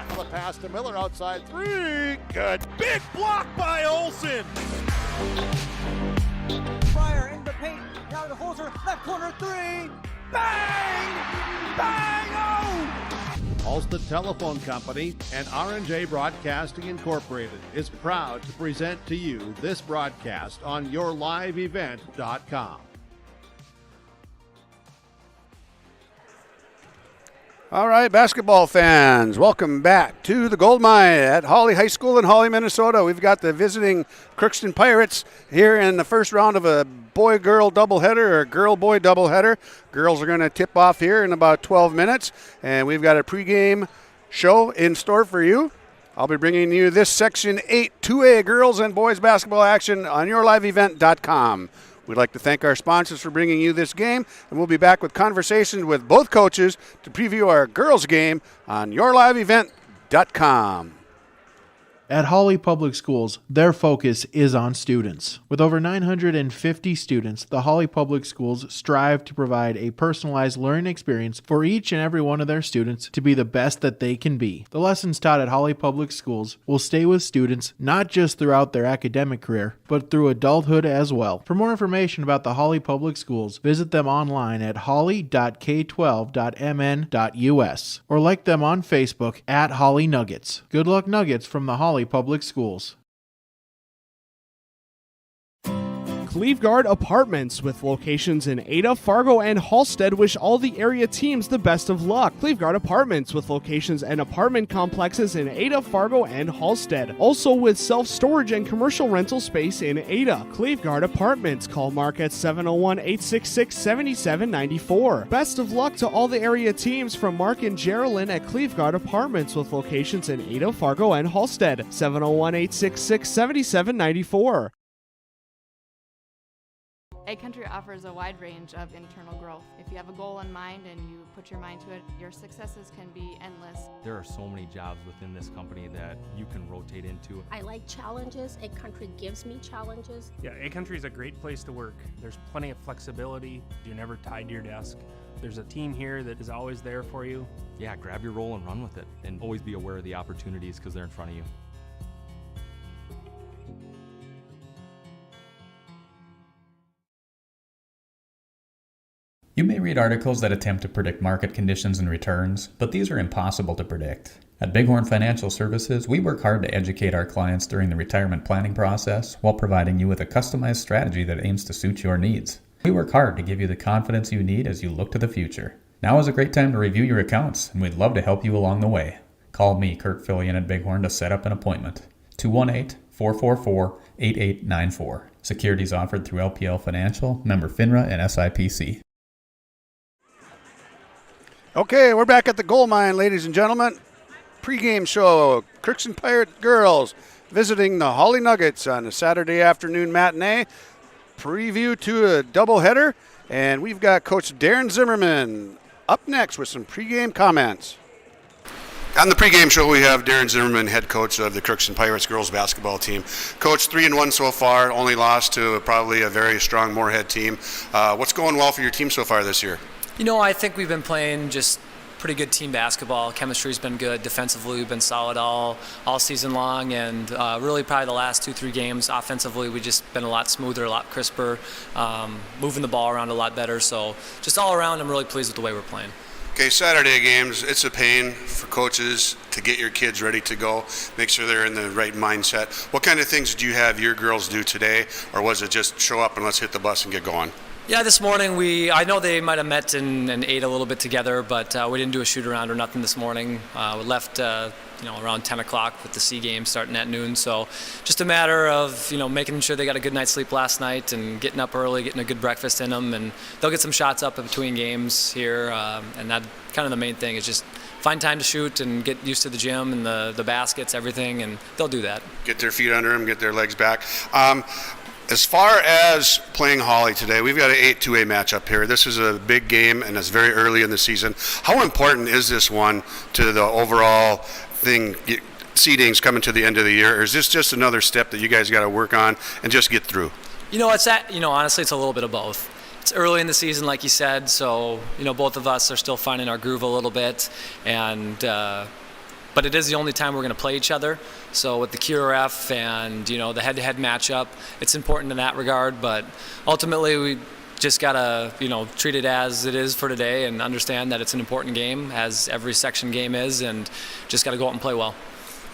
Now the pass to Miller outside three. Good. Big block by Olsen. Fryer in the paint. Now to Holzer. Left corner three. Bang! Bang! Oh! Ulster Telephone Company and R&J Broadcasting Incorporated is proud to present to you this broadcast on yourliveevent.com. All right, basketball fans, welcome back to the Gold Mine at Hawley High School in Hawley, Minnesota. We've got the visiting Crookston Pirates here in the first round of a boy-girl doubleheader or girl-boy doubleheader. Girls are going to tip off here in about 12 minutes, and we've got a pregame show in store for you. I'll be bringing you this Section 8 2A girls and boys basketball action on yourliveevent.com. We'd like to thank our sponsors for bringing you this game, and we'll be back with conversations with both coaches to preview our girls' game on yourliveevent.com. At Hawley Public Schools, their focus is on students. With over 950 students, the Hawley Public Schools strive to provide a personalized learning experience for each and every one of their students to be the best that they can be. The lessons taught at Hawley Public Schools will stay with students not just throughout their academic career, but through adulthood as well. For more information about the Hawley Public Schools, visit them online at hawley.k12.mn.us or like them on Facebook at Hawley Nuggets. Good luck, Nuggets, from the Hawley Public Schools. Cleveguard Apartments, with locations in Ada, Fargo, and Halstead, wish all the area teams the best of luck. Cleveguard Apartments, with locations and apartment complexes in Ada, Fargo, and Halstead. Also with self-storage and commercial rental space in Ada. Cleveguard Apartments. Call Mark at 701-866-7794. Best of luck to all the area teams from Mark and Geraldine at Cleveguard Apartments, with locations in Ada, Fargo, and Halstead. 701-866-7794. Ag Country offers a wide range of internal growth. If you have a goal in mind and you put your mind to it, your successes can be endless. There are so many jobs within this company that you can rotate into. I like challenges. Ag Country gives me challenges. Yeah, Ag Country is a great place to work. There's plenty of flexibility. You're never tied to your desk. There's a team here that is always there for you. Yeah, grab your role and run with it, and always be aware of the opportunities because they're in front of you. You may read articles that attempt to predict market conditions and returns, but these are impossible to predict. At Bighorn Financial Services, we work hard to educate our clients during the retirement planning process while providing you with a customized strategy that aims to suit your needs. We work hard to give you the confidence you need as you look to the future. Now is a great time to review your accounts, and we'd love to help you along the way. Call me, Kurt Fillion at Bighorn, to set up an appointment. 218-444-8894. Securities offered through LPL Financial, member FINRA and SIPC. Okay, we're back at the Gold Mine, ladies and gentlemen. Pre-game show, Crookston Pirate girls visiting the Hawley Nuggets on a Saturday afternoon matinee. Preview to a doubleheader, and we've got Coach Darren Zimmerman up next with some pre-game comments. On the pregame show, we have Darren Zimmerman, head coach of the Crookston Pirates girls basketball team. Coach, 3-1 so far, only lost to probably a very strong Moorhead team. What's going well for your team so far this year? You know, I think we've been playing just pretty good team basketball. Chemistry's been good. Defensively, we've been solid all season long, and really probably the last 2-3 games offensively, we've just been a lot smoother, a lot crisper, moving the ball around a lot better. So just all around, I'm really pleased with the way we're playing. Okay, Saturday games, it's a pain for coaches to get your kids ready to go, make sure they're in the right mindset. What kind of things did you have your girls do today, or was it just show up and let's hit the bus and get going? Yeah, this morning I know they might have met and ate a little bit together, but we didn't do a shoot around or nothing this morning. We left around 10 o'clock with the C game starting at noon. So just a matter of making sure they got a good night's sleep last night and getting up early, getting a good breakfast in them, and they'll get some shots up in between games here. And that kind of the main thing is just find time to shoot and get used to the gym and the baskets, everything, and they'll do that. Get their feet under them, get their legs back. As far as playing Hawley today, we've got an 8-2A matchup here. This is a big game, and it's very early in the season. How important is this one to the overall thing, seedings coming to the end of the year, or is this just another step that you guys got to work on and just get through? Honestly, it's a little bit of both. It's early in the season, like you said, so both of us are still finding our groove a little bit, and but it is the only time we're going to play each other. So with the QRF and the head-to-head matchup, it's important in that regard. But ultimately, we just gotta treat it as it is for today and understand that it's an important game, as every section game is, and just got to go out and play well.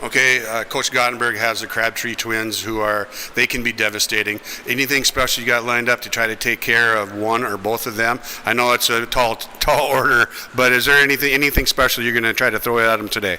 Okay, Coach Gottenberg has the Crabtree twins they can be devastating. Anything special you got lined up to try to take care of one or both of them? I know it's a tall order, but is there anything special you're going to try to throw at them today?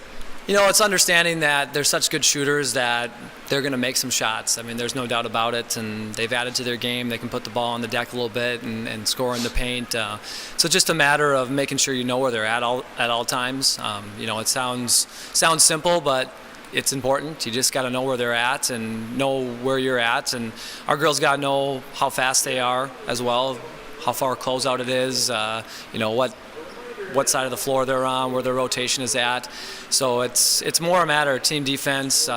It's understanding that they're such good shooters that they're going to make some shots. I mean, there's no doubt about it, and they've added to their game. They can put the ball on the deck a little bit and score in the paint. So just a matter of making sure you know where they're at all times. It sounds simple, but it's important. You just got to know where they're at and know where you're at. And our girls got to know how fast they are as well, how far closeout it is, what side of the floor they're on, where their rotation is at. So it's more a matter of team defense,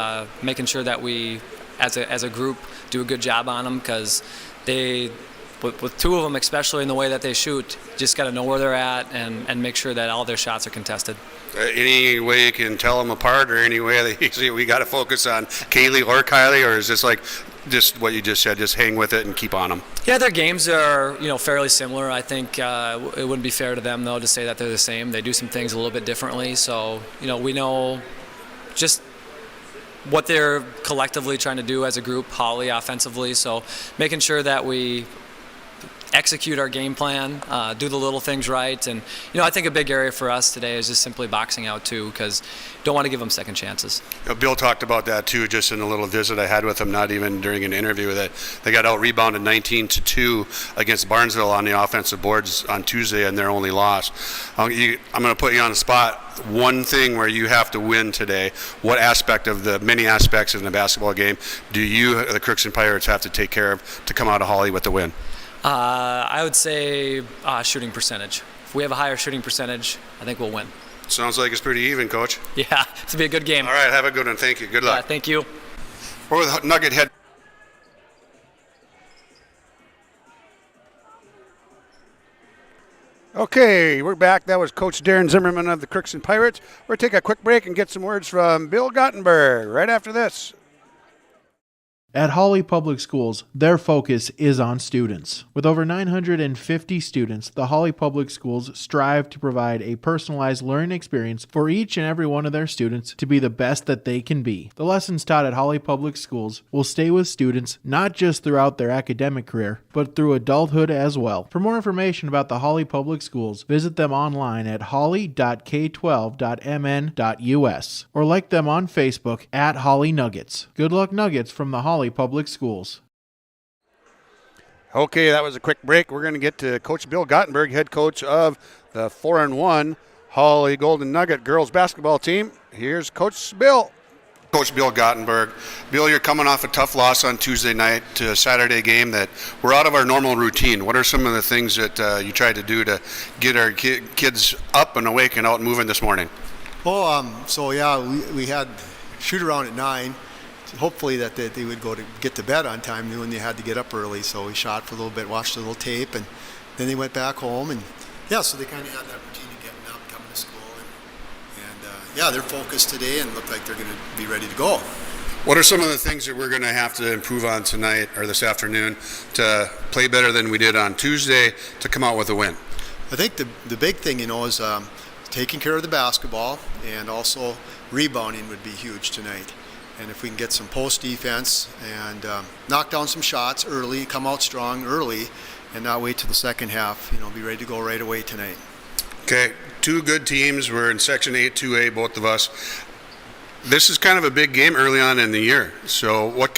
making sure that we, as a group, do a good job on them, because with two of them, especially in the way that they shoot, just got to know where they're at and make sure that all their shots are contested. Any way you can tell them apart, or any way that you see we got to focus on Kaylee or Kylie, or is this like just what you just said, just hang with it and keep on them? Yeah, their games are fairly similar. I think it wouldn't be fair to them though to say that they're the same. They do some things a little bit differently. So we know just what they're collectively trying to do as a group, Hawley offensively. So making sure that we execute our game plan, do the little things right. And, I think a big area for us today is just simply boxing out too, because don't want to give them second chances. Bill talked about that too, just in a little visit I had with him, not even during an interview, that they got out rebounded 19-2 against Barnesville on the offensive boards on Tuesday, and their only loss. I'm going to put you on the spot. One thing where you have to win today, what aspect of the many aspects in the basketball game do you, the Crookston Pirates, have to take care of to come out of Hawley with the win? I would say shooting percentage. If we have a higher shooting percentage, I think we'll win. Sounds like it's pretty even, Coach. Yeah, it's be a good game. All right, have a good one. Thank you. Good luck. Thank you. We're with Nugget head. Okay, we're back. That was Coach Darren Zimmerman of the Crookston Pirates. We're going to take a quick break and get some words from Bill Gottenberg right after this. At Hawley Public Schools, their focus is on students. With over 950 students, the Hawley Public Schools strive to provide a personalized learning experience for each and every one of their students to be the best that they can be. The lessons taught at Hawley Public Schools will stay with students not just throughout their academic career, but through adulthood as well. For more information about the Hawley Public Schools, visit them online at hawley.k12.mn.us or like them on Facebook at Hawley Nuggets. Good luck, Nuggets, from the Hawley Public Schools. Okay, that was a quick break. We're going to get to Coach Bill Gottenberg, head coach of the 4-1 Hawley Golden Nugget girls basketball team. Here's Coach Bill. Coach Bill Gottenberg. Bill, you're coming off a tough loss on Tuesday night to a Saturday game that we're out of our normal routine. What are some of the things that you tried to do to get our kids up and awake and out and moving this morning? We had shoot around at 9. Hopefully that they would go to get to bed on time, knowing they had to get up early. So we shot for a little bit, watched a little tape, and then they went back home. And so they kind of had that routine of getting up, coming to school, and they're focused today and look like they're going to be ready to go. What are some of the things that we're going to have to improve on tonight or this afternoon to play better than we did on Tuesday to come out with a win? I think the big thing, is taking care of the basketball, and also rebounding would be huge tonight. And if we can get some post defense and knock down some shots early, come out strong early, and not wait till the second half, be ready to go right away tonight. Okay, two good teams. We're in Section 8, 2A, both of us. This is kind of a big game early on in the year. So what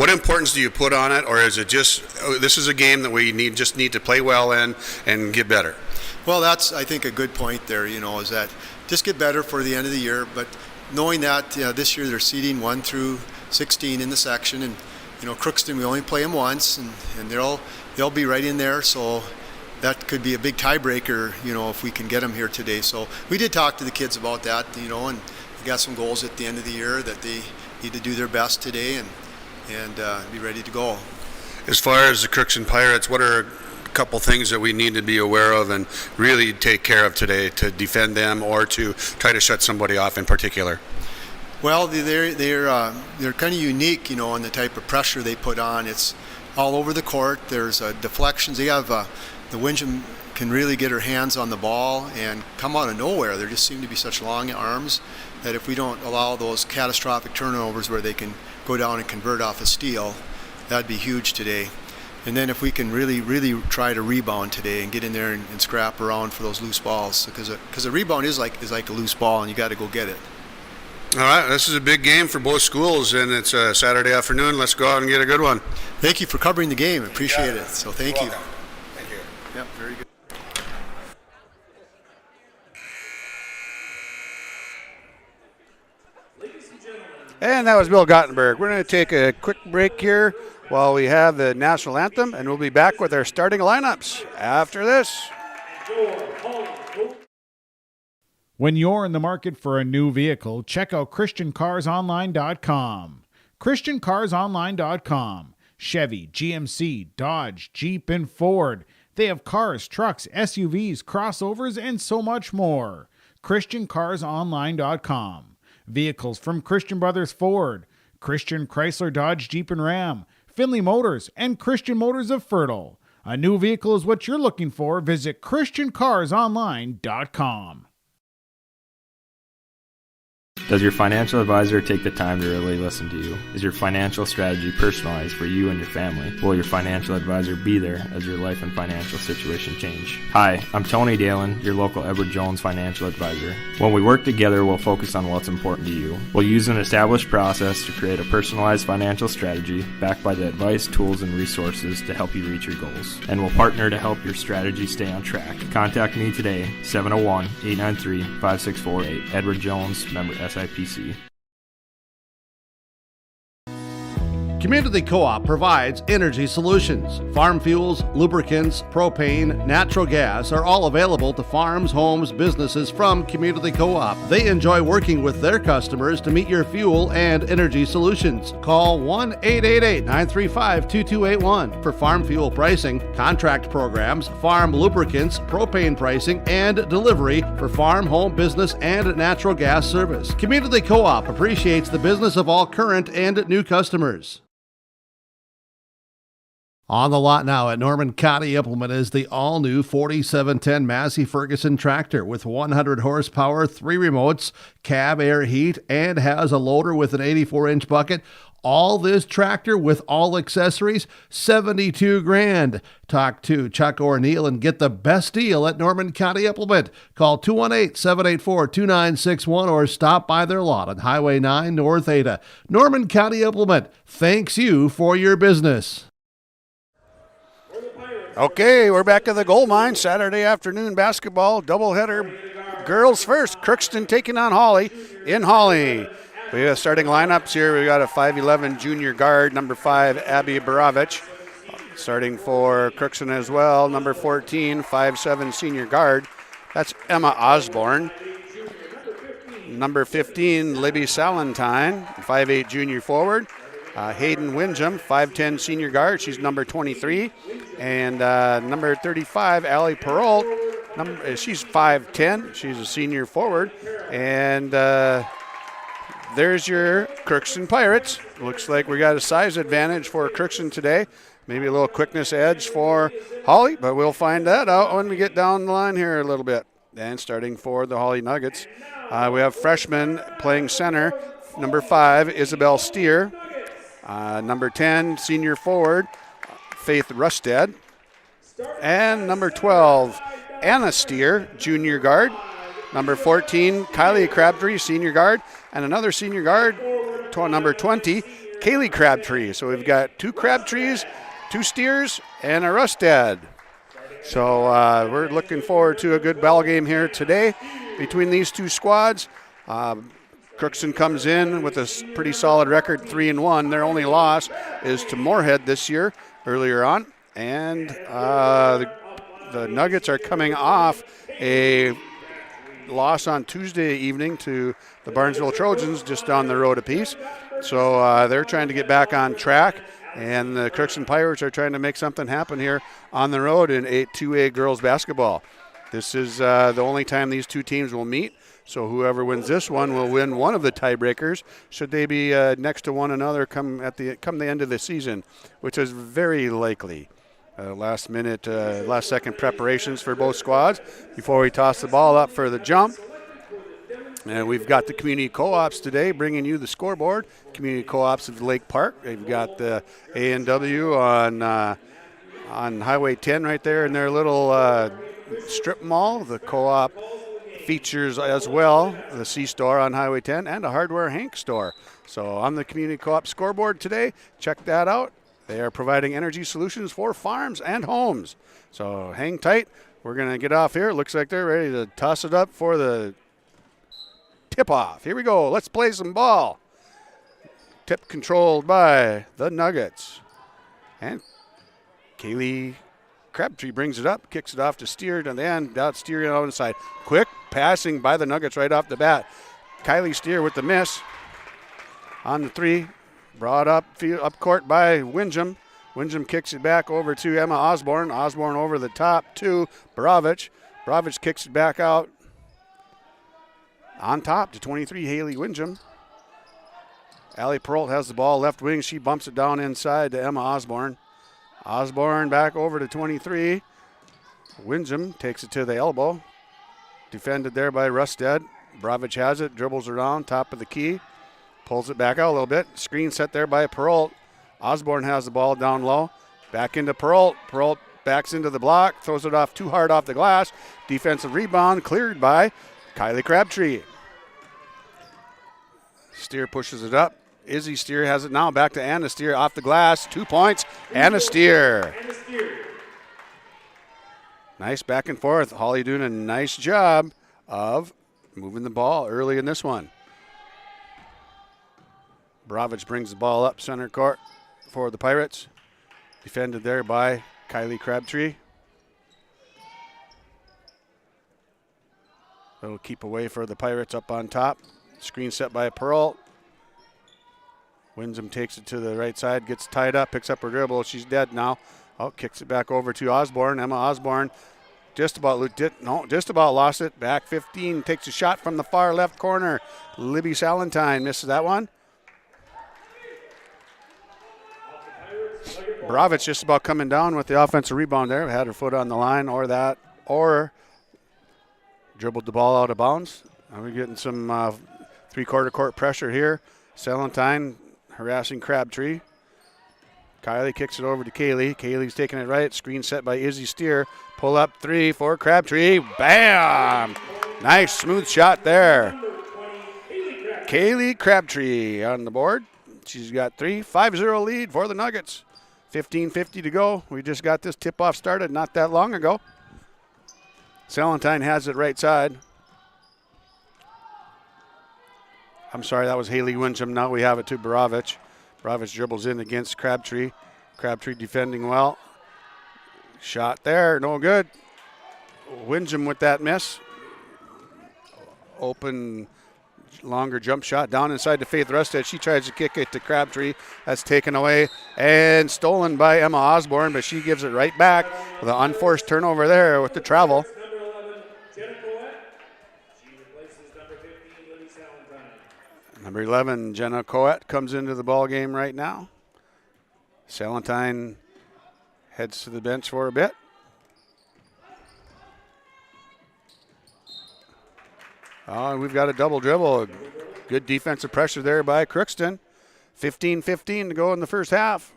importance do you put on it, or is it just this is a game that we need to play well in and get better? Well, that's, I think, a good point there, is that just get better for the end of the year, but knowing that this year they're seeding 1 through 16 in the section, and Crookston, we only play them once, and they'll be right in there, so that could be a big tiebreaker, if we can get them here today. So we did talk to the kids about that, and we got some goals at the end of the year that they need to do their best today and be ready to go. As far as the Crookston Pirates, what are a couple things that we need to be aware of and really take care of today to defend them or to try to shut somebody off in particular? Well, they're kind of unique, in the type of pressure they put on. It's all over the court. There's deflections. They have the Wingham can really get her hands on the ball and come out of nowhere. There just seem to be such long arms that if we don't allow those catastrophic turnovers where they can go down and convert off a steal, that'd be huge today. And then if we can really, really try to rebound today and get in there and scrap around for those loose balls, because a rebound is like a loose ball and you got to go get it. All right, this is a big game for both schools, and it's a Saturday afternoon. Let's go out and get a good one. Thank you for covering the game. Appreciate it. So thank you. Thank you. Yep, very good. And that was Bill Gottenberg. We're going to take a quick break here while we have the national anthem, and we'll be back with our starting lineups after this. When you're in the market for a new vehicle, check out ChristianCarsOnline.com. ChristianCarsOnline.com. Chevy, GMC, Dodge, Jeep, and Ford. They have cars, trucks, SUVs, crossovers, and so much more. ChristianCarsOnline.com. Vehicles from Christian Brothers Ford, Christian Chrysler, Dodge, Jeep, and Ram, Finley Motors, and Christian Motors of Fertile. A new vehicle is what you're looking for. Visit ChristianCarsOnline.com. Does your financial advisor take the time to really listen to you? Is your financial strategy personalized for you and your family? Will your financial advisor be there as your life and financial situation change? Hi, I'm Tony Dalen, your local Edward Jones financial advisor. When we work together, we'll focus on what's important to you. We'll use an established process to create a personalized financial strategy backed by the advice, tools, and resources to help you reach your goals. And we'll partner to help your strategy stay on track. Contact me today, 701-893-5648. Edward Jones, member SIPC. Community Co-op provides energy solutions. Farm fuels, lubricants, propane, natural gas are all available to farms, homes, businesses from Community Co-op. They enjoy working with their customers to meet your fuel and energy solutions. Call 1-888-935-2281 for farm fuel pricing, contract programs, farm lubricants, propane pricing, and delivery for farm, home, business, and natural gas service. Community Co-op appreciates the business of all current and new customers. On the lot now at Norman County Implement is the all-new 4710 Massey Ferguson tractor with 100 horsepower, 3 remotes, cab air heat, and has a loader with an 84-inch bucket. All this tractor with all accessories, $72,000. Talk to Chuck or Neil and get the best deal at Norman County Implement. Call 218-784-2961 or stop by their lot on Highway 9 North Ada. Norman County Implement thanks you for your business. Okay, we're back at the gold mine. Saturday afternoon basketball doubleheader. Girls first. Crookston taking on Hawley in Hawley. We have starting lineups here. We got a 5'11 junior guard, number 5 Abby Barovich. Starting for Crookston as well, number 14, 5'7 senior guard. That's Emma Osborne. Number 15, Libby Salentine, 5'8 junior forward. Hayden Wingham, 5'10 senior guard. She's number 23. And number 35, Allie Perrault. She's 5'10. She's a senior forward. And there's your Crookston Pirates. Looks like we got a size advantage for Crookston today. Maybe a little quickness edge for Hawley, but we'll find that out when we get down the line here a little bit. And starting for the Hawley Nuggets, we have freshman playing center, number 5, Isabel Steer. Number 10, senior forward, Faith Rusted. And number 12, Anna Steer, junior guard. Number 14, Kylie Crabtree, senior guard. And another senior guard, number 20, Kaylee Crabtree. So we've got 2 Crabtrees, 2 Steers, and a Rusted. So we're looking forward to a good ball game here today between these two squads. Crookston comes in with a pretty solid record, 3-1. Their only loss is to Moorhead this year, earlier on. And the Nuggets are coming off a loss on Tuesday evening to the Barnesville Trojans just down the road a piece. So they're trying to get back on track. And the Crookston Pirates are trying to make something happen here on the road in 2A girls basketball. This is the only time these two teams will meet. So whoever wins this one will win one of the tiebreakers. Should they be next to one another come the end of the season, which is very likely. Last second preparations for both squads before we toss the ball up for the jump. And we've got the community co-ops today bringing you the scoreboard. Community co-ops of Lake Park. They've got the A&W on Highway 10 right there in their little strip mall. The co-op features as well the C-store on Highway 10 and a Hardware Hank store. So on the community co-op scoreboard today, check that out. They are providing energy solutions for farms and homes. So hang tight. We're going to get off here. It looks like they're ready to toss it up for the tip-off. Here we go. Let's play some ball. Tip controlled by the Nuggets. And Kaylee Crabtree brings it up, kicks it off to Steer to the end, out steering on the side. Quick passing by the Nuggets right off the bat. Kylie Steer with the miss on the three. Brought up court by Windham. Windham kicks it back over to Emma Osborne. Osborne over the top to Bravich. Bravich kicks it back out. On top to 23, Haley Windham. Allie Peralt has the ball left wing. She bumps it down inside to Emma Osborne. Osborne back over to 23. Windham takes it to the elbow. Defended there by Rusted. Bravich has it, dribbles around, top of the key. Pulls it back out a little bit. Screen set there by Peralt. Osborne has the ball down low. Back into Peralt. Peralt backs into the block, throws it off too hard off the glass. Defensive rebound cleared by Kylie Crabtree. Steer pushes it up. Izzy Steer has it now. Back to Anna Steer off the glass. 2 points. Anna Steer. Nice back and forth. Hawley doing a nice job of moving the ball early in this one. Bravich brings the ball up center court for the Pirates. Defended there by Kylie Crabtree. It'll keep away for the Pirates up on top. Screen set by Peralt. Windham takes it to the right side, gets tied up, picks up her dribble. She's dead now. Oh, kicks it back over to Osborne. Emma Osborne just about lost it. Back 15, takes a shot from the far left corner. Libby Salentine misses that one. Bravich just about coming down with the offensive rebound there. Had her foot on the line or dribbled the ball out of bounds. We're getting some three-quarter court pressure here. Salentine harassing Crabtree. Kylie kicks it over to Kaylee. Kaylee's taking it right. Screen set by Izzy Steer. Pull up three for Crabtree. Bam! Nice smooth shot there. Kaylee Crabtree on the board. She's got 5-0 lead for the Nuggets. 15:50 to go. We just got this tip-off started not that long ago. Salentine has it right side. I'm sorry, that was Haley Windham. Now we have it to Bravich. Bravich dribbles in against Crabtree. Crabtree defending well. Shot there, no good. Windham with that miss. Open, longer jump shot down inside to Faith Rusted. She tries to kick it to Crabtree. That's taken away and stolen by Emma Osborne, but she gives it right back with an unforced turnover there with the travel. Number 11, Jenna Coet comes into the ball game right now. Salentine heads to the bench for a bit. We've got a double dribble. Good defensive pressure there by Crookston. 15:15 to go in the first half.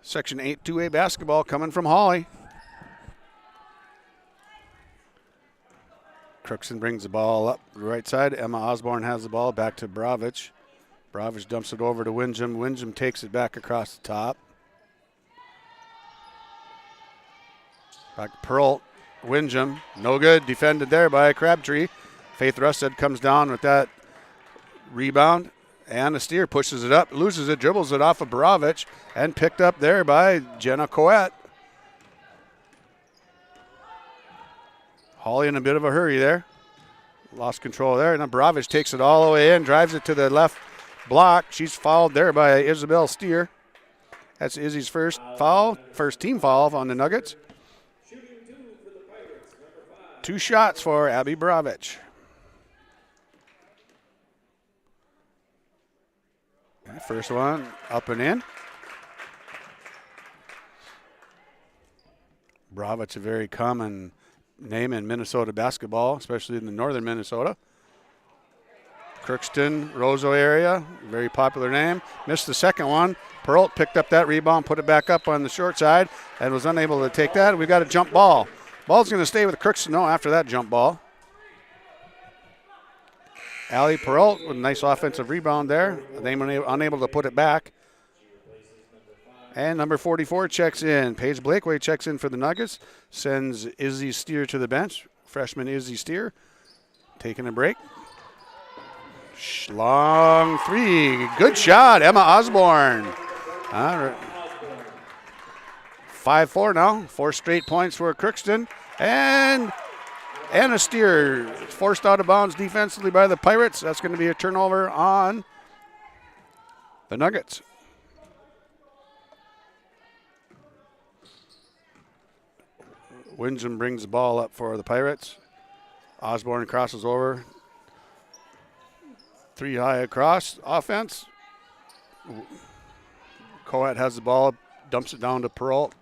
Section 8 2A basketball coming from Hawley. Crookston brings the ball up the right side. Emma Osborne has the ball back to Bravich. Bravich dumps it over to Windham. Windham takes it back across the top. Back to Peralt. Windham, no good. Defended there by Crabtree. Faith Rusted comes down with that rebound. Anna Steer pushes it up, loses it, dribbles it off of Bravich, and picked up there by Jenna Coet. Hawley in a bit of a hurry there. Lost control there. And then Bravich takes it all the way in, drives it to the left block. She's fouled there by Isabel Steer. That's Izzy's first team foul on the Nuggets. 2 shots for Abby Bravich. First one up and in. Bravich, a very common name in Minnesota basketball, especially in the northern Minnesota. Crookston, Roseau area, very popular name. Missed the second one. Perlt picked up that rebound, put it back up on the short side, and was unable to take that. We've got a jump ball. Ball's going to stay with Crookston, no, after that jump ball. Allie Peralt with a nice offensive rebound there. They were unable to put it back. And number 44 checks in. Paige Blakeway checks in for the Nuggets. Sends Izzy Steer to the bench. Freshman Izzy Steer taking a break. Long three. Good shot, Emma Osborne. All right. 5-4 now. 4 straight points for Crookston. And Anna Steer forced out of bounds defensively by the Pirates. That's going to be a turnover on the Nuggets. Windham brings the ball up for the Pirates. Osborne crosses over. 3 high across offense. Coat has the ball, dumps it down to Peralt.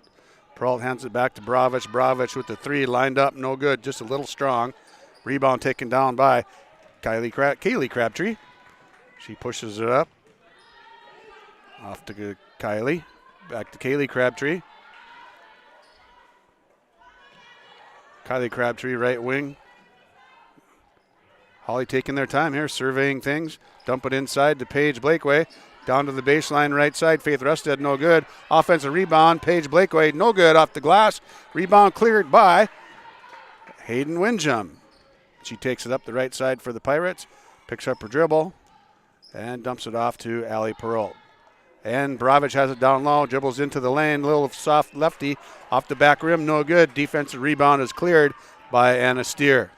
Peralt hands it back to Bravich. Bravich with the 3 lined up, no good, just a little strong. Rebound taken down by Kaylee Crabtree. She pushes it up. Off to Kylie. Back to Kaylee Crabtree. Kylie Crabtree, right wing. Hawley taking their time here, surveying things. Dump it inside to Paige Blakeway. Down to the baseline right side. Faith Rusted, no good. Offensive rebound. Paige Blakeway, no good off the glass. Rebound cleared by Hayden Windham. She takes it up the right side for the Pirates. Picks up her dribble and dumps it off to Allie Peralt. And Bravich has it down low, dribbles into the lane, little soft lefty off the back rim, no good. Defensive rebound is cleared by Anna Steer.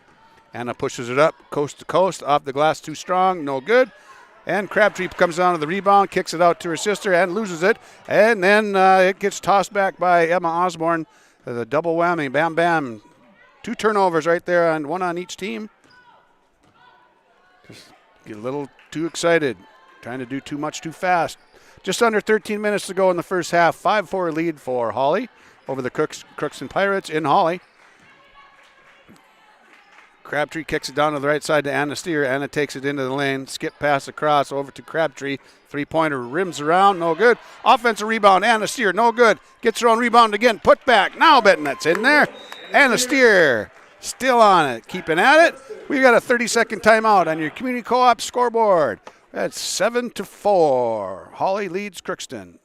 Anna pushes it up coast to coast, off the glass, too strong, no good. And Crabtree comes down to the rebound, kicks it out to her sister and loses it. And then it gets tossed back by Emma Osborne. The double whammy, bam, bam. 2 turnovers right there, and 1 on each team. Just get a little too excited, trying to do too much too fast. Just under 13 minutes to go in the first half. 5-4 lead for Hawley over the Crookston Pirates in Hawley. Crabtree kicks it down to the right side to Anna Steer. Anna takes it into the lane. Skip pass across over to Crabtree. 3-pointer rims around. No good. Offensive rebound. Anna Steer. No good. Gets her own rebound again. Put back. Now Bettenet's in there. Anna Steer still on it. Keeping at it. We've got a 30-second timeout on your community co-op scoreboard. That's 7-4. Hawley leads Crookston.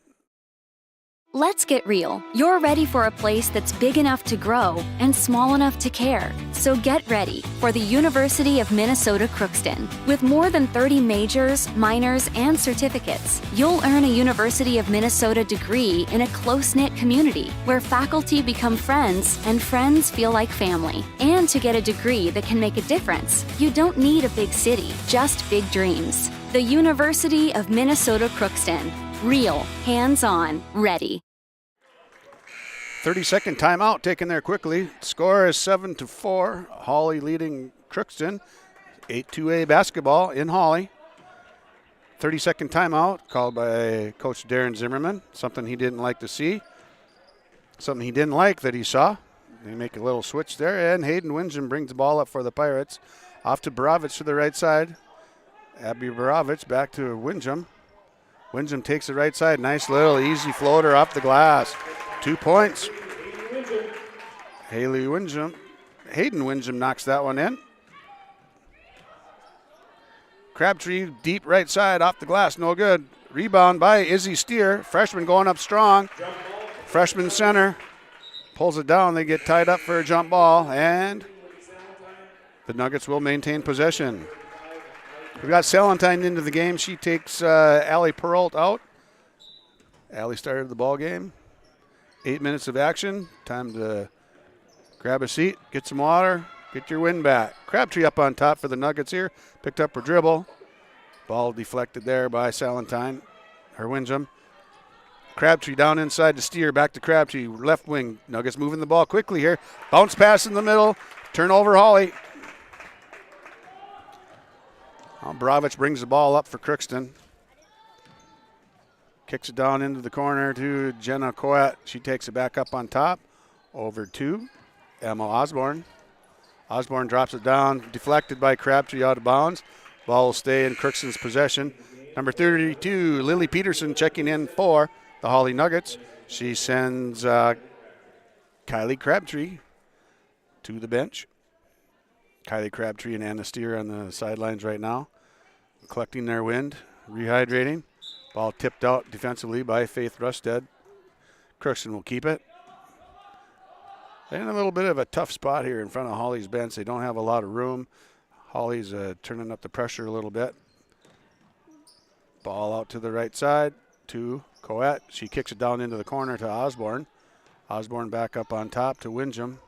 Let's get real. You're ready for a place that's big enough to grow and small enough to care. So get ready for the University of Minnesota Crookston. With more than 30 majors, minors, and certificates, you'll earn a University of Minnesota degree in a close-knit community where faculty become friends and friends feel like family. And to get a degree that can make a difference, you don't need a big city, just big dreams. The University of Minnesota Crookston. Real, hands-on, ready. 30-second timeout taken there quickly. Score is 7-4. Hawley leading Crookston. 8-2A basketball in Hawley. 30-second timeout called by Coach Darren Zimmerman. Something he didn't like to see. Something he didn't like that he saw. They make a little switch there, and Hayden Windham brings the ball up for the Pirates. Off to Bravich to the right side. Abby Bravich back to Windham. Windham takes the right side. Nice little easy floater off the glass. 2 points. Hayden Windham knocks that one in. Crabtree deep right side off the glass. No good. Rebound by Izzy Steer. Freshman going up strong. Freshman center. Pulls it down. They get tied up for a jump ball. And the Nuggets will maintain possession. We've got Salentine into the game. She takes Allie Peralt out. Allie started the ball game. 8 minutes of action. Time to grab a seat, get some water, get your wind back. Crabtree up on top for the Nuggets here. Picked up her dribble. Ball deflected there by Salentine. Her Windham. Crabtree down inside to Steer. Back to Crabtree. Left wing. Nuggets moving the ball quickly here. Bounce pass in the middle. Turnover, Hawley. Bravich brings the ball up for Crookston. Kicks it down into the corner to Jenna Coet. She takes it back up on top. Over to Emma Osborne. Osborne drops it down. Deflected by Crabtree out of bounds. Ball will stay in Crookston's possession. Number 32, Lily Peterson checking in for the Hawley Nuggets. She sends Kylie Crabtree to the bench. Kylie Crabtree and Anna Steer on the sidelines right now, collecting their wind, rehydrating. Ball tipped out defensively by Faith Rusted. Crookston will keep it. They're in a little bit of a tough spot here in front of Hawley's bench. They don't have a lot of room. Hawley's turning up the pressure a little bit. Ball out to the right side to Coet. She kicks it down into the corner to Osborne. Osborne back up on top to Windjam.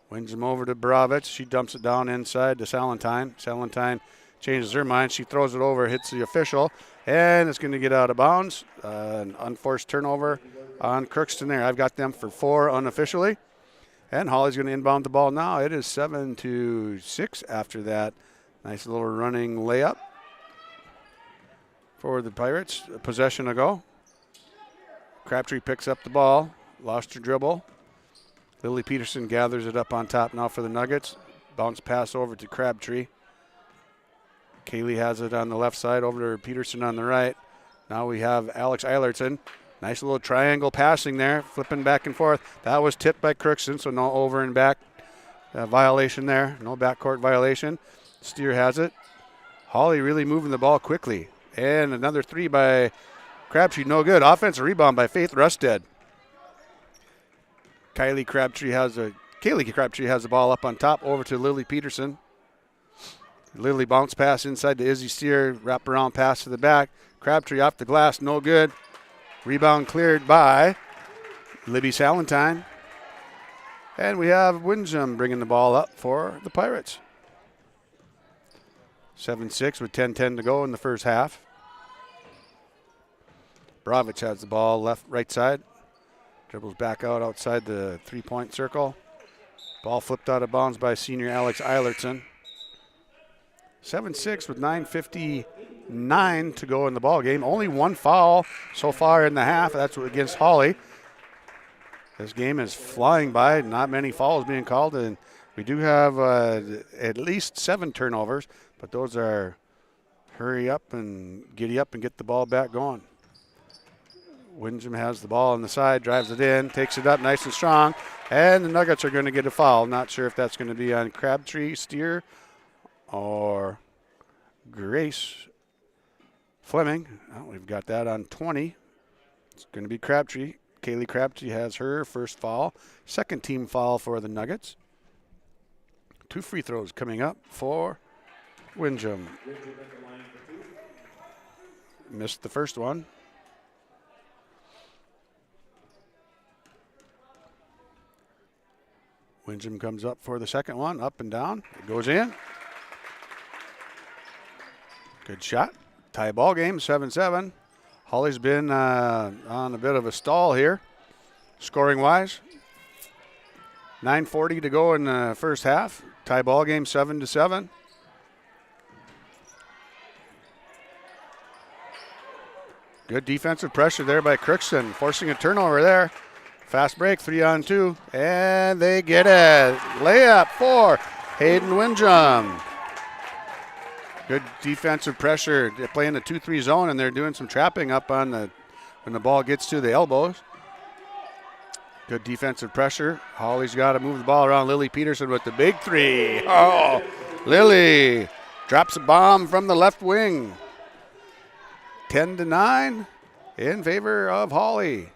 Windjam over to Bravich. She dumps it down inside to Salentine. Salentine changes her mind. She throws it over, hits the official, and it's going to get out of bounds. An unforced turnover on Crookston there. I've got them for 4 unofficially. And Hawley's going to inbound the ball now. It is 7-6 after that. Nice little running layup for the Pirates. A possession ago. Crabtree picks up the ball. Lost her dribble. Lily Peterson gathers it up on top now for the Nuggets. Bounce pass over to Crabtree. Kaylee has it on the left side over to Peterson on the right. Now we have Alex Eilertson. Nice little triangle passing there, flipping back and forth. That was tipped by Crookston, so no over and back violation there. No backcourt violation. Steer has it. Hawley really moving the ball quickly. And another 3 by Crabtree, no good. Offensive rebound by Faith Rusted. Kaylee Crabtree has the ball up on top over to Lily Peterson. Lily bounce pass inside to Izzy Steer. Wrap around pass to the back. Crabtree off the glass, no good. Rebound cleared by Libby Salentine. And we have Windjam bringing the ball up for the Pirates. 7-6 with 10:10 to go in the first half. Bravich has the ball right side. Dribbles back outside the three-point circle. Ball flipped out of bounds by senior Alex Eilertson. 7-6 with 9:59 to go in the ball game. Only 1 foul so far in the half. That's against Hawley. This game is flying by. Not many fouls being called, and we do have at least 7 turnovers, but those are hurry up and giddy up and get the ball back going. Windjam has the ball on the side, drives it in, takes it up nice and strong, and the Nuggets are going to get a foul. Not sure if that's going to be on Crabtree, Steer, or Grace Fleming. Oh, we've got that on 20. It's going to be Crabtree. Kaylee Crabtree has her first foul. Second team foul for the Nuggets. 2 free throws coming up for Windjam. Missed the first one. Windjam comes up for the second one, up and down. It goes in. Good shot. Tie ball game, 7-7. Hawley's been on a bit of a stall here, scoring-wise. 9:40 to go in the first half. Tie ball game, 7-7. Good defensive pressure there by Crookston, forcing a turnover there. Fast break, 3-on-2, and they get it. Layup for Hayden Windjam. Good defensive pressure. They're playing the 2-3 zone, and they're doing some trapping up on when the ball gets to the elbows. Good defensive pressure. Hawley's got to move the ball around. Lily Peterson with the big 3. Oh, Lily drops a bomb from the left wing. 10-9 in favor of Hawley.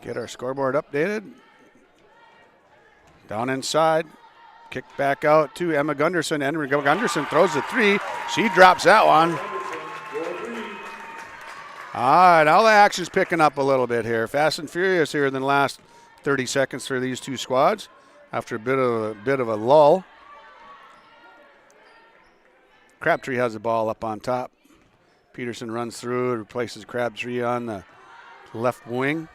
Get our scoreboard updated. Down inside. Kick back out to Emma Gunderson. Emma Gunderson throws the 3. She drops that one. All right, all the action's picking up a little bit here. Fast and furious here in the last 30 seconds for these two squads after a bit of a lull. Crabtree has the ball up on top. Peterson runs through, replaces Crabtree on the left wing.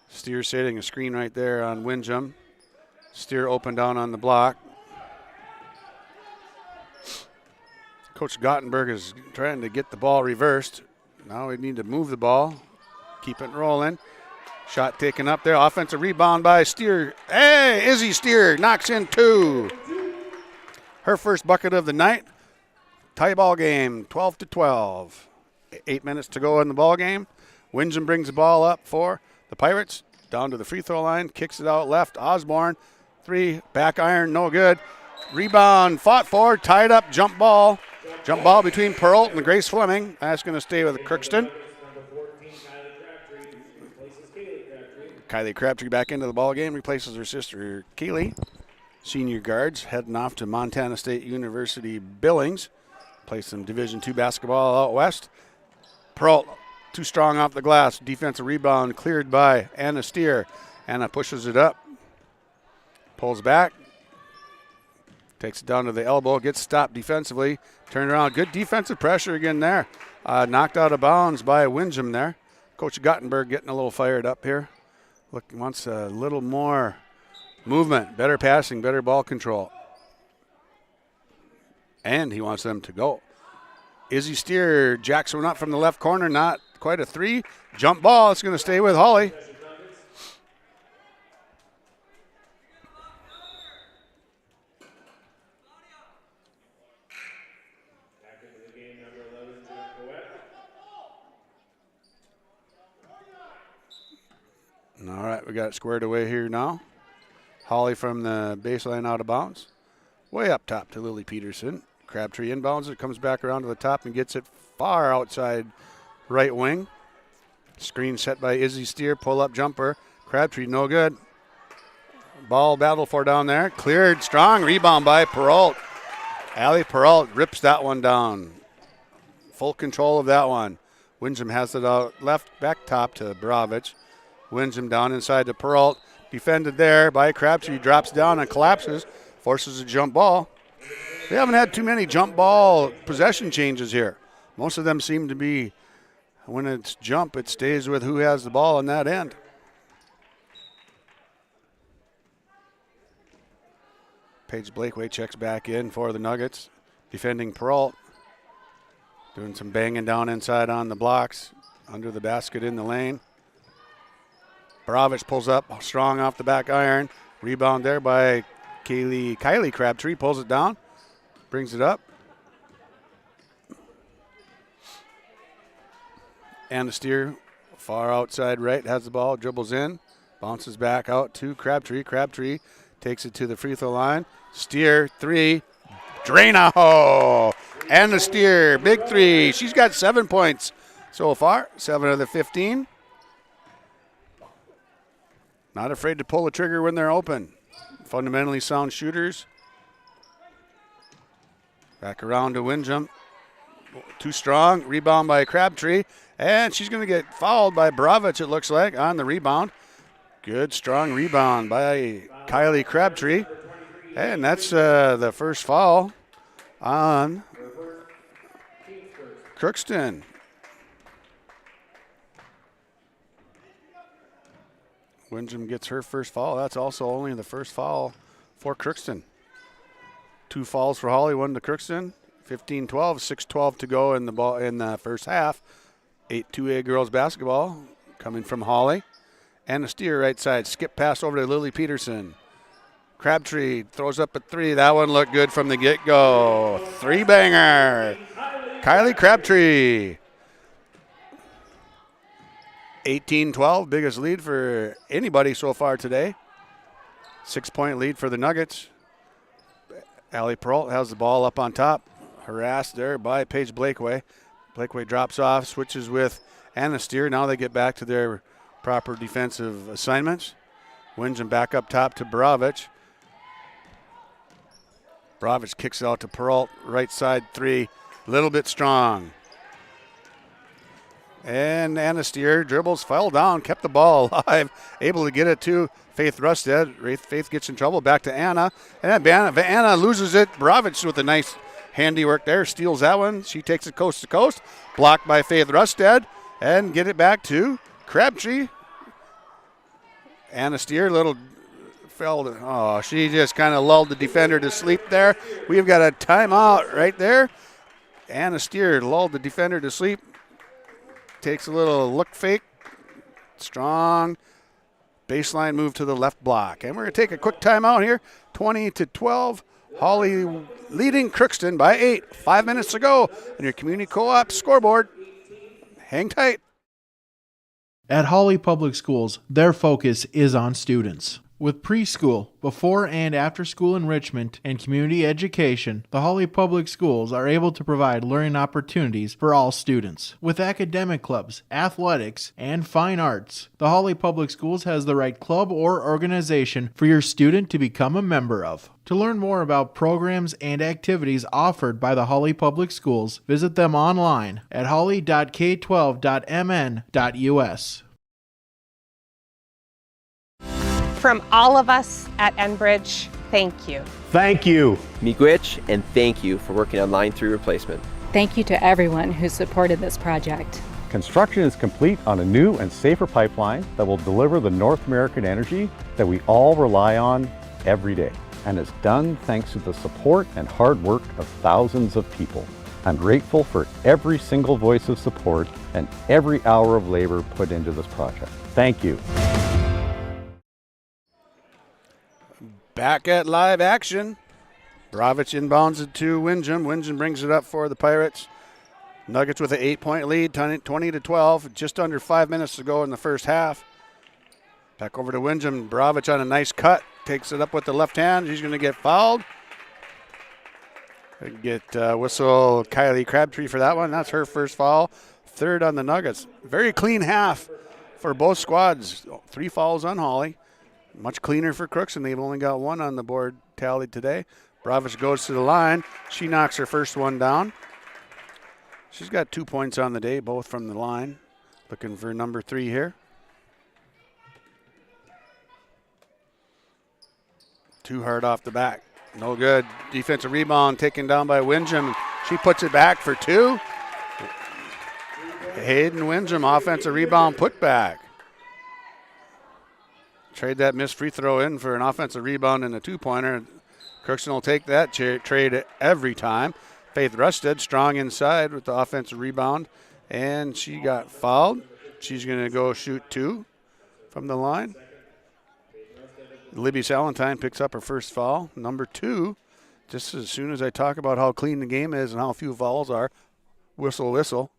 Steer setting a screen right there on Windjam. Steer open down on the block. Coach Gottenberg is trying to get the ball reversed. Now we need to move the ball, keep it rolling. Shot taken up there. Offensive rebound by Steer. Hey, Izzy Steer knocks in 2. Her first bucket of the night. Tie ball game, 12-12. 8 minutes to go in the ball game. Windjam brings the ball up for the Pirates. Down to the free throw line. Kicks it out left. Osborne. 3. Back iron. No good. Rebound. Fought for. Tied up. Jump ball. Jump ball between Perlt and Grace Fleming. That's going to stay with Crookston. Kylie Crabtree back into the ball game. Replaces her sister Keely. Senior guards heading off to Montana State University Billings. Play some Division II basketball out west. Perlt too strong off the glass. Defensive rebound cleared by Anna Steer. Anna pushes it up. Pulls back. Takes it down to the elbow. Gets stopped defensively. Turned around. Good defensive pressure again there. Knocked out of bounds by Windjam there. Coach Gottenberg getting a little fired up here. Wants a little more movement. Better passing. Better ball control. And he wants them to go. Izzy Steer jacks one up from the left corner. Not quite a 3. Jump ball. It's going to stay with Hawley. All right, we got it squared away here now. Hawley from the baseline out of bounds. Way up top to Lily Peterson. Crabtree inbounds it, comes back around to the top and gets it far outside right wing. Screen set by Izzy Steer, pull-up jumper. Crabtree no good. Ball battle for down there. Cleared, strong rebound by Peralt. Allie Peralt rips that one down. Full control of that one. Windjam has it out left, back top to Bravich. Windjam down inside to Peralt. Defended there by Crabtree. Drops down and collapses. Forces a jump ball. We haven't had too many jump ball possession changes here. Most of them seem to be, when it's jump, it stays with who has the ball on that end. Paige Blakeway checks back in for the Nuggets. Defending Peralt. Doing some banging down inside on the blocks. Under the basket in the lane. Bravich pulls up strong off the back iron. Rebound there by Kylie Crabtree. Pulls it down. Brings it up. Anna Steer, far outside right, has the ball, dribbles in. Bounces back out to Crabtree. Crabtree takes it to the free throw line. Steer, 3. Draino! Anna Steer, big 3. She's got 7 points so far. 7 of the 15. Not afraid to pull the trigger when they're open. Fundamentally sound shooters. Back around to Windjam. Too strong. Rebound by Crabtree. And she's going to get fouled by Bravich, it looks like, on the rebound. Good, strong rebound by Kylie Crabtree. And that's the first foul on Crookston. Windjam gets her first foul. That's also only the first foul for Crookston. 2 fouls for Hawley, 1 to Crookston. 15-12, 6:12 to go in the first half. 8-2A girls basketball coming from Hawley. Anna Steer right side. Skip pass over to Lily Peterson. Crabtree throws up a 3. That one looked good from the get-go. 3-banger. Kylie Crabtree. 18-12, biggest lead for anybody so far today. 6-point lead for the Nuggets. Allie Peralt has the ball up on top. Harassed there by Paige Blakeway. Blakeway drops off, switches with Anna Steer. Now they get back to their proper defensive assignments. Windjam back up top to Bravich. Bravich kicks it out to Peralt, right side 3. A little bit strong. And Anna Steer dribbles, fell down, kept the ball alive, able to get it to Faith Rusted. Faith gets in trouble, back to Anna. And then Anna loses it. Bravich with a nice handiwork there. Steals that one. She takes it coast to coast. Blocked by Faith Rusted. And get it back to Crabtree. Anna Steer, little fell. Oh, she just kind of lulled the defender to sleep there. We've got a timeout right there. Anna Steer lulled the defender to sleep. Takes a little look fake. Strong baseline move to the left block. And we're going to take a quick timeout here. 20-12. Hawley leading Crookston by 8. 5 minutes to go on your community co-op scoreboard. Hang tight. At Hawley Public Schools, their focus is on students. With preschool, before and after school enrichment, and community education, the Hawley Public Schools are able to provide learning opportunities for all students. With academic clubs, athletics, and fine arts, the Hawley Public Schools has the right club or organization for your student to become a member of. To learn more about programs and activities offered by the Hawley Public Schools, visit them online at hawley.k12.mn.us. From all of us at Enbridge, thank you. Thank you. Miigwech, and thank you for working on Line 3 replacement. Thank you to everyone who supported this project. Construction is complete on a new and safer pipeline that will deliver the North American energy that we all rely on every day. And it's done thanks to the support and hard work of thousands of people. I'm grateful for every single voice of support and every hour of labor put into this project. Thank you. Back at live action. Bravich inbounds it to Windjam. Windjam brings it up for the Pirates. Nuggets with an 8-point lead, 20-12. Just under 5 minutes to go in the first half. Back over to Windjam. Bravich on a nice cut. Takes it up with the left hand. She's going to get fouled. Get whistle Kylie Crabtree for that one. That's her first foul. Third on the Nuggets. Very clean half for both squads. 3 fouls on Hawley. Much cleaner for Crookston. They've only got 1 on the board tallied today. Bravich goes to the line. She knocks her first one down. She's got 2 points on the day, both from the line. Looking for number 3 here. Too hard off the back. No good. Defensive rebound taken down by Windjam. She puts it back for 2. Hayden Windjam, offensive rebound put back. Trade that missed free throw in for an offensive rebound and a 2-pointer. Crookston will take that trade every time. Faith Rusted strong inside with the offensive rebound, and she got fouled. She's going to go shoot 2 from the line. Libby Salentine picks up her first foul, number 2. Just as soon as I talk about how clean the game is and how few fouls are, whistle, whistle.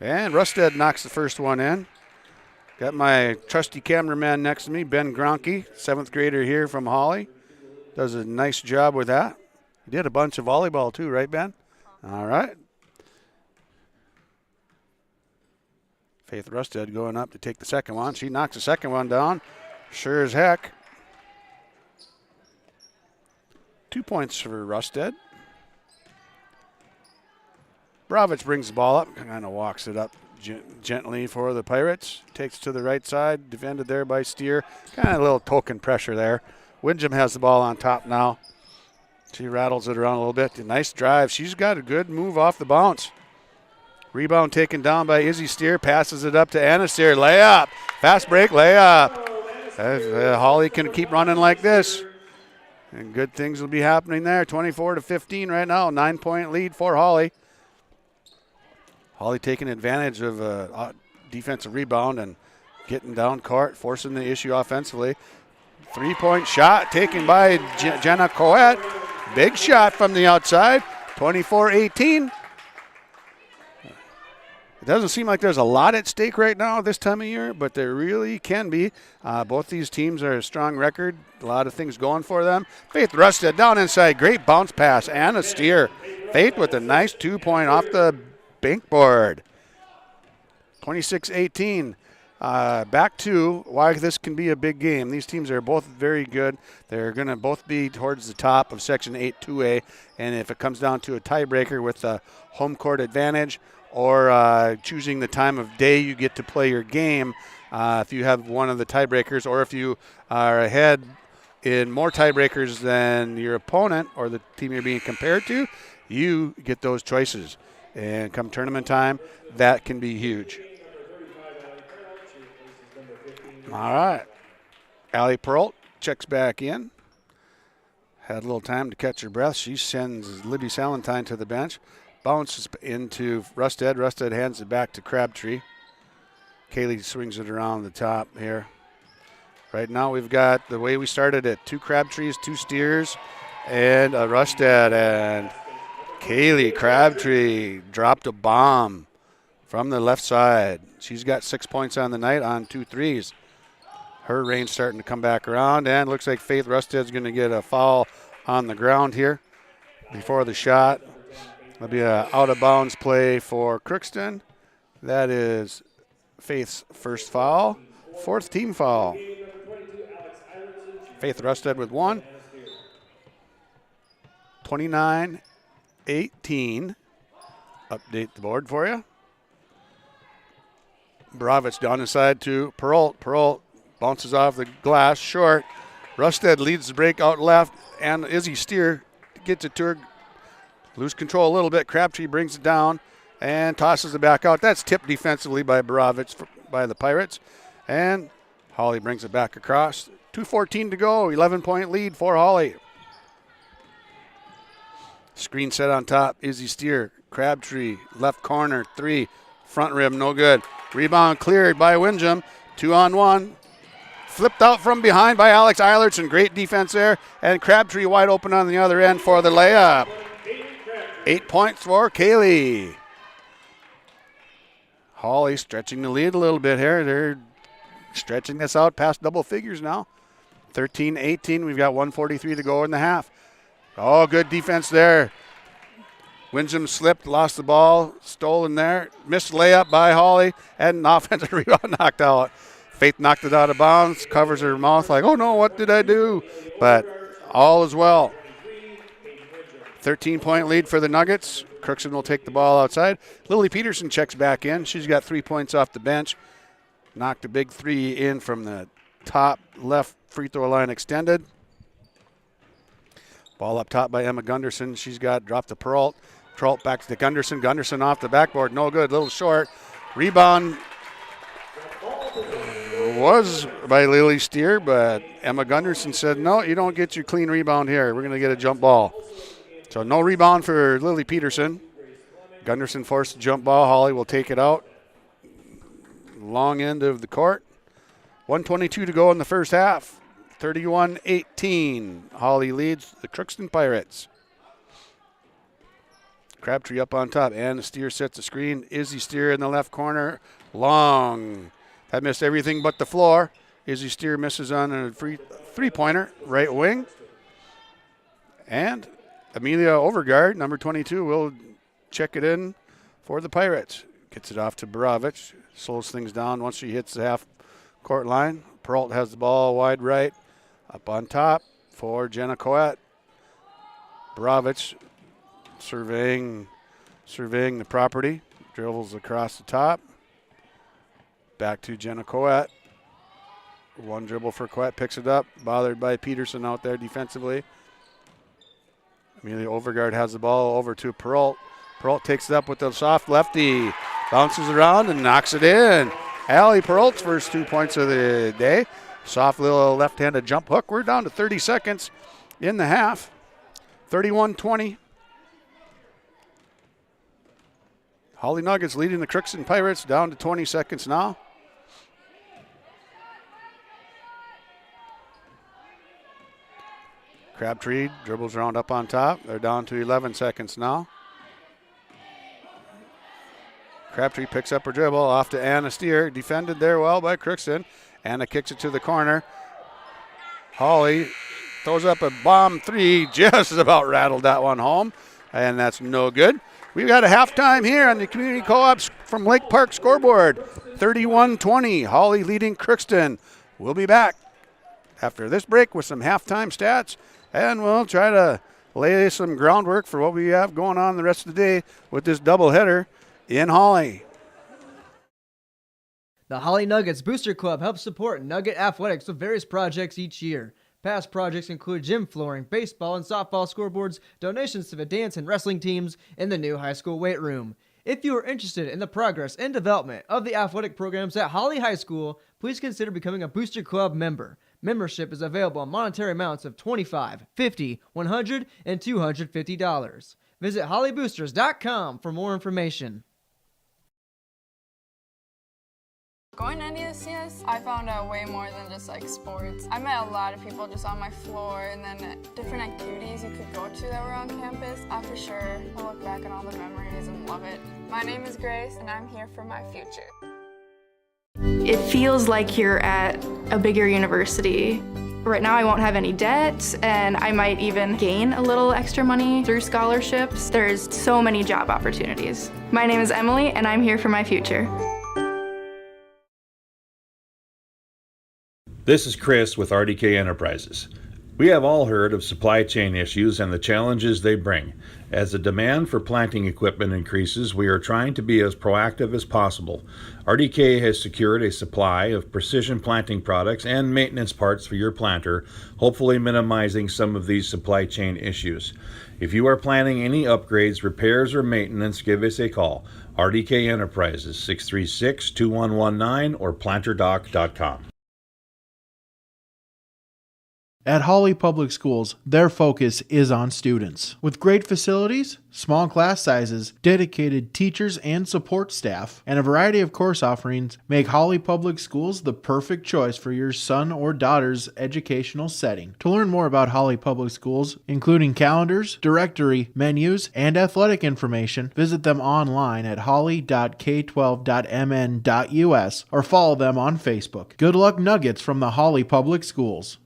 And Rusted knocks the first one in. Got my trusty cameraman next to me, Ben Gronke, 7th grader here from Hawley. Does a nice job with that. He did a bunch of volleyball too, right, Ben? All right. Faith Rusted going up to take the second one. She knocks the second one down. Sure as heck. 2 points for Rusted. Bravich brings the ball up, kind of walks it up gently for the Pirates. Takes to the right side, defended there by Steer. Kind of a little token pressure there. Windjam has the ball on top now. She rattles it around a little bit. A nice drive. She's got a good move off the bounce. Rebound taken down by Izzy Steer. Passes it up to Anna Steer. Layup. Fast break layup. Hawley can keep running like this. And good things will be happening there. 24-15 right now. 9-point lead for Hawley. Hawley taking advantage of a defensive rebound and getting down court, forcing the issue offensively. 3-point shot taken by Jenna Coet. Big shot from the outside. 24-18. It doesn't seem like there's a lot at stake right now this time of year, but there really can be. Both these teams are a strong record. A lot of things going for them. Faith Rusted down inside. Great bounce pass. Anna Steer. Faith with a nice 2-point off the bank board. 26-18. Back to why this can be a big game. These teams are both very good. They're going to both be towards the top of Section 8 2A. And if it comes down to a tiebreaker with the home court advantage or choosing the time of day you get to play your game, if you have one of the tiebreakers or if you are ahead in more tiebreakers than your opponent or the team you're being compared to, you get those choices. And come tournament time, that can be huge. All right. Allie Peralt checks back in. Had a little time to catch her breath. She sends Libby Salentine to the bench. Bounces into Rusted. Rusted hands it back to Crabtree. Kaylee swings it around the top here. Right now we've got the way we started it. 2 Crabtrees, 2 Steers, and a Rusted. And Kaylee Crabtree dropped a bomb from the left side. She's got 6 points on the night on 2 threes. Her range starting to come back around, and looks like Faith Rusted's going to get a foul on the ground here before the shot. That'll be an out-of-bounds play for Crookston. That is Faith's first foul, 4th team foul. Faith Rusted with 1. 29-18. Update the board for you. Bravich down inside to Peralt. Peralt bounces off the glass, short. Rusted leads the break out left, and Izzy Steer gets it to her. Lose control a little bit. Crabtree brings it down and tosses it back out. That's tipped defensively by Bravich by the Pirates. And Hawley brings it back across. 2:14 to go, 11-point lead for Hawley. Screen set on top, Izzy Steer. Crabtree, left corner, 3. Front rim, no good. Rebound cleared by Windjam. 2-on-1. Flipped out from behind by Alex Eilertson. Great defense there. And Crabtree wide open on the other end for the layup. 8 points for Kaylee. Hawley stretching the lead a little bit here. They're stretching this out past double figures now. 13-18. We've got 1:43 to go in the half. Oh, good defense there. Windjam slipped, lost the ball, stolen there. Missed layup by Hawley, and an offensive rebound knocked out. Faith knocked it out of bounds, covers her mouth like, oh no, what did I do? But all is well. 13-point lead for the Nuggets. Crookston will take the ball outside. Lily Peterson checks back in. She's got 3 points off the bench. Knocked a big 3 in from the top left free throw line extended. Ball up top by Emma Gunderson. She's got dropped to Peralt. Peralt back to Gunderson. Gunderson off the backboard. No good. Little short. Rebound was by Lily Steer, but Emma Gunderson said, no, you don't get your clean rebound here. We're going to get a jump ball. So no rebound for Lily Peterson. Gunderson forced the jump ball. Hawley will take it out. Long end of the court. 1:22 to go in the first half. 31-18. Hawley leads the Crookston Pirates. Crabtree up on top. Anna Steer sets the screen. Izzy Steer in the left corner. Long. That missed everything but the floor. Izzy Steer misses on a free three-pointer, right wing. And Amelia Overgaard, number 22, will check it in for the Pirates. Gets it off to Bravich. Slows things down once she hits the half-court line. Peralt has the ball wide right. Up on top for Jenna Coet. Bravich surveying the property. Dribbles across the top. Back to Jenna Coet. One dribble for Coet. Picks it up. Bothered by Peterson out there defensively. Amelia Overgaard has the ball over to Peralt. Peralt takes it up with the soft lefty. Bounces around and knocks it in. Allie Peralt's first 2 points of the day. Soft little left-handed jump hook. We're down to 30 seconds in the half. 31-20. Hawley Nuggets leading the Crookston Pirates down to 20 seconds now. Crabtree dribbles around up on top. They're down to 11 seconds now. Crabtree picks up her dribble off to Anna Steer. Defended there well by Crookston. Anna kicks it to the corner. Hawley throws up a bomb 3. Just about rattled that one home. And that's no good. We've got a halftime here on the Community Co-ops from Lake Park scoreboard. 31-20. Hawley leading Crookston. We'll be back after this break with some halftime stats. And we'll try to lay some groundwork for what we have going on the rest of the day with this doubleheader in Hawley. The Hawley Nuggets Booster Club helps support Nugget athletics with various projects each year. Past projects include gym flooring, baseball and softball scoreboards, donations to the dance and wrestling teams, and the new high school weight room. If you are interested in the progress and development of the athletic programs at Hawley High School, please consider becoming a Booster Club member. Membership is available in monetary amounts of $25, $50, $100, and $250. Visit hollyboosters.com for more information. Going to NDSCS, I found out way more than just like sports. I met a lot of people just on my floor, and then different activities you could go to that were on campus. I for sure will look back on all the memories and love it. My name is Grace, and I'm here for my future. It feels like you're at a bigger university. Right now I won't have any debt, and I might even gain a little extra money through scholarships. There's so many job opportunities. My name is Emily, and I'm here for my future. This is Chris with RDK Enterprises. We have all heard of supply chain issues and the challenges they bring. As the demand for planting equipment increases, we are trying to be as proactive as possible. RDK has secured a supply of precision planting products and maintenance parts for your planter, hopefully minimizing some of these supply chain issues. If you are planning any upgrades, repairs, or maintenance, give us a call. RDK Enterprises, 636-2119 or planterdoc.com. At Hawley Public Schools, their focus is on students. With great facilities, small class sizes, dedicated teachers and support staff, and a variety of course offerings, make Hawley Public Schools the perfect choice for your son or daughter's educational setting. To learn more about Hawley Public Schools, including calendars, directory, menus, and athletic information, visit them online at hawley.k12.mn.us or follow them on Facebook. Good luck nuggets from the Hawley Public Schools.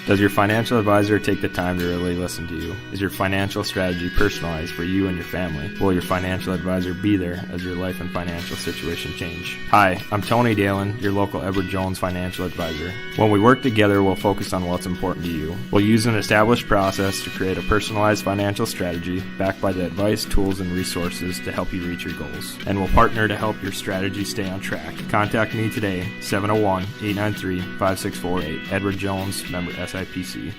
Does your financial advisor take the time to really listen to you? Is your financial strategy personalized for you and your family? Will your financial advisor be there as your life and financial situation change? Hi, I'm Tony Dalen, your local Edward Jones financial advisor. When we work together, we'll focus on what's important to you. We'll use an established process to create a personalized financial strategy backed by the advice, tools, and resources to help you reach your goals. And we'll partner to help your strategy stay on track. Contact me today, 701-893-5648. Edward Jones, member SIPC.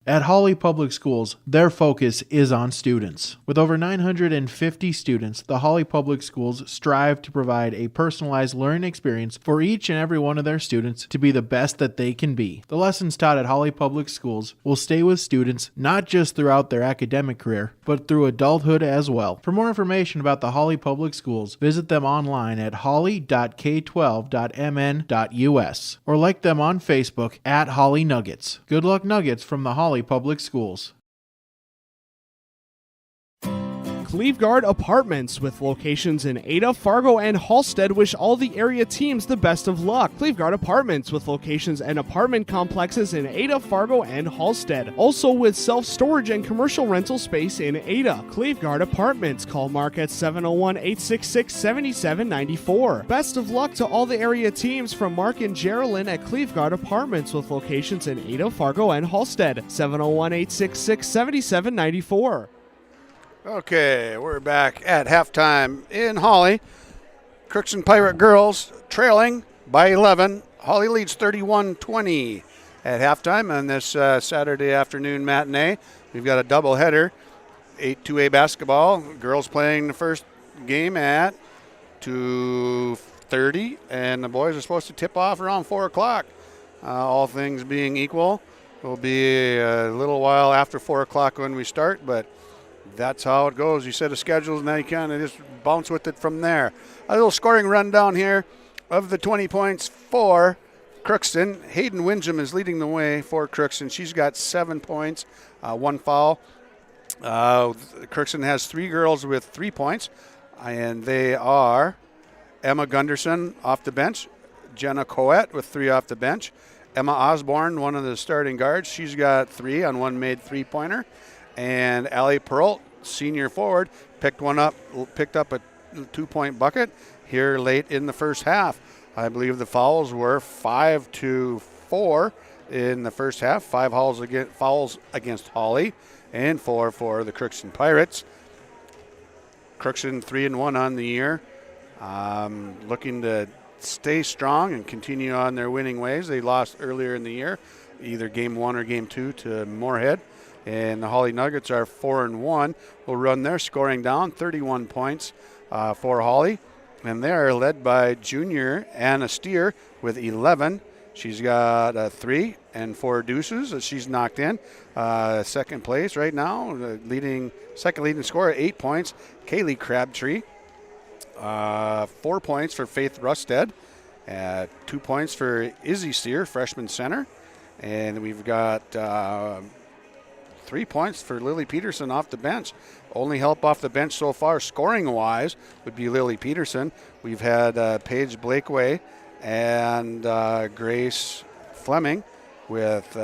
At Hawley Public Schools, their focus is on students. With over 950 students, the Hawley Public Schools strive to provide a personalized learning experience for each and every one of their students to be the best that they can be. The lessons taught at Hawley Public Schools will stay with students not just throughout their academic career, but through adulthood as well. For more information about the Hawley Public Schools, visit them online at hawley.k12.mn.us or like them on Facebook at Hawley Nuggets. Good luck Nuggets from the Hawley Public Schools. Cleveguard Apartments, with locations in Ada, Fargo, and Halstead, wish all the area teams the best of luck. Cleveguard Apartments, with locations and apartment complexes in Ada, Fargo, and Halstead. Also with self-storage and commercial rental space in Ada. Cleveguard Apartments. Call Mark at 701-866-7794. Best of luck to all the area teams from Mark and Geraldine at Cleveguard Apartments, with locations in Ada, Fargo, and Halstead. 701-866-7794. Okay, we're back at halftime in Hawley. Crookston Pirate girls trailing by 11. Hawley leads 31-20 at halftime on this Saturday afternoon matinee. We've got a doubleheader, 8-2A basketball. Girls playing the first game at 2:30, and the boys are supposed to tip off around 4 o'clock. All things being equal, it'll be a little while after 4 o'clock when we start, but that's how it goes. You set a schedule, and then you kind of just bounce with it from there. A little scoring rundown here of the 20 points for Crookston. Hayden Windham is leading the way for Crookston. She's got 7 points, 1 foul. Crookston has 3 girls with 3 points, and they are Emma Gunderson off the bench, Jenna Coet with 3 off the bench, Emma Osborne, one of the starting guards. She's got 3 on one made three-pointer. And Allie Perlt, senior forward, picked up a 2-point bucket here late in the first half. I believe the fouls were 5-4 in the first half. 5 fouls against Hawley and 4 for the Crookston Pirates. Crookston 3-1 on the year. Looking to stay strong and continue on their winning ways. They lost earlier in the year, either game 1 or game 2 to Moorhead. And the Hawley Nuggets are 4-1. Will run their scoring down, 31 points for Hawley. And they are led by junior Anna Steer with 11. She's got 3 and 4 deuces that she's knocked in. Second place right now, second leading scorer, 8 points, Kaylee Crabtree. 4 points for Faith Rusted. 2 points for Izzy Steer, freshman center. And we've got 3 points for Lily Peterson off the bench. Only help off the bench so far, scoring-wise, would be Lily Peterson. We've had Paige Blakeway and Grace Fleming with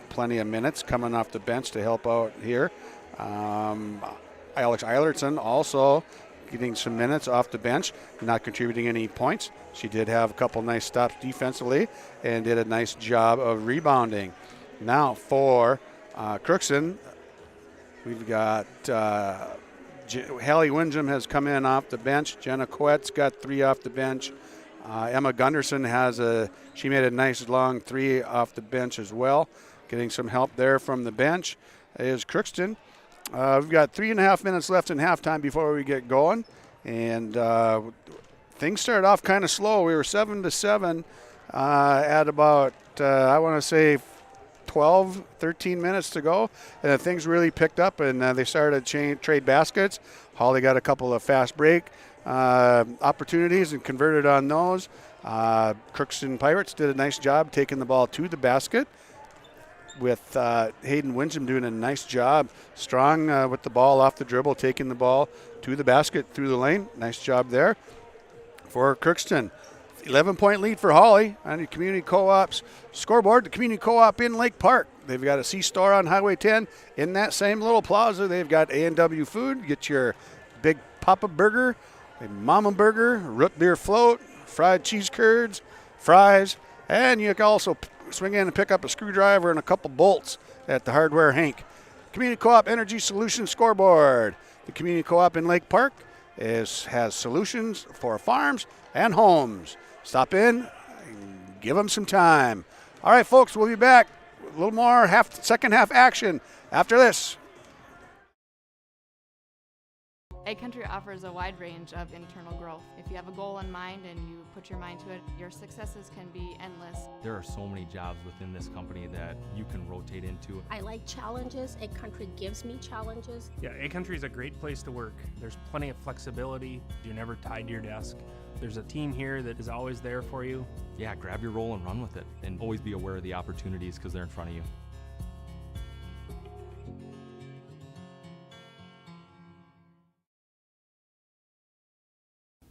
plenty of minutes coming off the bench to help out here. Alex Eilertson also getting some minutes off the bench, not contributing any points. She did have a couple nice stops defensively and did a nice job of rebounding. Now for Crookston, we've got Hallie Windham has come in off the bench. Jenna Quet's got 3 off the bench. Emma Gunderson she made a nice long 3 off the bench as well. Getting some help there from the bench is Crookston. We've got 3.5 minutes left in halftime before we get going. And things started off kind of slow. We were 7-7 at about, I want to say, 12, 13 minutes to go. And things really picked up, and they started to trade baskets. Hawley got a couple of fast break opportunities and converted on those. Crookston Pirates did a nice job taking the ball to the basket, with Hayden Windham doing a nice job, strong with the ball off the dribble, taking the ball to the basket through the lane. Nice job there for Crookston. 11-point lead for Hawley on the Community Co-op's scoreboard. The Community Co-op in Lake Park. They've got a C-store on Highway 10. In that same little plaza, they've got A&W food. Get your big Papa Burger, a Mama Burger, root beer float, fried cheese curds, fries, and you can also swing in and pick up a screwdriver and a couple bolts at the Hardware Hank. Community Co-op Energy Solutions scoreboard. The Community Co-op in Lake Park has solutions for farms and homes. Stop in and give them some time. All right, folks, we'll be back. A little more second half action after this. Ag Country offers a wide range of internal growth. If you have a goal in mind and you put your mind to it, your successes can be endless. There are so many jobs within this company that you can rotate into. I like challenges. Ag Country gives me challenges. Yeah, Ag Country is a great place to work. There's plenty of flexibility. You're never tied to your desk. There's a team here that is always there for you. Yeah, grab your role and run with it. And always be aware of the opportunities because they're in front of you.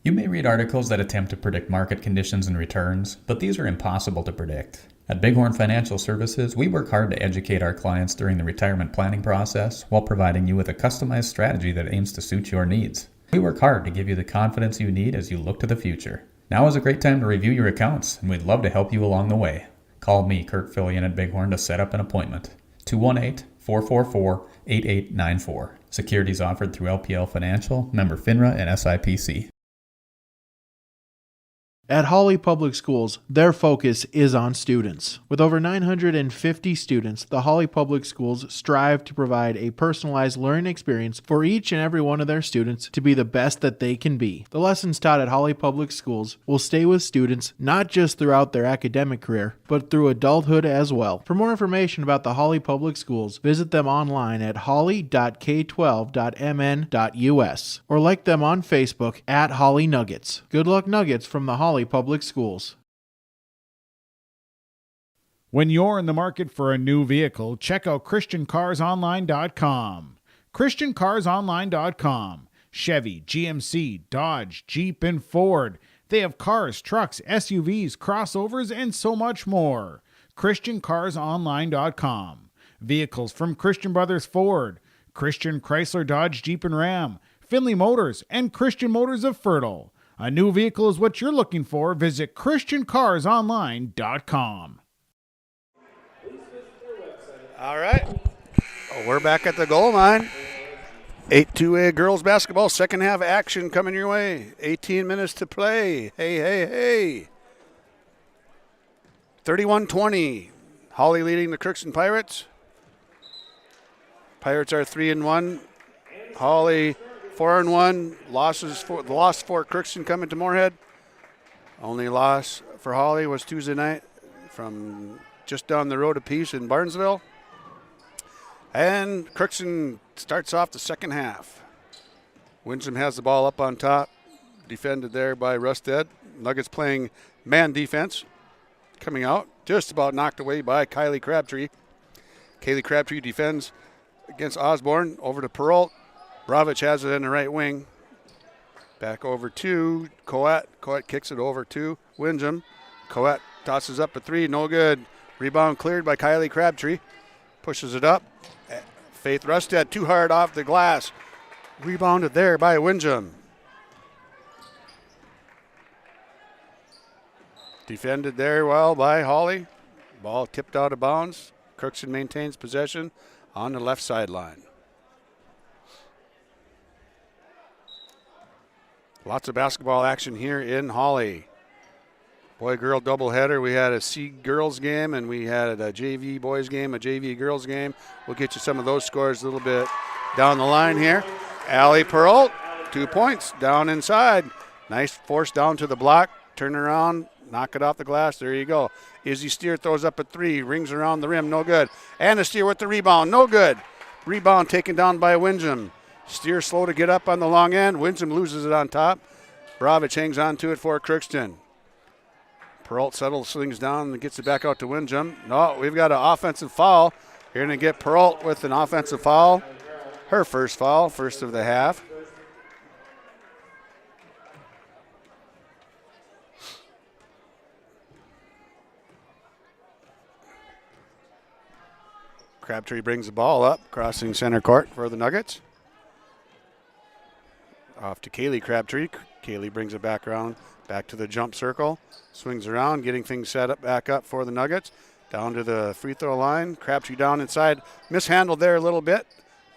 You may read articles that attempt to predict market conditions and returns, but these are impossible to predict. At Bighorn Financial Services, we work hard to educate our clients during the retirement planning process while providing you with a customized strategy that aims to suit your needs. We work hard to give you the confidence you need as you look to the future. Now is a great time to review your accounts, and we'd love to help you along the way. Call me, Kurt Fillion at Bighorn, to set up an appointment. 218-444-8894. Securities offered through LPL Financial, member FINRA and SIPC. At Hawley Public Schools, their focus is on students. With over 950 students, the Hawley Public Schools strive to provide a personalized learning experience for each and every one of their students to be the best that they can be. The lessons taught at Hawley Public Schools will stay with students not just throughout their academic career, but through adulthood as well. For more information about the Hawley Public Schools, visit them online at hawley.k12.mn.us or like them on Facebook at Hawley Nuggets. Good luck, Nuggets, from the Hawley Public Schools. When you're in the market for a new vehicle, check out ChristianCarsOnline.com. ChristianCarsOnline.com. Chevy, GMC, Dodge, Jeep, and Ford. They have cars, trucks, SUVs, crossovers, and so much more. ChristianCarsOnline.com. Vehicles from Christian Brothers Ford, Christian Chrysler Dodge Jeep and Ram, Finley Motors, and Christian Motors of Fertile. A new vehicle is what you're looking for. Visit ChristianCarsOnline.com. All right. We're back at the goal line. 8-2A girls basketball, second half action coming your way. 18 minutes to play. Hey. 31-20. Hawley leading the Crookston Pirates. Pirates are 3-1. Hawley 4-1. Lost for Crookston coming to Moorhead. Only loss for Hawley was Tuesday night from just down the road a piece in Barnesville. And Crookston starts off the second half. Winsham has the ball up on top, defended there by Rusted. Nuggets playing man defense. Coming out, just about knocked away by Kylie Crabtree. Kaylee Crabtree defends against Osborne. Over to Peralt. Bravich has it in the right wing. Back over to Coet. Coet kicks it over to Winsham. Coet tosses up a three, no good. Rebound cleared by Kylie Crabtree. Pushes it up. Faith Rusted too hard off the glass. Rebounded there by Winsham. Defended there well by Hawley. Ball tipped out of bounds. Crookston maintains possession on the left sideline. Lots of basketball action here in Hawley. Boy-girl doubleheader. We had a C girls game and we had a JV boys game, a JV girls game. We'll get you some of those scores a little bit down the line here. Allie Peralt, 2 points down inside. Nice force down to the block. Turn around, knock it off the glass. There you go. Izzy Steer throws up a three, rings around the rim, no good. Anna Steer with the rebound, no good. Rebound taken down by Winsham. Steer slow to get up on the long end. Winsham loses it on top. Bravich hangs on to it for Crookston. Peralt settles, slings down, and gets it back out to Winsham. No, we've got an offensive foul. You're going to get Peralt with an offensive foul. Her first foul, first of the half. Crabtree brings the ball up, crossing center court for the Nuggets. Off to Kaylee Crabtree. Kaylee brings it back around, back to the jump circle. Swings around, getting things set up back up for the Nuggets. Down to the free throw line. Crabtree down inside. Mishandled there a little bit.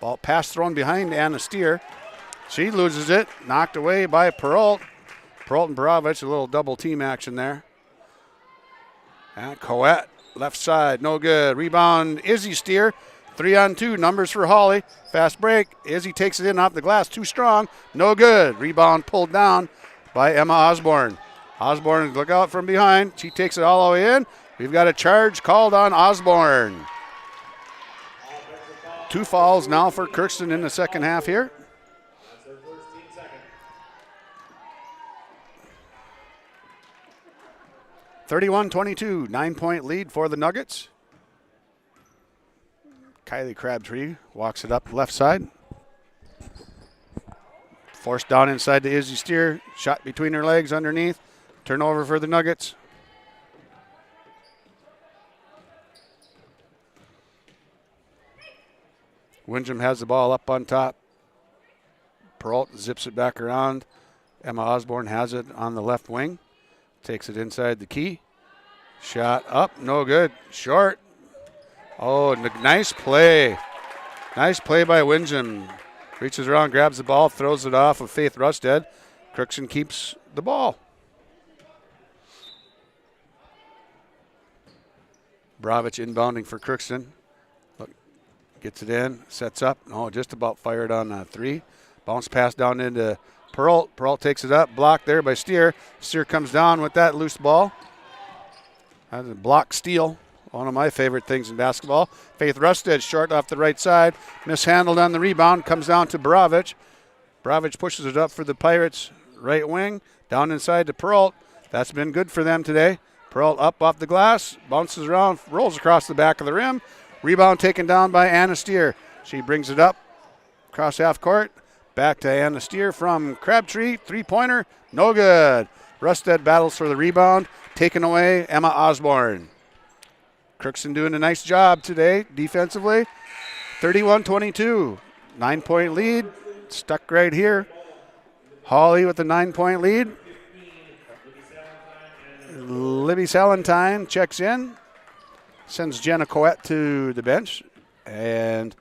Ball pass thrown behind Anna Steer. She loses it. Knocked away by Peralt. Peralt and Bravich, a little double team action there. And Coet, left side, no good. Rebound, Izzy Steer. 3-on-2, numbers for Hawley. Fast break. Izzy takes it in off the glass, too strong. No good. Rebound pulled down by Emma Osborne. Osborne, look out from behind. She takes it all the way in. We've got a charge called on Osborne. 2 fouls now for Crookston in the second half here. (31-22), 9-point lead for the Nuggets. Kylie Crabtree walks it up left side. Forced down inside to Izzy Steer. Shot between her legs underneath. Turnover for the Nuggets. Winsham has the ball up on top. Peralt zips it back around. Emma Osborne has it on the left wing. Takes it inside the key. Shot up, no good. Short. Oh, nice play. Nice play by Winsham. Reaches around, grabs the ball, throws it off of Faith Rusted. Crookston keeps the ball. Bravich inbounding for Crookston. Look, gets it in, sets up. Oh, just about fired on a three. Bounce pass down into Peralt. Peralt takes it up, blocked there by Steer. Steer comes down with that loose ball. That's a block steal. One of my favorite things in basketball. Faith Rusted short off the right side. Mishandled on the rebound. Comes down to Bravich. Bravich pushes it up for the Pirates. Right wing. Down inside to Peralt. That's been good for them today. Peralt up off the glass. Bounces around. Rolls across the back of the rim. Rebound taken down by Anna Steer. She brings it up. Across half court. Back to Anna Steer from Crabtree. Three-pointer. No good. Rusted battles for the rebound. Taken away. Emma Osborne. Crookston doing a nice job today defensively. 31-22. 9-point lead. Stuck right here. Hawley with the 9-point lead. Libby Salentine checks in. Sends Jenna Coet to the bench. And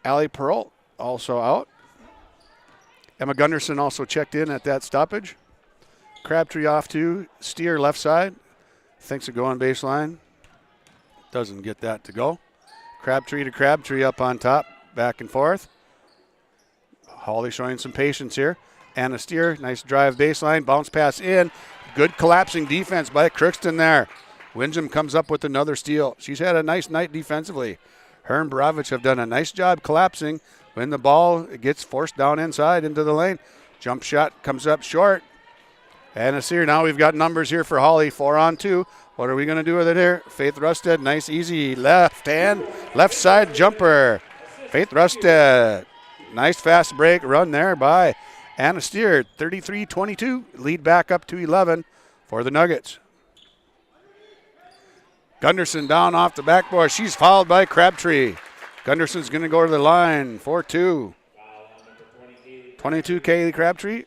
Allie Peralt also out. Emma Gunderson also checked in at that stoppage. Crabtree off to Steer left side. Thinks of going baseline. Doesn't get that to go. Crabtree to Crabtree up on top. Back and forth. Hawley showing some patience here. Anna Steer, nice drive baseline. Bounce pass in. Good collapsing defense by Crookston there. Windham comes up with another steal. She's had a nice night defensively. Her and Bravich have done a nice job collapsing. When the ball gets forced down inside into the lane. Jump shot comes up short. And it's here. Now we've got numbers here for Hawley. 4-on-2. What are we going to do with it here? Faith Rusted. Nice, easy left hand. Left side jumper. Faith Rusted. Nice fast break run there by Anna Steer. 33-22. Lead back up to 11 for the Nuggets. Gunderson down off the backboard. She's fouled by Crabtree. Gunderson's going to go to the line. 4-2. 22 Kaylee Crabtree.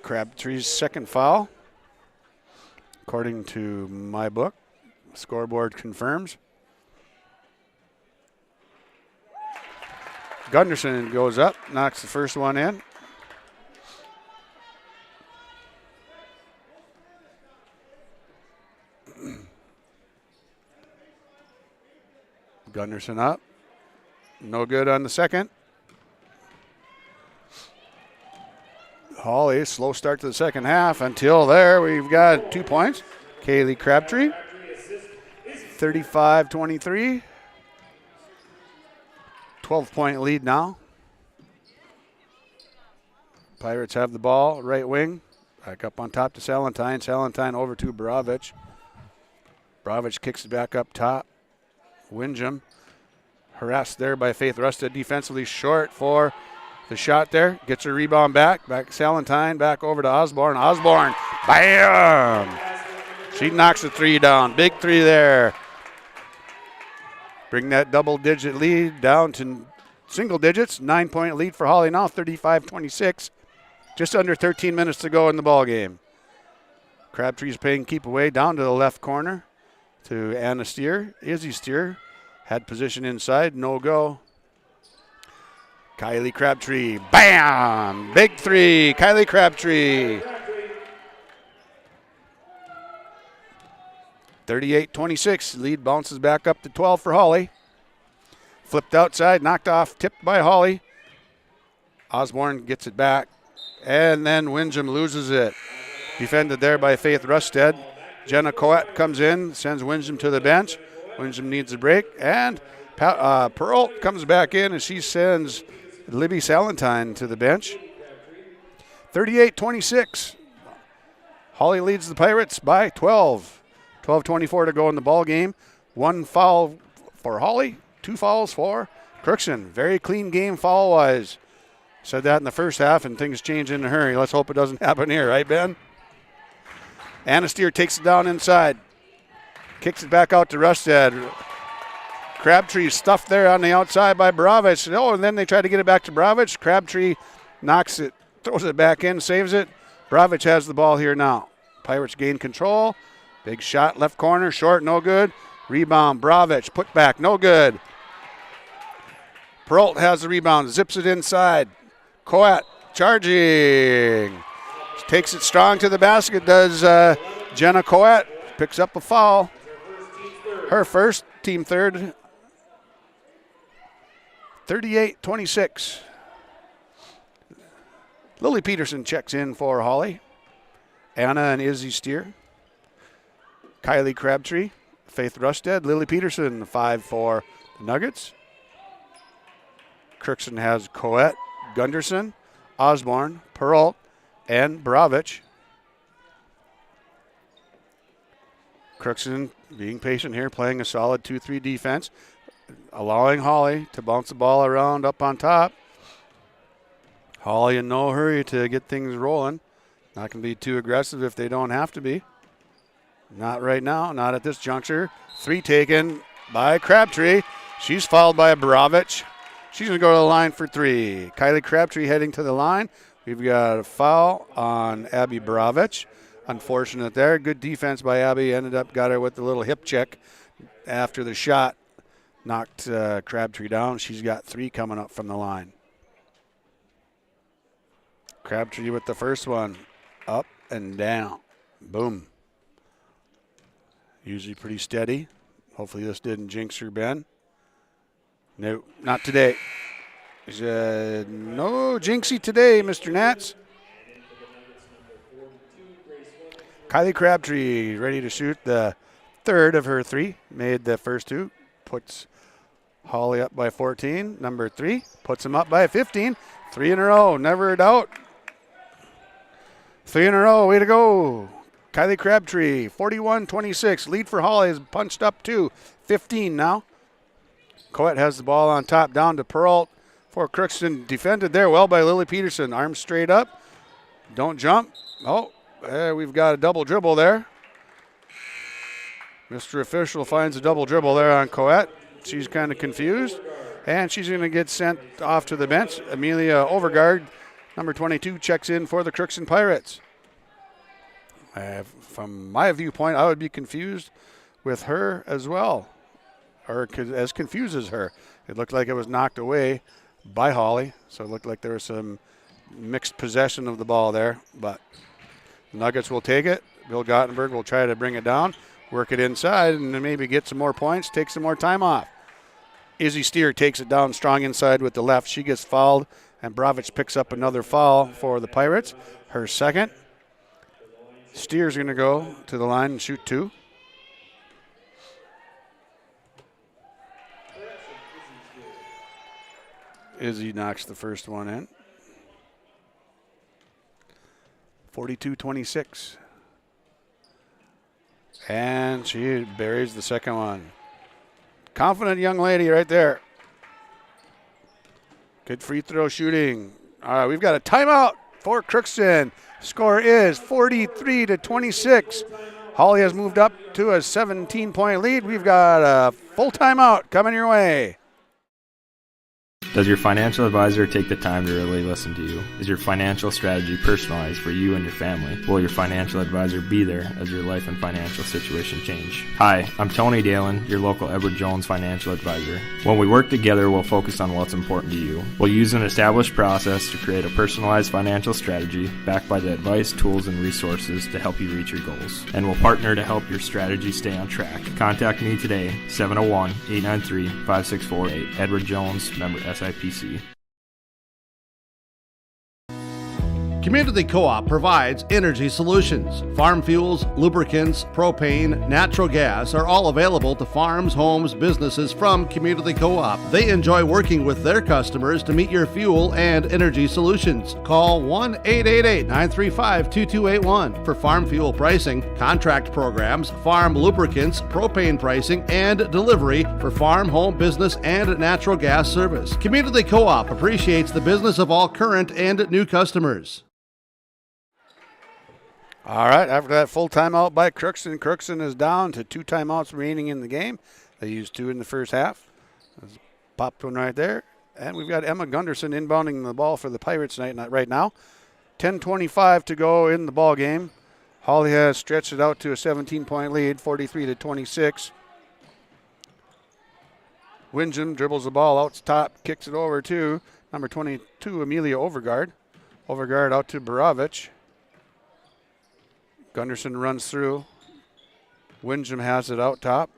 Crabtree's second foul. According to my book, scoreboard confirms. Gunderson goes up, knocks the first one in. Gunderson up. No good on the second. Hawley, slow start to the second half. Until there, we've got 2 points. Kaylee Crabtree, 35-23. 12-point lead now. Pirates have the ball, right wing. Back up on top to Salentine. Salentine over to Bravich. Bravich kicks it back up top. Windham harassed there by Faith Rusted, defensively short for the shot there. Gets her rebound back. Back Salentine, back over to Osborne. Osborne, bam! She knocks the three down. Big three there. Bring that double-digit lead down to single digits. 9-point lead for Hawley now, 35-26. Just under 13 minutes to go in the ball game. Crabtree's playing keep away down to the left corner to Anna Steer. Izzy Steer had position inside, no go. Kylie Crabtree, bam! Big three, Kylie Crabtree. 38-26, lead bounces back up to 12 for Hawley. Flipped outside, knocked off, tipped by Hawley. Osborne gets it back, and then Windham loses it. Defended there by Faith Rusted. Jenna Coet comes in, sends Windham to the bench. Windham needs a break, and Peralt comes back in, and she sends Libby Salentine to the bench. 38-26. Hawley leads the Pirates by 12. 12:24 to go in the ball game. 1 foul for Hawley, 2 fouls for Crookston. Very clean game foul-wise. Said that in the first half, and things change in a hurry. Let's hope it doesn't happen here, right, Ben? Anna Steer takes it down inside. Kicks it back out to Rusted. Crabtree stuffed there on the outside by Bravich. Oh, and then they try to get it back to Bravich. Crabtree knocks it, throws it back in, saves it. Bravich has the ball here now. Pirates gain control. Big shot, left corner, short, no good. Rebound, Bravich, put back, no good. Peralt has the rebound, zips it inside. Coet charging. Takes it strong to the basket, does Jenna Coet. Picks up a foul. Her first, team third. 38-26. Lily Peterson checks in for Hawley. Anna and Izzy Steer. Kylie Crabtree, Faith Rusted, Lily Peterson, 5 for the Nuggets. Crookston has Coet, Gunderson, Osborne, Peralt, and Bravich. Crookston being patient here, playing a solid 2-3 defense, allowing Hawley to bounce the ball around up on top. Hawley in no hurry to get things rolling. Not going to be too aggressive if they don't have to be. Not right now, not at this juncture. 3 taken by Crabtree. She's fouled by Bravich. She's going to go to the line for 3. Kylie Crabtree heading to the line. We've got a foul on Abby Bravich. Unfortunate there. Good defense by Abby. Got her with the little hip check after the shot. knocked Crabtree down. She's got 3 coming up from the line. Crabtree with the first one. Up and down. Boom. Usually pretty steady. Hopefully this didn't jinx her, Ben. No, not today. No jinxie today, Mr. Nats. Kylie Crabtree ready to shoot the third of her 3. Made the first 2. Puts Hawley up by 14. Number 3 puts him up by 15. 3 in a row. Never a doubt. 3 in a row. Way to go. Kylie Crabtree, 41-26. Lead for Hawley is punched up to 15 now. Coet has the ball on top, down to Peralt for Crookston. Defended there well by Lily Peterson. Arms straight up. Don't jump. Oh, we've got a double dribble there. Mr. Official finds a double dribble there on Coet. She's kind of confused. And she's going to get sent off to the bench. Amelia Overgaard, number 22, checks in for the Crookston Pirates. From my viewpoint, I would be confused with her as well, or as confused as her. It looked like it was knocked away by Hawley, so it looked like there was some mixed possession of the ball there, but Nuggets will take it. Bill Gottenberg will try to bring it down, work it inside, and then maybe get some more points, take some more time off. Izzy Steer takes it down strong inside with the left. She gets fouled, and Bravich picks up another foul for the Pirates, her second. Steer's going to go to the line and shoot 2. Izzy knocks the first one in. 42-26. And she buries the second one. Confident young lady right there. Good free throw shooting. All right, we've got a timeout for Crookston. Score is 43-26. Hawley has moved up to a 17-point lead. We've got a full timeout coming your way. Does your financial advisor take the time to really listen to you? Is your financial strategy personalized for you and your family? Will your financial advisor be there as your life and financial situation change? Hi, I'm Tony Dalen, your local Edward Jones financial advisor. When we work together, we'll focus on what's important to you. We'll use an established process to create a personalized financial strategy backed by the advice, tools, and resources to help you reach your goals. And we'll partner to help your strategy stay on track. Contact me today, 701-893-5648. Edward Jones, member SIPC. Community Co-op provides energy solutions. Farm fuels, lubricants, propane, natural gas are all available to farms, homes, businesses from Community Co-op. They enjoy working with their customers to meet your fuel and energy solutions. Call 1-888-935-2281 for farm fuel pricing, contract programs, farm lubricants, propane pricing, and delivery for farm, home, business, and natural gas service. Community Co-op appreciates the business of all current and new customers. All right, after that full timeout by Crookston, Crookston is down to 2 timeouts remaining in the game. They used 2 in the first half. There's popped one right there. And we've got Emma Gunderson inbounding the ball for the Pirates right now. 10:25 to go in the ball game. Hawley has stretched it out to a 17-point lead, 43-26. Windjam dribbles the ball out top, kicks it over to number 22, Amelia Overgaard. Overgaard out to Barovich. Gunderson runs through. Windjam has it out top.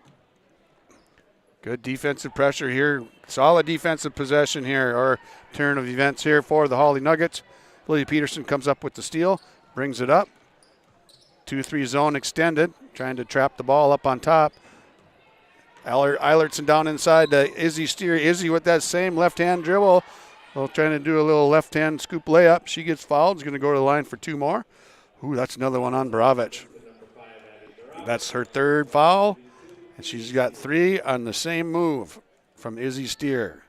Good defensive pressure here. Solid defensive possession here, or turn of events here for the Hawley Nuggets. Lily Peterson comes up with the steal, brings it up. 2-3 zone extended, trying to trap the ball up on top. Eilertson down inside to Izzy Steer. Izzy with that same left-hand dribble. Trying to do a little left-hand scoop layup. She gets fouled. Is going to go to the line for 2 more. Ooh, that's another one on Barovich. That's her 3rd foul, and she's got 3 on the same move from Izzy Steer.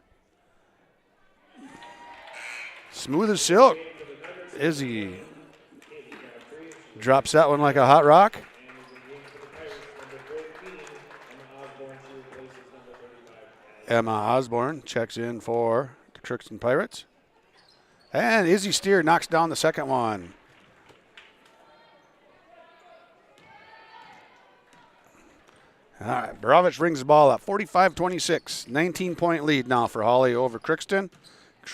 Smooth as silk. Izzy drops that one like a hot rock. Emma Osborne checks in for the Crookston Pirates. And Izzy Steer knocks down the second one. All right, Bravich brings the ball up. 45-26, 19-point lead now for Hawley over Crookston.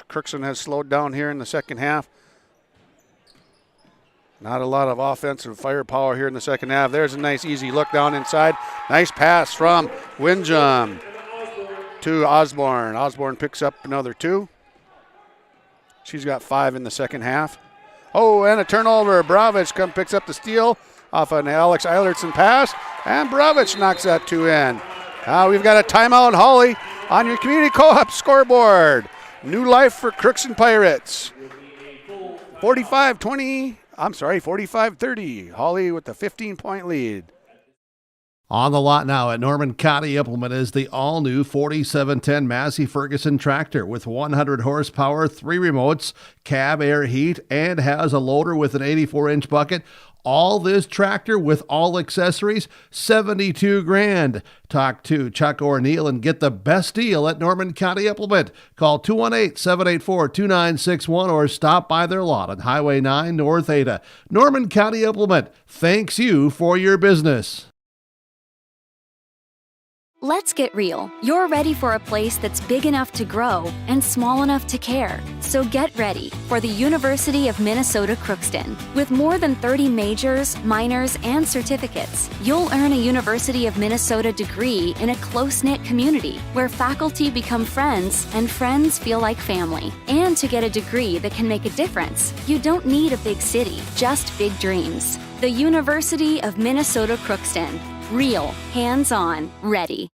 Crookston has slowed down here in the second half. Not a lot of offensive firepower here in the second half. There's a nice easy look down inside. Nice pass from Windjam to Osborne. Osborne picks up another 2. She's got 5 in the second half. Oh, and a turnover. Bravich picks up the steal off an Alex Eilertson pass, and Bravich knocks that 2 in. Now we've got a timeout, Hawley, on your community co-op scoreboard. New life for Crookston Pirates. 45-30. Hawley with the 15-point lead. On the lot now at Norman County Implement is the all-new 4710 Massey Ferguson tractor with 100 horsepower, 3 remotes, cab air heat, and has a loader with an 84-inch bucket. All this tractor with all accessories, $72,000. Talk to Chuck O'Neill and get the best deal at Norman County Implement. Call 218-784-2961 or stop by their lot on Highway 9 North Ada. Norman County Implement thanks you for your business. Let's get real. You're ready for a place that's big enough to grow and small enough to care. So get ready for the University of Minnesota Crookston. With more than 30 majors, minors, and certificates, you'll earn a University of Minnesota degree in a close-knit community where faculty become friends and friends feel like family. And to get a degree that can make a difference, you don't need a big city, just big dreams. The University of Minnesota Crookston. Real, hands-on, ready.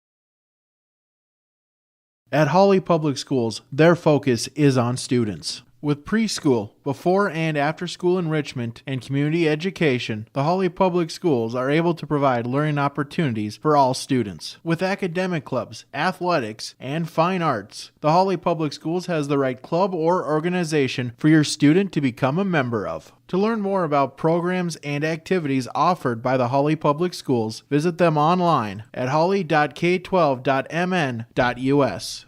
At Hawley Public Schools, their focus is on students. With preschool, before and after school enrichment, and community education, the Hawley Public Schools are able to provide learning opportunities for all students. With academic clubs, athletics, and fine arts, the Hawley Public Schools has the right club or organization for your student to become a member of. To learn more about programs and activities offered by the Hawley Public Schools, visit them online at hawley.k12.mn.us.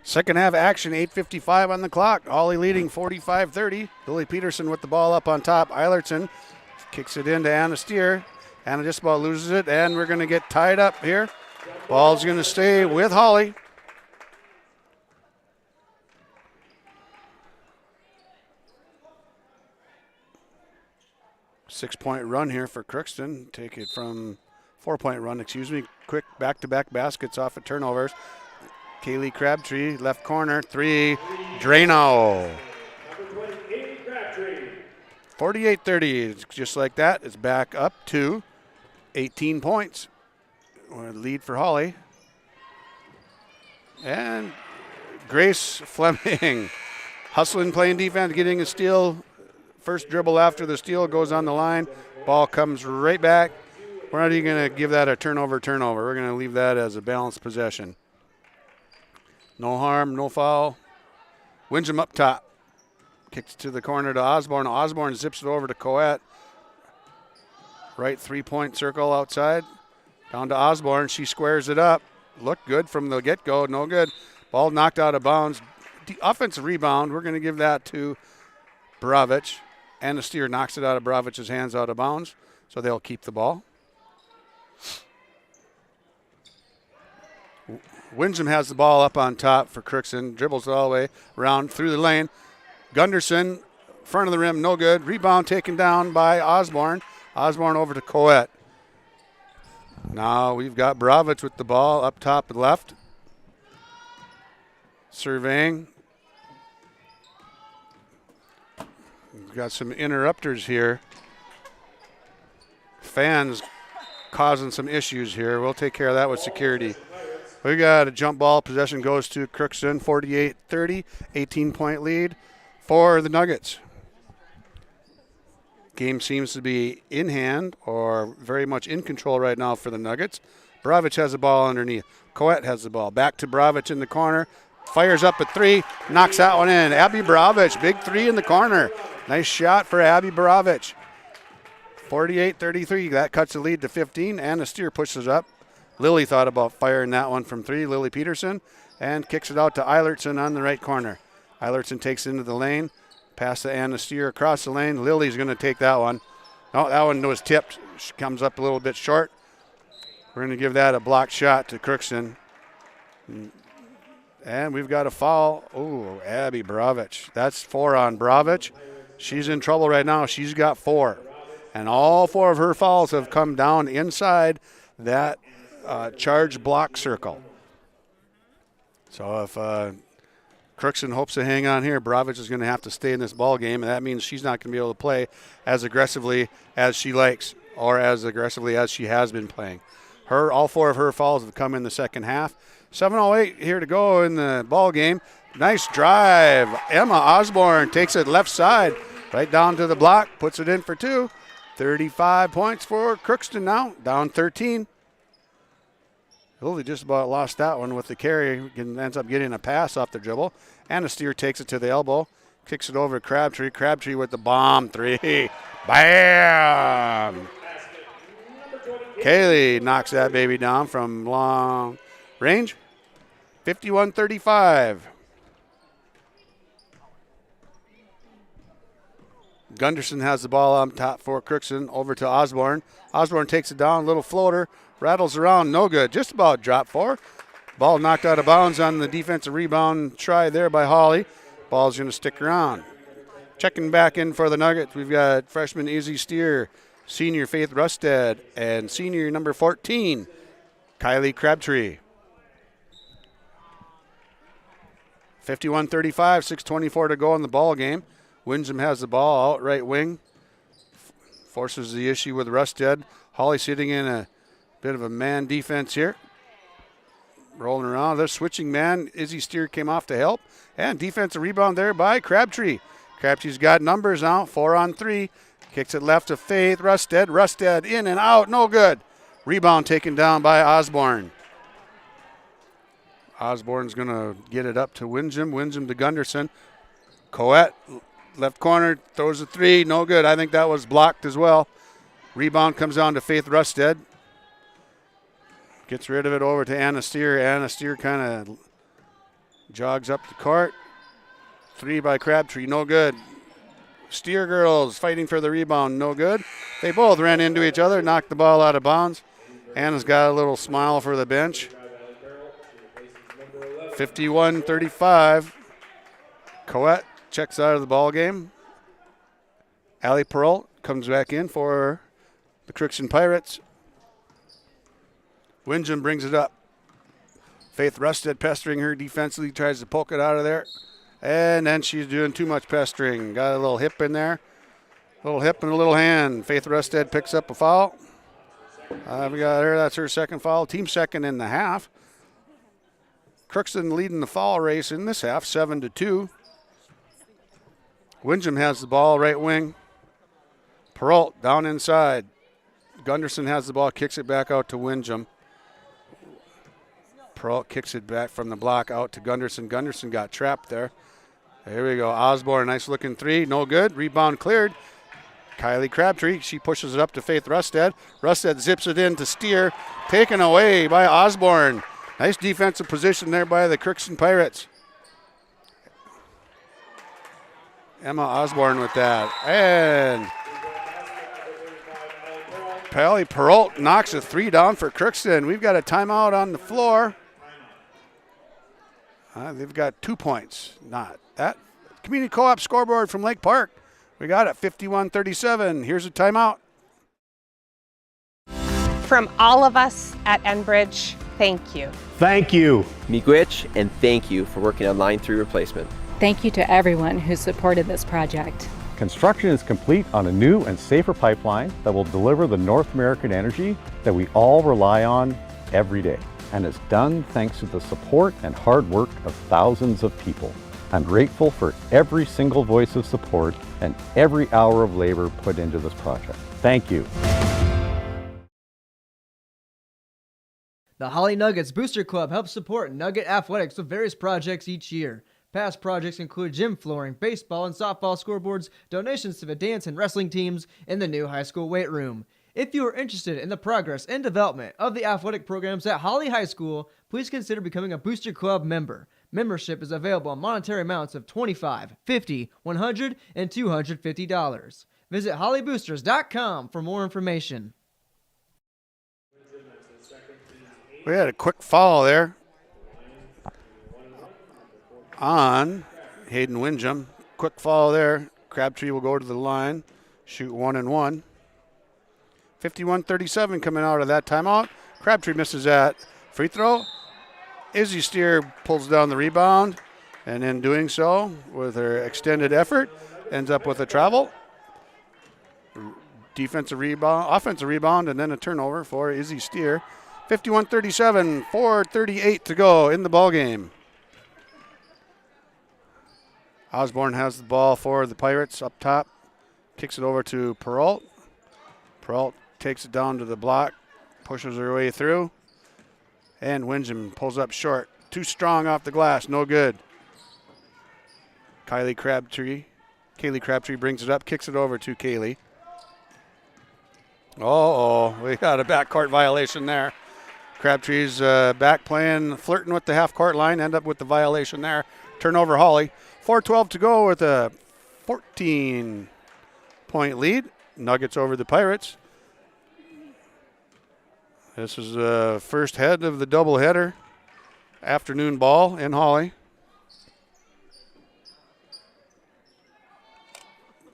Second half action, 8:55 on the clock. Hawley leading 45-30. Lily Peterson with the ball up on top. Eilertson kicks it into Anna Steer. Anna just about loses it, and we're going to get tied up here. Ball's going to stay with Hawley. Six-point run here for Crookston. Take it from 4-point run, Quick back-to-back baskets off of turnovers. Kaylee Crabtree, left corner, 3, Drano. 48-30, just like that. It's back up to 18 points. Lead for Hawley. And Grace Fleming, hustling, playing defense, getting a steal. First dribble after the steal goes on the line. Ball comes right back. We're not even going to give that a turnover. We're going to leave that as a balanced possession. No harm, no foul. Windjam up top. Kicks to the corner to Osborne. Osborne zips it over to Coette. Right 3-point circle outside. Down to Osborne. She squares it up. Looked good from the get-go. No good. Ball knocked out of bounds. Offensive rebound. We're going to give that to Bravich. Anna Steer knocks it out of Bravich's hands out of bounds. So they'll keep the ball. Windjam has the ball up on top for Crookston. Dribbles all the way around through the lane. Gunderson, front of the rim, no good. Rebound taken down by Osborne. Osborne over to Coette. Now we've got Bravich with the ball up top left. Surveying. We've got some interrupters here. Fans causing some issues here. We'll take care of that with security. We got a jump ball. Possession goes to Crookston, 48-30, 18-point lead for the Nuggets. Game seems to be in hand or very much in control right now for the Nuggets. Bravich has the ball underneath. Coette has the ball. Back to Bravich in the corner. Fires up at 3, knocks that one in. Abby Bravich, big 3 in the corner. Nice shot for Abby Bravich. 48-33, that cuts the lead to 15. Anna Steer pushes up. Lily thought about firing that one from 3, Lily Peterson, and kicks it out to Eilertson on the right corner. Eilertson takes it into the lane, pass to Anna Steer across the lane. Lily's going to take that one. No, that one was tipped. She comes up a little bit short. We're going to give that a blocked shot to Crookston. And we've got a foul. Oh, Abby Bravich. That's 4 on Bravich. She's in trouble right now. She's got 4. And all 4 of her fouls have come down inside that charge block circle. So if Crookston hopes to hang on here, Bravich is going to have to stay in this ball game, and that means she's not going to be able to play as aggressively as she likes or as aggressively as she has been playing. All 4 of her fouls have come in the second half. 7:08 here to go in the ball game. Nice drive. Emma Osborne takes it left side, right down to the block, puts it in for 2. 35 points for Crookston now, down 13. Lily just about lost that one with the carry, ends up getting a pass off the dribble. Anasteer takes it to the elbow, kicks it over to Crabtree. Crabtree with the bomb 3. Bam! Kaylee knocks that baby down from long range. 51-35. Gunderson has the ball on top for Crookston, over to Osborne. Osborne takes it down, little floater, rattles around, no good. Just about dropped 4. Ball knocked out of bounds on the defensive rebound try there by Hawley. Ball's going to stick around. Checking back in for the Nuggets, we've got freshman Izzy Steer, senior Faith Rusted, and senior number 14, Kylie Crabtree. 51-35, 6:24 to go in the ball game. Windsor has the ball out right wing. Forces the issue with Rusted. Hawley sitting in a bit of a man defense here. Rolling around. They're switching man. Izzy Steer came off to help. And defensive rebound there by Crabtree. Crabtree's got numbers now. 4 on 3. Kicks it left to Faith. Rusted. Rusted in and out. No good. Rebound taken down by Osborne. Osborne's going to get it up to Windham. Windham to Gunderson. Coette, left corner, throws a 3. No good. I think that was blocked as well. Rebound comes down to Faith Rusted. Gets rid of it over to Anna Steer. Anna Steer kind of jogs up the court. 3 by Crabtree. No good. Steer girls fighting for the rebound. No good. They both ran into each other, knocked the ball out of bounds. Anna's got a little smile for the bench. 51-35. Coette checks out of the ball game. Allie Perrault comes back in for the Crookston Pirates. Windham brings it up. Faith Rusted pestering her defensively, tries to poke it out of there. And then she's doing too much pestering. Got a little hip in there. A little hip and a little hand. Faith Rusted picks up a foul. We got her. That's her second foul. Team second in the half. Crookston leading the foul race in this half, 7-2. Windham has the ball right wing. Perrault down inside. Gunderson has the ball, kicks it back out to Windham. Perrault kicks it back from the block out to Gunderson. Gunderson got trapped there. There we go. Osborne, nice looking 3. No good. Rebound cleared. Kylie Crabtree, she pushes it up to Faith Rusted. Rusted zips it in to Steer. Taken away by Osborne. Nice defensive position there by the Crookston Pirates. Emma Osborne with that. And Pally Perrault knocks a 3 down for Crookston. We've got a timeout on the floor. They've got 2 points. Not that. Community Co-op scoreboard from Lake Park. We got it, 51-37. Here's a timeout. From all of us at Enbridge, thank you. Thank you. Miigwech, and thank you for working on Line 3 replacement. Thank you to everyone who supported this project. Construction is complete on a new and safer pipeline that will deliver the North American energy that we all rely on every day. And it's done thanks to the support and hard work of thousands of people. I'm grateful for every single voice of support and every hour of labor put into this project. Thank you. The Hawley Nuggets Booster Club helps support Nugget athletics with various projects each year. Past projects include gym flooring, baseball and softball scoreboards, donations to the dance and wrestling teams, and the new high school weight room. If you are interested in the progress and development of the athletic programs at Hawley High School, please consider becoming a Booster Club member. Membership is available on monetary amounts of $25, $50, $100, and $250. Visit HawleyBoosters.com for more information. We had a quick foul there on Hayden Windjam. Quick foul there. Crabtree will go to the line, shoot 1 and 1. 51-37 coming out of that timeout. Crabtree misses that free throw. Izzy Steer pulls down the rebound, and in doing so, with her extended effort, ends up with a travel. Offensive rebound, and then a turnover for Izzy Steer. 51-37, 4:38 to go in the ballgame. Osborne has the ball for the Pirates up top. Kicks it over to Perrault. Perrault takes it down to the block, pushes her way through. And Windjam pulls up short. Too strong off the glass, no good. Kaylee Crabtree brings it up, kicks it over to Kaylee. We got a backcourt violation there. Crabtree's back playing, flirting with the half-court line, end up with the violation there. Turnover Hawley. 4:12 to go with a 14-point lead. Nuggets over the Pirates. This is the first head of the doubleheader. Afternoon ball in Hawley.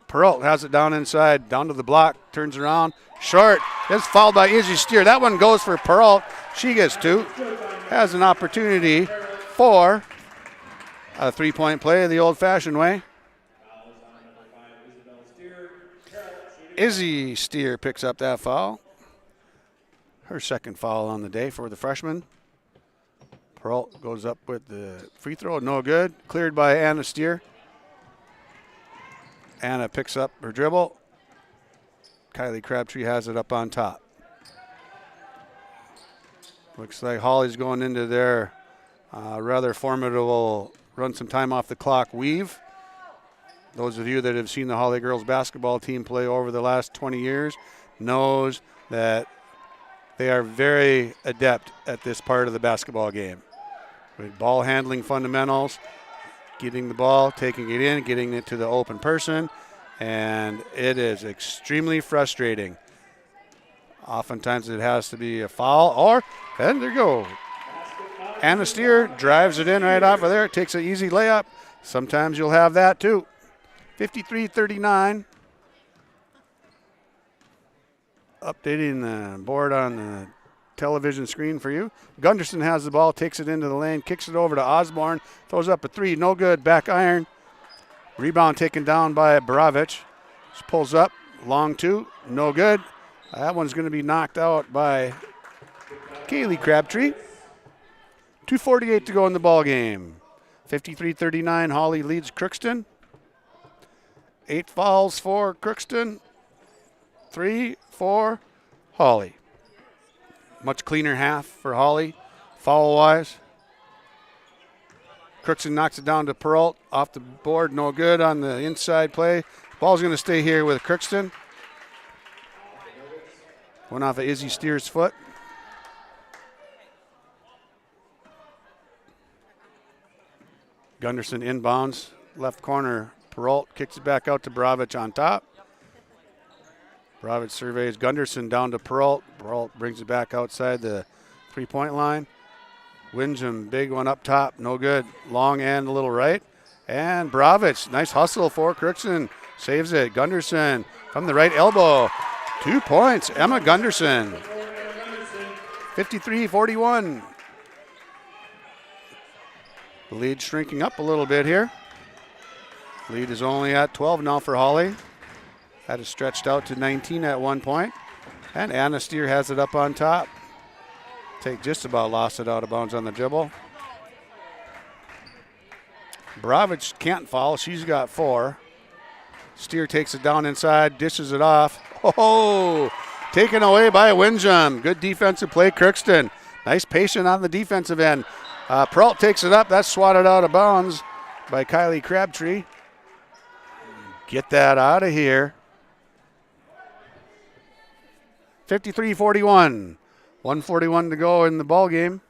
Perrault has it down inside, down to the block, turns around, short. It's fouled by Izzy Steer. That one goes for Perrault. She gets 2. Has an opportunity for a 3-point play the old-fashioned way. Izzy Steer picks up that foul. Her second foul on the day for the freshman. Perrault goes up with the free throw, no good. Cleared by Anna Steer. Anna picks up her dribble. Kylie Crabtree has it up on top. Looks like Hawley's going into their rather formidable run some time off the clock weave. Those of you that have seen the Hawley girls basketball team play over the last 20 years knows that they are very adept at this part of the basketball game. With ball handling fundamentals, getting the ball, taking it in, getting it to the open person, and it is extremely frustrating. Oftentimes it has to be a foul, and there you go. Anna Steer drives it in right off of there, takes an easy layup. Sometimes you'll have that too. 53-39. Updating the board on the television screen for you. Gunderson has the ball, takes it into the lane, kicks it over to Osborne, throws up a 3, no good, back iron. Rebound taken down by Baravich. She pulls up, long 2, no good. That one's going to be knocked out by Kaylee Crabtree. 2:48 to go in the ball game. 53-39, Hawley leads Crookston. 8 fouls for Crookston, 3 for Hawley. Much cleaner half for Hawley, foul-wise. Crookston knocks it down to Perrault, off the board, no good on the inside play. Ball's going to stay here with Crookston. Went off of Izzy Steer's foot. Gunderson inbounds, left corner. Perrault kicks it back out to Baravich on top. Baravich surveys Gunderson down to Perrault. Perrault brings it back outside the 3-point line. Windjam, big one up top, no good. Long and a little right. And Baravich, nice hustle for Crookston. Saves it. Gunderson from the right elbow. 2 points, Emma Gunderson. 53-41. The lead shrinking up a little bit here. Lead is only at 12 now for Hawley. That is stretched out to 19 at one point. And Anna Steer has it up on top. Just about lost it out of bounds on the dribble. Baravich can't foul. She's got 4. Steer takes it down inside, dishes it off. Oh, taken away by Windjam. Good defensive play, Crookston. Nice patient on the defensive end. Perrault takes it up. That's swatted out of bounds by Kylie Crabtree. Get that out of here. 53-41. 1:41 to go in the ball game.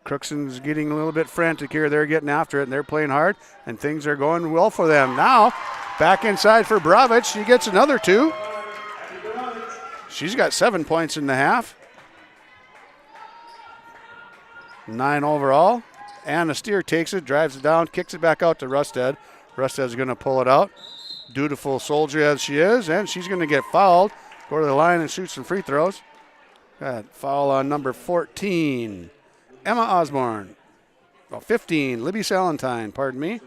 Crookston's getting a little bit frantic here. They're getting after it, and they're playing hard, and things are going well for them. Now, back inside for Baravich. She gets another 2. She's got 7 points in the half. 9 overall. Anna Steer takes it, drives it down, kicks it back out to Rusted. Rusted's going to pull it out. Dutiful soldier as she is, and she's going to get fouled. Go to the line and shoot some free throws. Got foul on number 14, Emma Osborne. Well, 15, Libby Salentine, pardon me.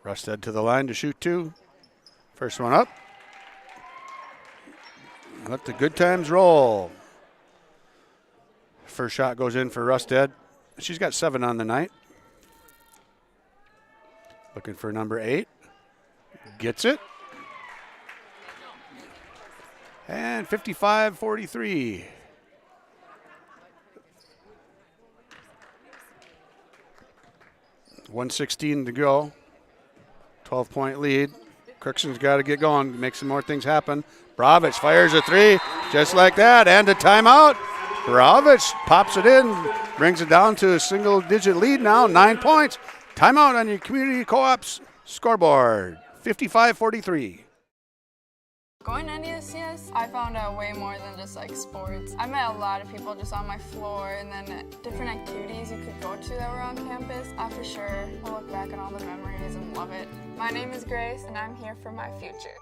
Rusted to the line to shoot 2. First one up. Let the good times roll. First shot goes in for Rusted. She's got 7 on the night. Looking for number 8. Gets it. And 55-43. .116 to go. 12-point lead. Crookston's got to get going, make some more things happen. Bravich fires a 3, just like that, and a timeout. Bravich pops it in, brings it down to a single-digit lead now, 9 points. Timeout on your community co-op's scoreboard, 55-43. Going to NDSCS, I found out way more than just like sports. I met a lot of people just on my floor, and then different activities you could go to that were on campus. I for sure will look back on all the memories and love it. My name is Grace, and I'm here for my future.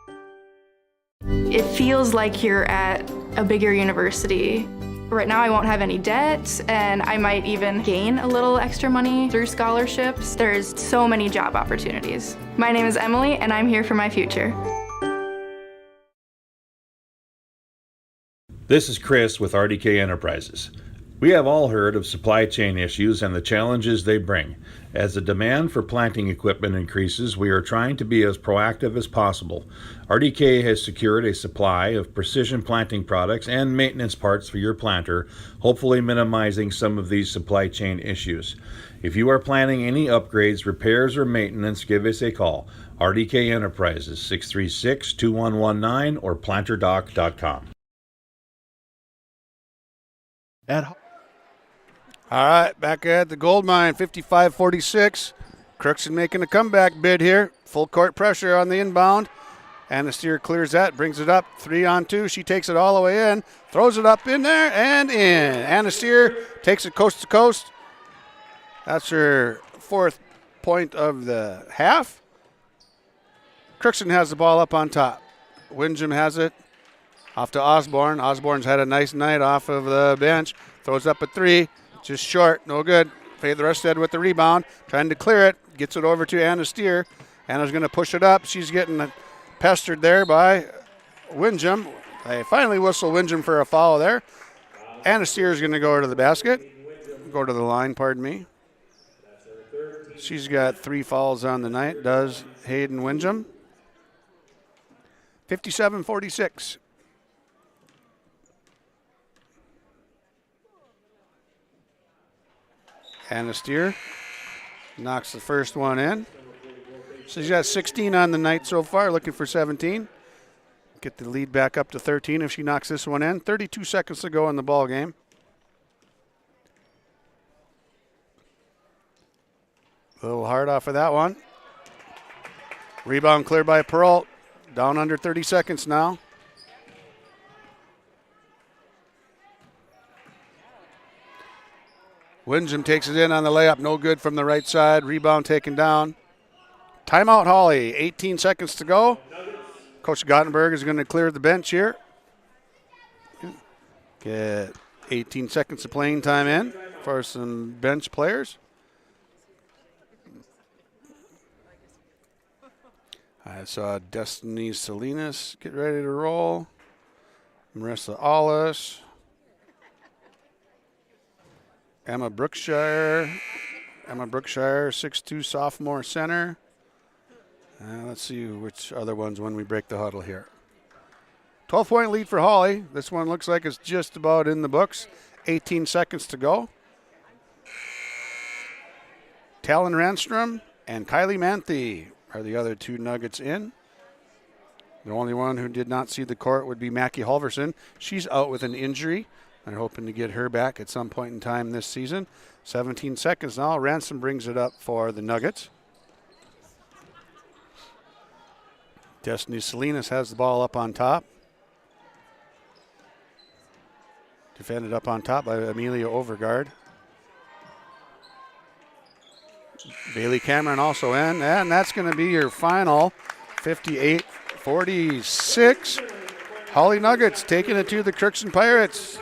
It feels like you're at a bigger university. Right now I won't have any debt, and I might even gain a little extra money through scholarships. There's so many job opportunities. My name is Emily, and I'm here for my future. This is Chris with RDK Enterprises. We have all heard of supply chain issues and the challenges they bring. As the demand for planting equipment increases, we are trying to be as proactive as possible. RDK has secured a supply of precision planting products and maintenance parts for your planter, hopefully minimizing some of these supply chain issues. If you are planning any upgrades, repairs, or maintenance, give us a call. RDK Enterprises, 636-2119 or planterdoc.com. All right, back at the gold mine, 55-46. Crookston making a comeback bid here. Full court pressure on the inbound. Anna Steer clears that, brings it up, 3-on-2. She takes it all the way in, throws it up in there and in. Anna Steer takes it coast to coast. That's her 4th point of the half. Crookston has the ball up on top. Windjam has it. Off to Osborne. Osborne's had a nice night off of the bench. Throws up a 3. Just short. No good. Faith Rusted with the rebound. Trying to clear it. Gets it over to Anna Steer. Anna's going to push it up. She's getting pestered there by Windjam. They finally whistle Windjam for a foul there. Anna Steer is going to go to the basket. Go to the line, pardon me. She's got 3 fouls on the night, does Hayden Windjam. 57-46. Anna Steer knocks the first one in. She's got 16 on the night so far, looking for 17. Get the lead back up to 13 if she knocks this one in. 32 seconds to go in the ball game. A little hard off of that one. Rebound cleared by Peralt. Down under 30 seconds now. Windjam takes it in on the layup. No good from the right side. Rebound taken down. Timeout, Hawley. 18 seconds to go. Coach Gottenberg is going to clear the bench here. Get 18 seconds of playing time in for some bench players. I saw Destiny Salinas get ready to roll. Marissa Allis. Emma Brookshire, 6'2", sophomore center. Let's see which other ones when we break the huddle here. 12-point lead for Hawley. This one looks like it's just about in the books. 18 seconds to go. Talon Ranstrom and Kylie Manthe are the other 2 Nuggets in. The only one who did not see the court would be Mackie Halverson. She's out with an injury. They're hoping to get her back at some point in time this season. 17 seconds now. Ransom brings it up for the Nuggets. Destiny Salinas has the ball up on top. Defended up on top by Amelia Overgaard. Bailey Cameron also in, and that's going to be your final 58-46. Hawley Nuggets taking it to the Crookston Pirates.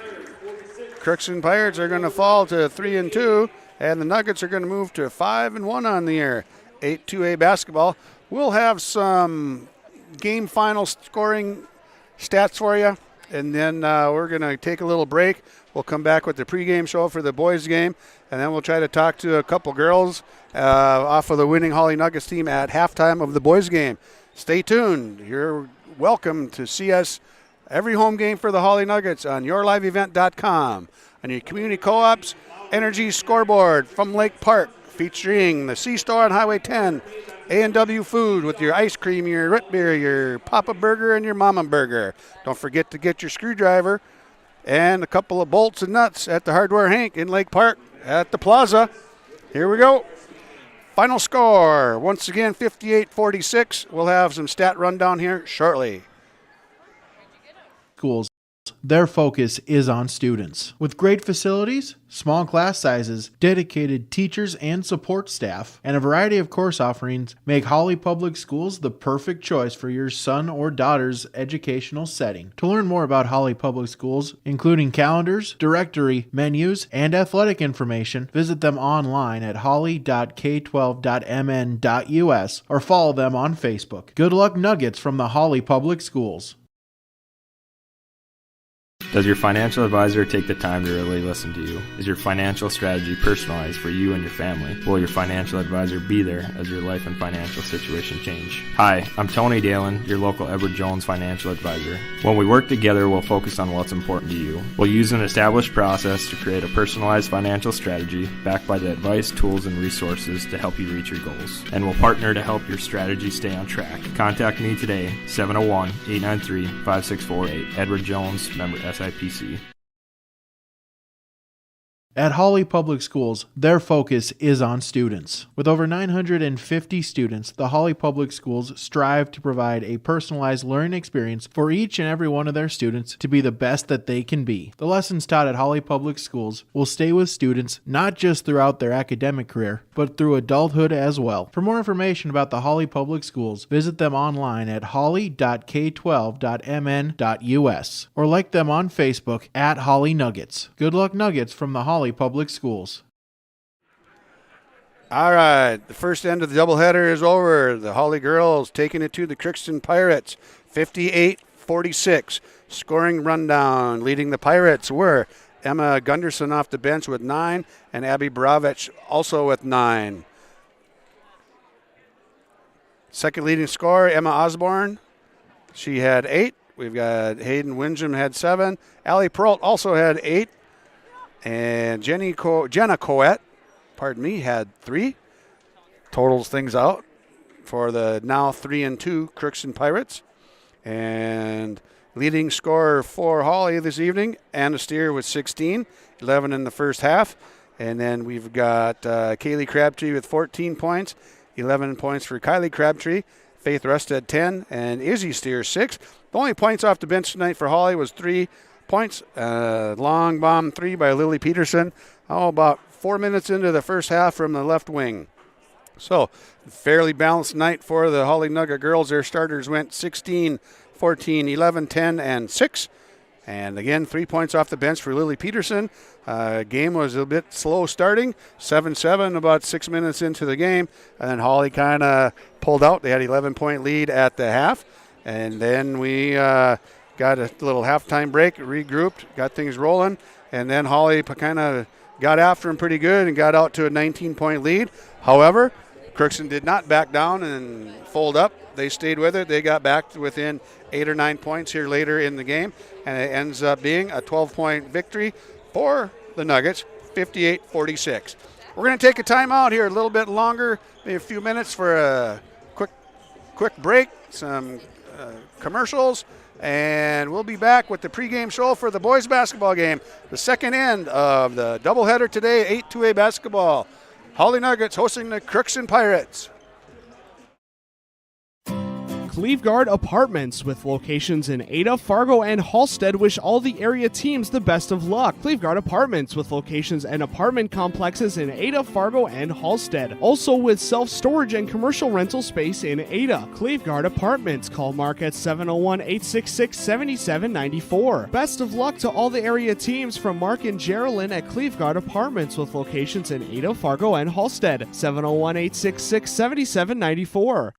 Crookston Pirates are going to fall to 3-2, and the Nuggets are going to move to 5-1 on the year. 8-2A basketball. We'll have some game final scoring stats for you, and then we're going to take a little break. We'll come back with the pregame show for the boys game, and then we'll try to talk to a couple girls off of the winning Hawley Nuggets team at halftime of the boys game. Stay tuned. You're welcome to see us every home game for the Hawley Nuggets on yourliveevent.com. On your community co-ops, Energy Scoreboard from Lake Park, featuring the C-Store on Highway 10, A&W Food with your ice cream, your root beer, your Papa Burger, and your Mama Burger. Don't forget to get your screwdriver and a couple of bolts and nuts at the Hardware Hank in Lake Park at the Plaza. Here we go. Final score, once again, 58-46. We'll have some stat rundown here shortly. Schools, their focus is on students. With great facilities, small class sizes, dedicated teachers and support staff, and a variety of course offerings, make Hawley Public Schools the perfect choice for your son or daughter's educational setting. To learn more about Hawley Public Schools, including calendars, directory, menus, and athletic information, visit them online at hawley.k12.mn.us or follow them on Facebook. Good luck, Nuggets from the Hawley Public Schools. Does your financial advisor take the time to really listen to you? Is your financial strategy personalized for you and your family? Will your financial advisor be there as your life and financial situation change? Hi, I'm Tony Dalen, your local Edward Jones financial advisor. When we work together, we'll focus on what's important to you. We'll use an established process to create a personalized financial strategy backed by the advice, tools, and resources to help you reach your goals. And we'll partner to help your strategy stay on track. Contact me today, 701-893-5648. Edward Jones, member SIPC. At Hawley Public Schools, their focus is on students. With over 950 students, the Hawley Public Schools strive to provide a personalized learning experience for each and every one of their students to be the best that they can be. The lessons taught at Hawley Public Schools will stay with students not just throughout their academic career, but through adulthood as well. For more information about the Hawley Public Schools, visit them online at hawley.k12.mn.us or like them on Facebook at Hawley Nuggets. Good luck, Nuggets from the Hawley Public Schools. All right, the first end of the doubleheader is over. The Hawley girls taking it to the Crookston Pirates, 58-46. Scoring rundown, leading the Pirates were Emma Gunderson off the bench with 9, and Abby Bravich also with 9. Second leading scorer, Emma Osborne. She had 8. We've got Hayden Windham had 7. Allie Peralt also had 8. And Jenna Coette, had 3. Totals things out for the now 3-2 Crookston Pirates. And leading scorer for Hawley this evening, Anna Steer with 16, 11 in the first half. And then we've got Kaylee Crabtree with 14 points, 11 points for Kylie Crabtree. Faith Rusted 10, and Izzy Steer 6. The only points off the bench tonight for Hawley was 3 points. Long bomb 3 by Lily Peterson. About 4 minutes into the first half from the left wing. So, fairly balanced night for the Hawley Nugget girls. Their starters went 16, 14, 11, 10, and 6. And again, 3 points off the bench for Lily Peterson. Game was a bit slow starting, 7-7 about 6 minutes into the game. And then Hawley kind of pulled out. They had 11-point lead at the half. And then we got a little halftime break, regrouped, got things rolling. And then Hawley kind of got after them pretty good and got out to a 19-point lead. However, Crookston did not back down and fold up. They stayed with it. They got back to within 8 or 9 points here later in the game, and it ends up being a 12-point victory for the Nuggets, 58-46. We're going to take a timeout here a little bit longer, maybe a few minutes for a quick break, some commercials, and we'll be back with the pregame show for the boys basketball game, the second end of the doubleheader today, 8-2A basketball. Hawley Nuggets hosting the Crookston Pirates. Cleveguard Apartments, with locations in Ada, Fargo, and Halstead, wish all the area teams the best of luck. Cleveguard Apartments, with locations and apartment complexes in Ada, Fargo, and Halstead. Also with self-storage and commercial rental space in Ada. Cleveguard Apartments. Call Mark at 701-866-7794. Best of luck to all the area teams from Mark and Geraldine at Cleveguard Apartments, with locations in Ada, Fargo, and Halstead. 701-866-7794.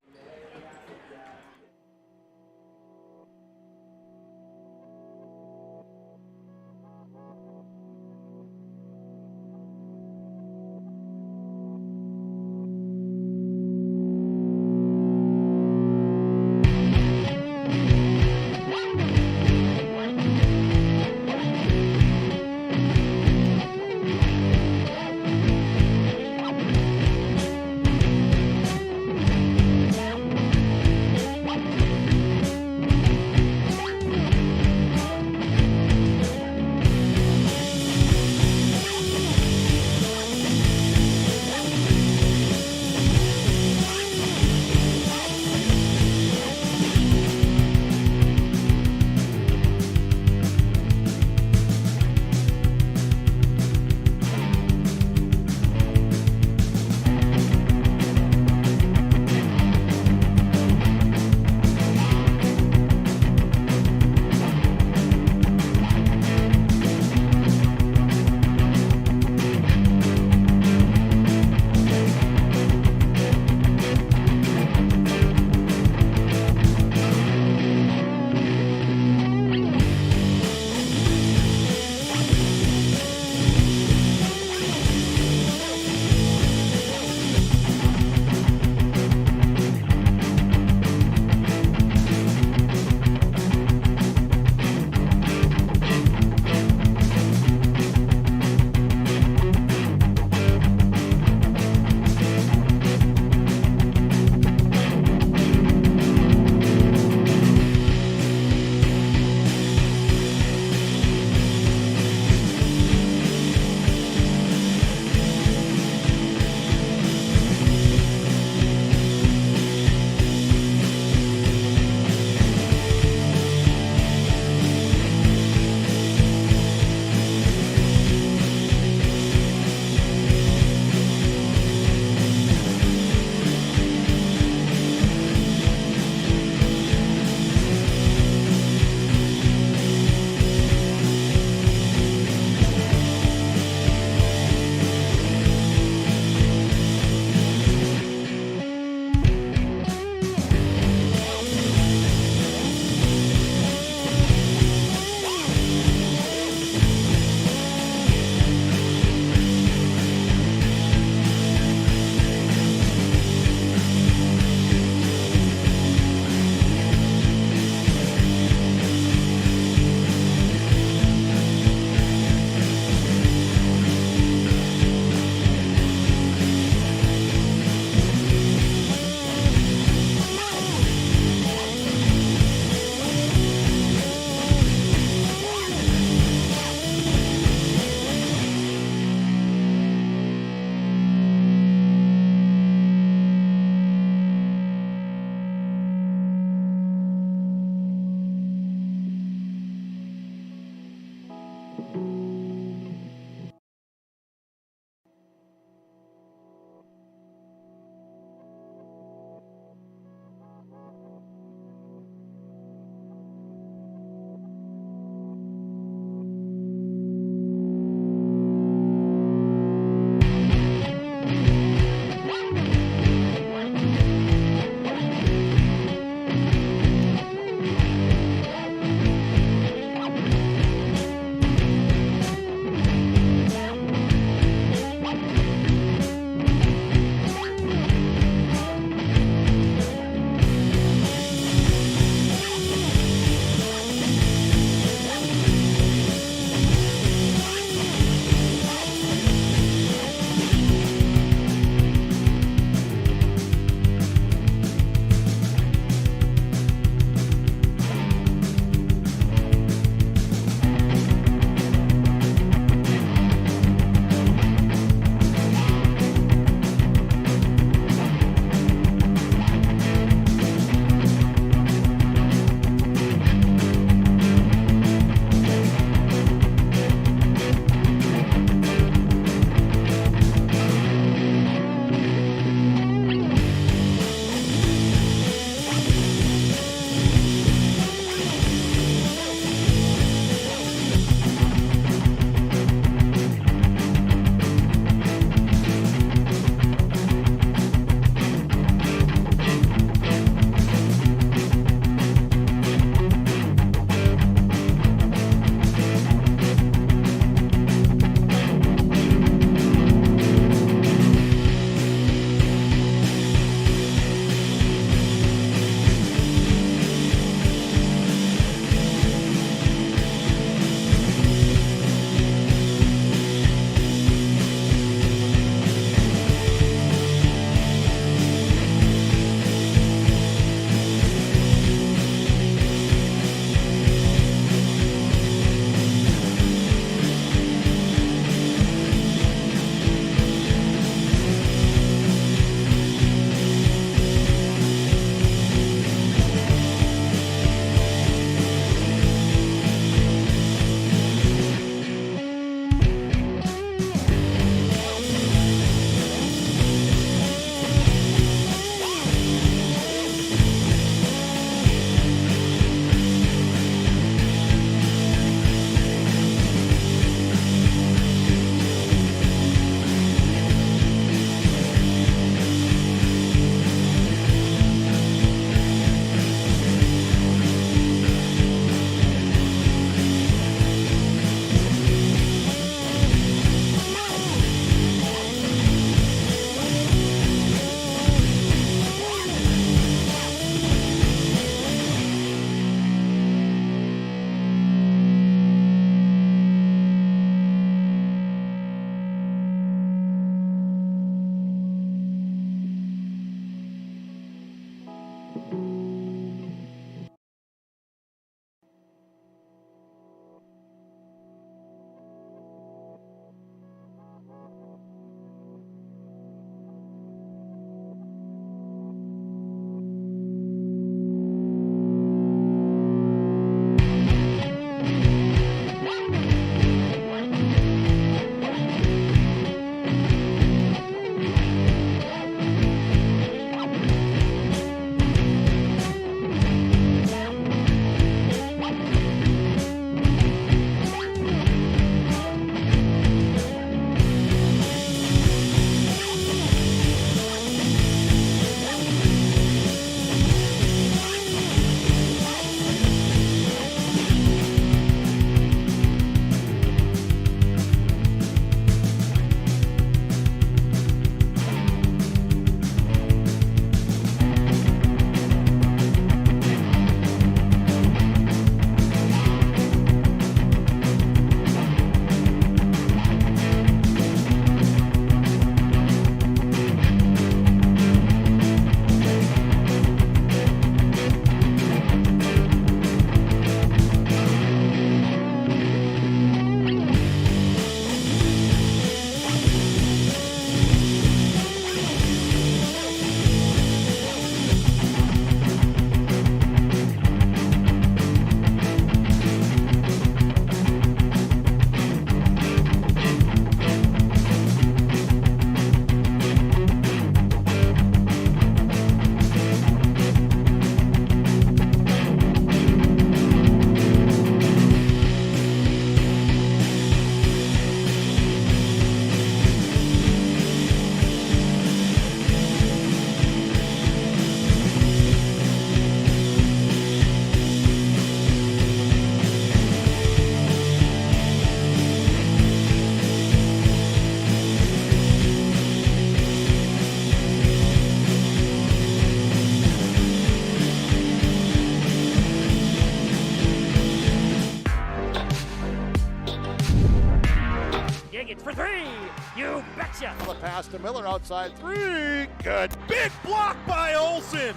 pass to Miller outside 3. Good. Big block by Olsen.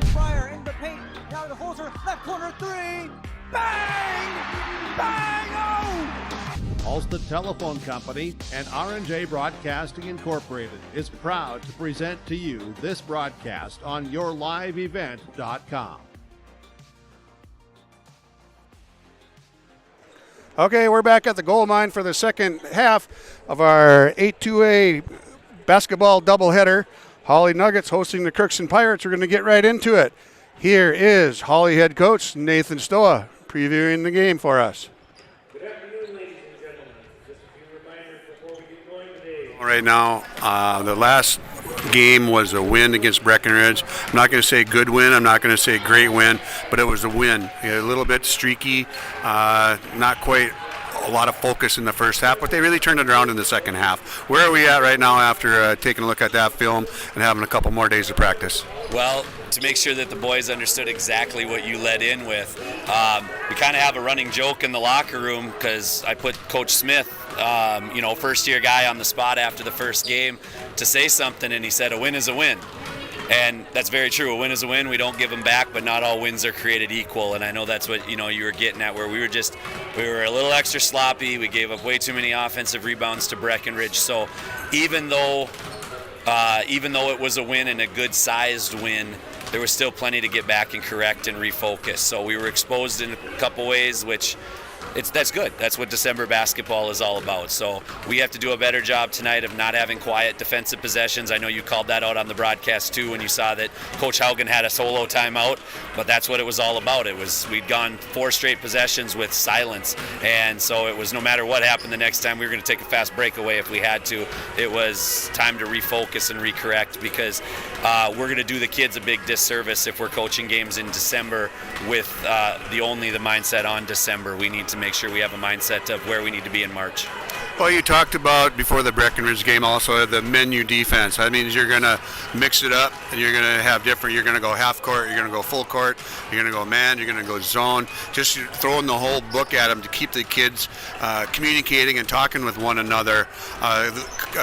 Fryer in the paint. Now to Holzer. Left corner 3. Bang! Bang! Oh! Ulster Telephone Company and R&J Broadcasting Incorporated is proud to present to you this broadcast on yourliveevent.com. Okay, we're back at the gold mine for the second half of our 8-2A basketball doubleheader. Hawley Nuggets hosting the Crookston Pirates. We're going to get right into it. Here is Hawley head coach Nathan Stoa previewing the game for us. Good afternoon, ladies and gentlemen. Just a few reminders before we get going today. Right now, the last game was a win against Breckenridge. I'm not going to say good win. I'm not going to say great win, but it was a win. A little bit streaky, not quite a lot of focus in the first half, but they really turned it around in the second half. Where are we at right now after taking a look at that film and having a couple more days of practice? Well, to make sure that the boys understood exactly what you led in with, we kind of have a running joke in the locker room because I put Coach Smith, first-year guy on the spot after the first game to say something, and he said, a win is a win. And that's very true. A win is a win. We don't give them back, but not all wins are created equal. And I know that's what you were getting at, where we were a little extra sloppy. We gave up way too many offensive rebounds to Breckenridge. So even though it was a win and a good-sized win, there was still plenty to get back and correct and refocus. So we were exposed in a couple ways, which that's good. That's what December basketball is all about. So we have to do a better job tonight of not having quiet defensive possessions. I know you called that out on the broadcast too when you saw that Coach Haugen had a solo timeout, but that's what it was all about. We'd gone 4 straight possessions with silence, and so it was no matter what happened the next time, we were going to take a fast breakaway if we had to. It was time to refocus and recorrect because we're going to do the kids a big disservice if we're coaching games in December with the mindset on December. We need to make sure we have a mindset of where we need to be in March. Well, you talked about before the Breckenridge game also the menu defense. That means you're going to mix it up and you're going to have different. You're going to go half court, you're going to go full court, you're going to go man, you're going to go zone. Just throwing the whole book at them to keep the kids communicating and talking with one another. A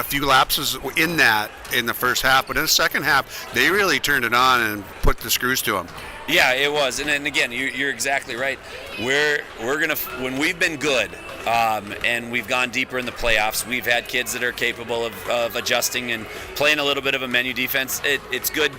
few lapses in the first half, but in the second half, they really turned it on and put the screws to them. Yeah, it was, and again, you're exactly right. We're gonna, when we've been good, and we've gone deeper in the playoffs, we've had kids that are capable of adjusting and playing a little bit of a menu defense. It's good.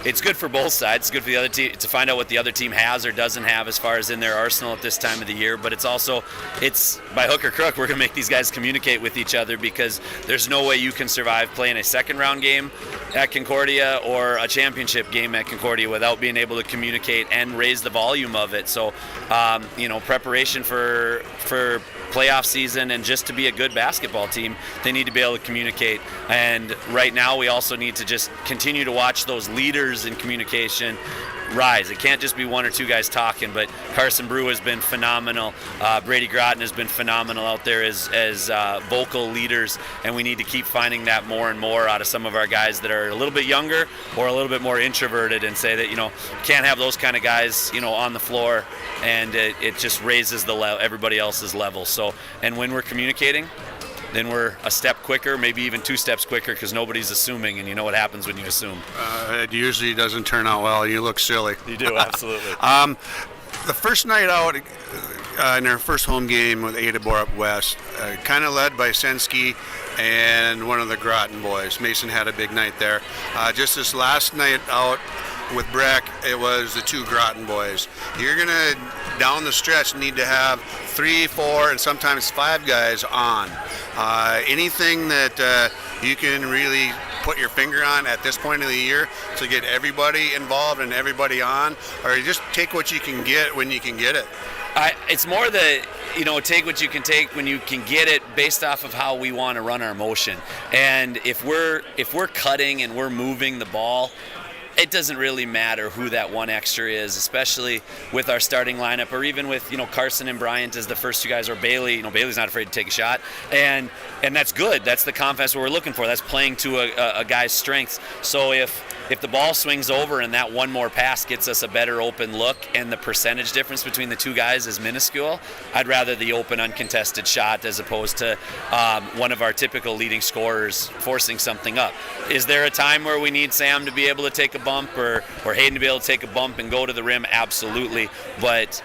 It's good for both sides. It's good for the other team to find out what the other team has or doesn't have as far as in their arsenal at this time of the year. But it's by hook or crook, we're going to make these guys communicate with each other because there's no way you can survive playing a second-round game at Concordia or a championship game at Concordia without being able to communicate and raise the volume of it. So, preparation for playoff season and just to be a good basketball team, they need to be able to communicate. And right now, we also need to just continue to watch those leaders in communication rise. It can't just be one or two guys talking, but Carson Brew has been phenomenal. Brady Groton has been phenomenal out there as vocal leaders, and we need to keep finding that more and more out of some of our guys that are a little bit younger or a little bit more introverted, and say that can't have those kind of guys on the floor, and it just raises everybody else's level. So, and when we're communicating, then we're a step quicker, maybe even 2 steps quicker, because nobody's assuming, and you know what happens when you assume. It usually doesn't turn out well. You look silly. You do, absolutely. The first night out in their first home game with Ada Borup West, kind of led by Sensky and one of the Groton boys. Mason had a big night there. Just this last night out with Breck, it was the 2 Groton boys. You're going to, down the stretch, need to have 3, 4, and sometimes 5 guys on. Anything that you can really put your finger on at this point of the year to get everybody involved and everybody on, or you just take what you can get when you can get it? It's more take what you can take when you can get it, based off of how we want to run our motion. And if we're cutting and we're moving the ball, it doesn't really matter who that one extra is, especially with our starting lineup, or even with Carson and Bryant as the first two guys, or Bailey. Bailey's not afraid to take a shot, and that's good. That's the confidence we're looking for. That's playing to a guy's strengths. So if the ball swings over and that one more pass gets us a better open look, and the percentage difference between the two guys is minuscule, I'd rather the open uncontested shot as opposed to one of our typical leading scorers forcing something up. Is there a time where we need Sam to be able to take a bump or Hayden to be able to take a bump and go to the rim? Absolutely. But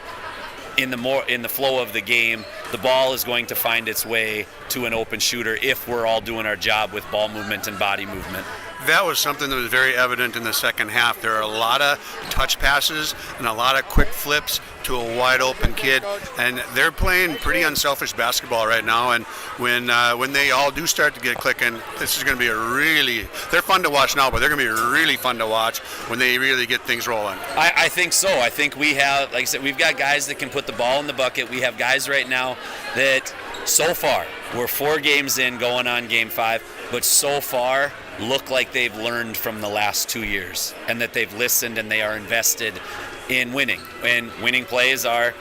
in the flow of the game, the ball is going to find its way to an open shooter if we're all doing our job with ball movement and body movement. That was something that was very evident in the second half. There are a lot of touch passes and a lot of quick flips to a wide open kid, and they're playing pretty unselfish basketball right now. And when they all do start to get clicking, this is going to be they're fun to watch now, but they're going to be really fun to watch when they really get things rolling. I think so. I think we have, like I said, we've got guys that can put the ball in the bucket. We have guys right now that so far, we're 4 games in going on game 5, but so far look like they've learned from the last 2 years, and that they've listened and they are invested in winning. And winning plays are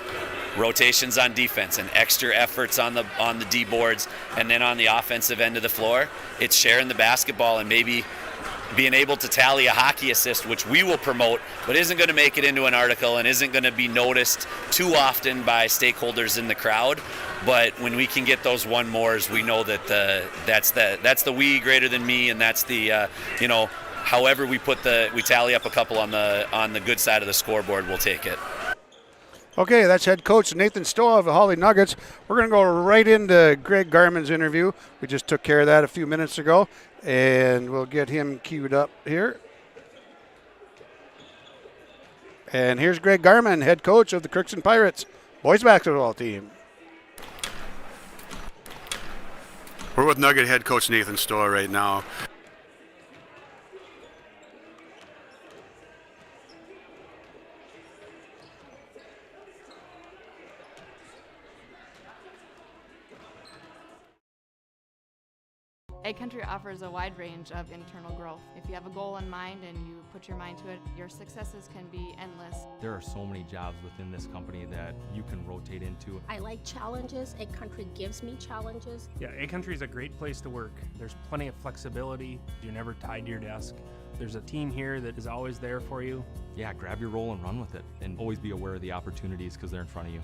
rotations on defense and extra efforts on the D boards, and then on the offensive end of the floor, it's sharing the basketball and maybe being able to tally a hockey assist, which we will promote, but isn't going to make it into an article and isn't going to be noticed too often by stakeholders in the crowd. But when we can get those one mores, we know that that's the we greater than me, and that's the however we tally up a couple on the good side of the scoreboard, we'll take it. Okay, that's head coach Nathan Stowe of the Hawley Nuggets. We're going to go right into Greg Garman's interview. We just took care of that a few minutes ago, and we'll get him queued up here. And here's Greg Garman, head coach of the Crookston Pirates boys basketball team. We're with Nugget head coach Nathan Stowe right now. Ag Country offers a wide range of internal growth. If you have a goal in mind and you put your mind to it, your successes can be endless. There are so many jobs within this company that you can rotate into. I like challenges. Ag Country gives me challenges. Yeah, Ag Country is a great place to work. There's plenty of flexibility. You're never tied to your desk. There's a team here that is always there for you. Yeah, grab your role and run with it, and always be aware of the opportunities because they're in front of you.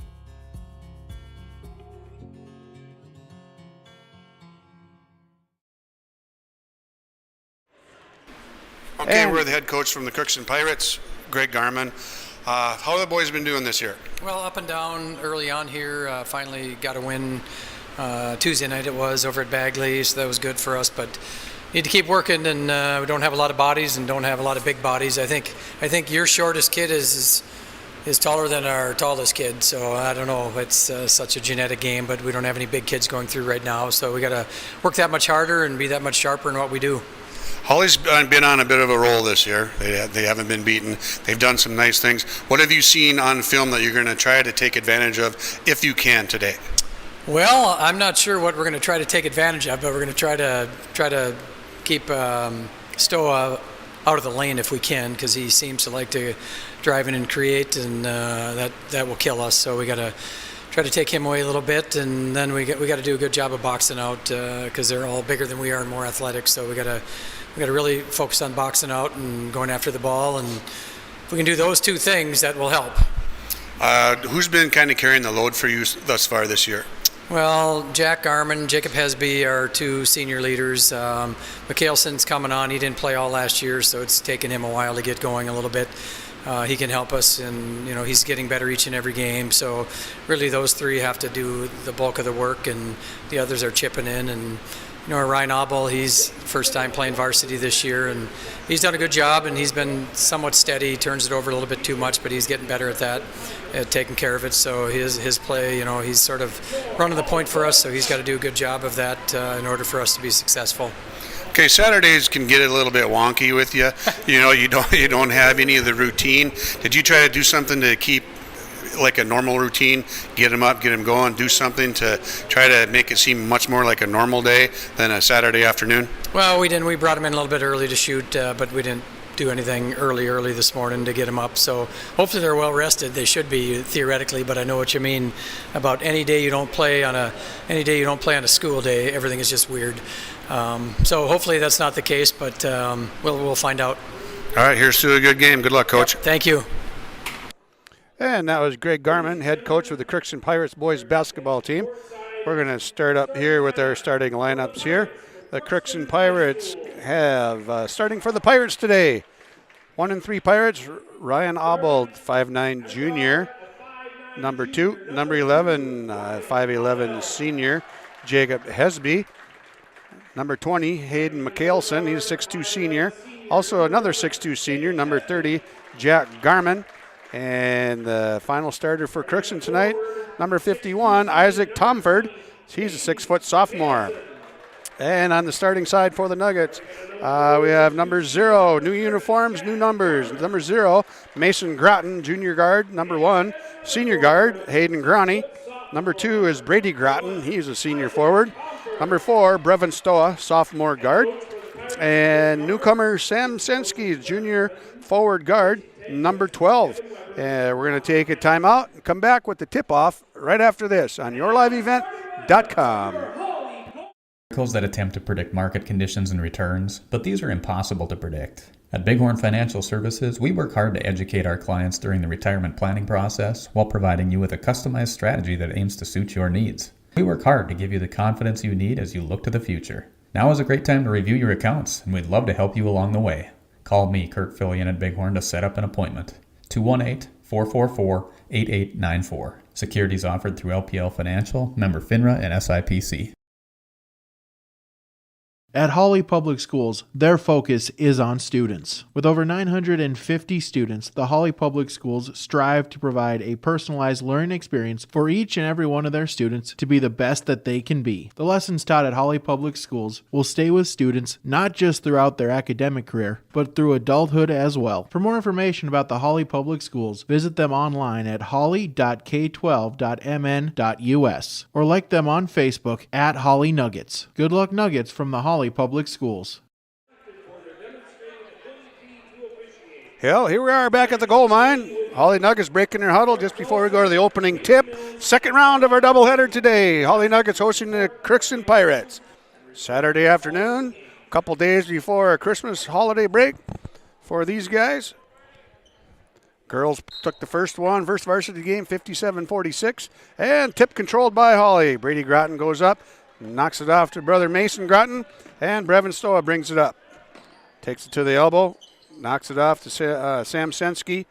Okay, we're the head coach from the Crookston Pirates, Greg Garman. How have the boys been doing this year? Well, up and down early on here. Finally got a win Tuesday night it was over at Bagley, so that was good for us. But need to keep working, and we don't have a lot of bodies and don't have a lot of big bodies. I think your shortest kid is taller than our tallest kid, so I don't know. It's such a genetic game, but we don't have any big kids going through right now, so we got to work that much harder and be that much sharper in what we do. Hawley's been on a bit of a roll this year. They haven't been beaten. They've done some nice things. What have you seen on film that you're going to try to take advantage of if you can today? Well, I'm not sure what we're going to try to take advantage of, but we're going to try to keep Stowe out of the lane if we can, because he seems to like to drive in and create, and that will kill us. So we got to try to take him away a little bit, and then we got to do a good job of boxing out, because they're all bigger than we are and more athletic. So we got to really focus on boxing out and going after the ball, and if we can do those two things, that will help. Who's been kind of carrying the load for you thus far this year? Well, Jack Garman, Jacob Hesby are two senior leaders. Mikhailson's coming on. He didn't play all last year, so it's taken him a while to get going a little bit. He can help us, and he's getting better each and every game. So really those three have to do the bulk of the work, and the others are chipping in. And Ryan Abel, he's first time playing varsity this year, and he's done a good job, and he's been somewhat steady. He turns it over a little bit too much, but he's getting better at that, at taking care of it. So his play, he's sort of running the point for us, so he's got to do a good job of that in order for us to be successful. Okay, Saturdays can get a little bit wonky with you. You don't have any of the routine. Did you try to do something to keep like a normal routine, get them up, get them going, do something to try to make it seem much more like a normal day than a Saturday afternoon? Well, we didn't. We brought them in a little bit early to shoot, but we didn't do anything early this morning to get them up. So hopefully they're well rested. They should be theoretically, but I know what you mean about any day you don't play on a school day. Everything is just weird. So hopefully that's not the case, but we'll find out. All right, here's to a good game. Good luck, Coach. Yep, thank you. And that was Greg Garman, head coach of the Crookston Pirates boys basketball team. We're going to start up here with our starting lineups here. The Crookston Pirates have, starting for the Pirates today, 1-3 Pirates, Ryan Obald, 5'9" junior. Number 2, number 11, 5'11" senior, Jacob Hesby. Number 20, Hayden McHaleson, he's a 6'2" senior. Also another 6'2" senior, number 30, Jack Garman. And the final starter for Crookston tonight, number 51, Isaac Tomford. He's a 6-foot sophomore. And on the starting side for the Nuggets, we have number 0, new uniforms, new numbers. Number 0, Mason Groton, junior guard. Number 1, senior guard, Hayden Groney. Number 2 is Brady Groton. He's a senior forward. Number 4, Brevin Stoa, sophomore guard. And newcomer Sam Sensky, junior forward guard, number 12. We're going to take a timeout and come back with the tip-off right after this on yourliveevent.com. Articles that attempt to predict market conditions and returns, but these are impossible to predict. At Bighorn Financial Services, we work hard to educate our clients during the retirement planning process while providing you with a customized strategy that aims to suit your needs. We work hard to give you the confidence you need as you look to the future. Now is a great time to review your accounts, and we'd love to help you along the way. Call me, Kurt Fillion at Bighorn, to set up an appointment. 218-444-8894. Securities offered through LPL Financial, member FINRA and SIPC. At Hawley Public Schools, their focus is on students. With over 950 students, the Hawley Public Schools strive to provide a personalized learning experience for each and every one of their students to be the best that they can be. The lessons taught at Hawley Public Schools will stay with students not just throughout their academic career, but through adulthood as well. For more information about the Hawley Public Schools, visit them online at hawley.k12.mn.us or like them on Facebook at Hawley Nuggets. Good luck, Nuggets, from the Hawley Public Schools. Hell, here we are back at the goal mine. Hawley Nuggets breaking their huddle just before we go to the opening tip. Second round of our doubleheader today. Hawley Nuggets hosting the Crookston Pirates. Saturday afternoon, a couple days before a Christmas holiday break for these guys. Girls took the first varsity game, 57-46. And tip controlled by Hawley. Brady Groton goes up, knocks it off to brother Mason Groton, and Brevin Stoa brings it up. Takes it to the elbow, knocks it off to Sam Sensky,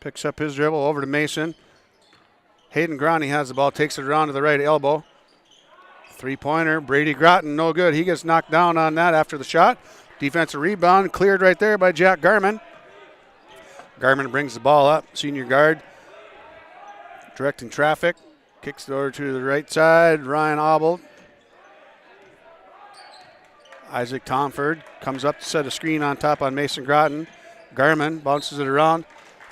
picks up his dribble over to Mason. Hayden Groney has the ball, takes it around to the right elbow. Three-pointer, Brady Groton, no good. He gets knocked down on that after the shot. Defensive rebound, cleared right there by Jack Garman. Garman brings the ball up, senior guard, directing traffic. Kicks it over to the right side, Ryan Obald. Isaac Tomford comes up to set a screen on top on Mason Groton. Garman bounces it around,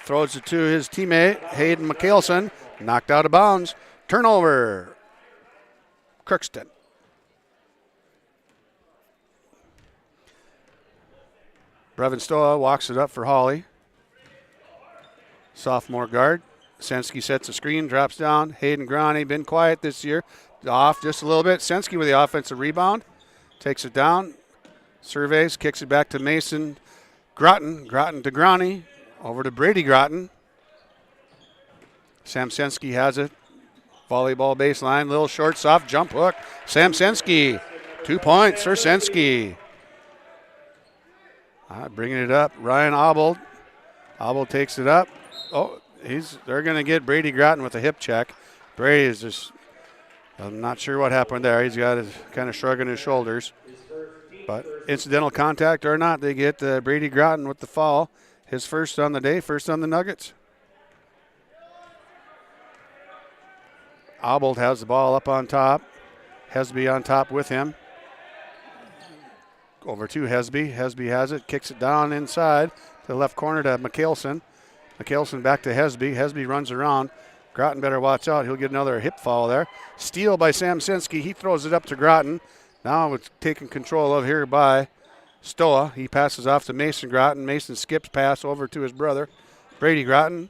throws it to his teammate, Hayden McHaleson. Knocked out of bounds. Turnover, Crookston. Brevin Stoa walks it up for Hawley. Sophomore guard. Sensky sets a screen, drops down. Hayden Groney, been quiet this year. Off just a little bit. Sensky with the offensive rebound. Takes it down. Surveys, kicks it back to Mason Groton. Groton to Groney. Over to Brady Groton. Sam Sensky has it. Volleyball baseline. Little short, soft jump hook. Sam Sensky. 2 points for Sensky. Bringing it up. Ryan Obald. Obald takes it up. Oh, they're going to get Brady Groton with a hip check. Brady is just, I'm not sure what happened there. He's got his kind of shrugging his shoulders. But incidental contact or not, they get Brady Groton with the foul. His first on the day, first on the Nuggets. Obald has the ball up on top. Hesby on top with him. Over to Hesby. Hesby has it, kicks it down inside to the left corner to McHaleson. McHaleson back to Hesby. Hesby runs around. Groton better watch out. He'll get another hip foul there. Steal by Sam Sensky. He throws it up to Groton. Now it's taken control of here by Stoa, he passes off to Mason Groton. Mason skips pass over to his brother, Brady Groton.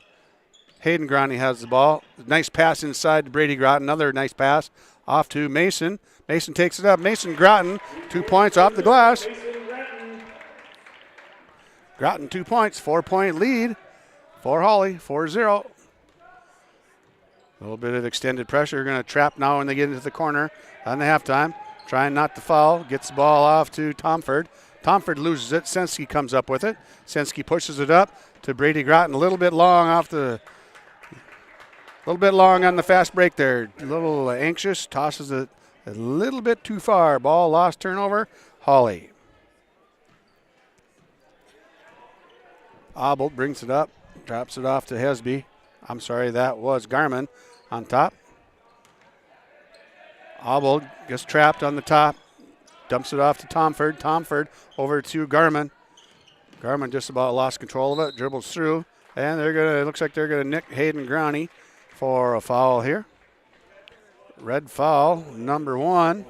Hayden Groton has the ball. Nice pass inside to Brady Groton. Another nice pass off to Mason. Mason takes it up. Mason Groton, 2 points off the glass. Groton 2 points, 4-point lead for Hawley, 4-0. A little bit of extended pressure. Going to trap now when they get into the corner on the halftime. Trying not to foul. Gets the ball off to Tomford. Tomford loses it. Sensky comes up with it. Sensky pushes it up to Brady Groton. A little bit long on the fast break there. A little anxious. Tosses it a little bit too far. Ball lost, turnover. Hawley. Obel brings it up. Drops it off to Hesby. I'm sorry, that was Garman on top. Obel gets trapped on the top. Dumps it off to Tomford. Tomford over to Garman. Garman just about lost control of it. Dribbles through. And it looks like they're gonna nick Hayden Growney for a foul here. Red foul, number 1.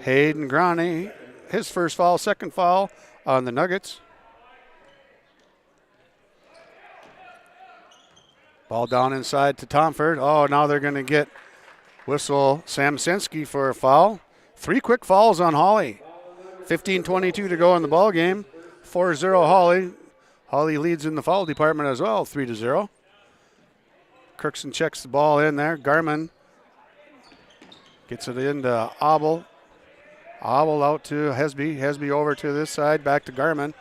Hayden Growney, his first foul, second foul on the Nuggets. Ball down inside to Tomford. Oh, now they're going to get whistle Sam Sensky for a foul. 3 quick fouls on Hawley. 15:22 to go in the ball game. 4-0 Hawley. Hawley leads in the foul department as well, 3-0. Crookston checks the ball in there. Garman gets it into Obel. Obel out to Hesby. Hesby over to this side, back to Garman.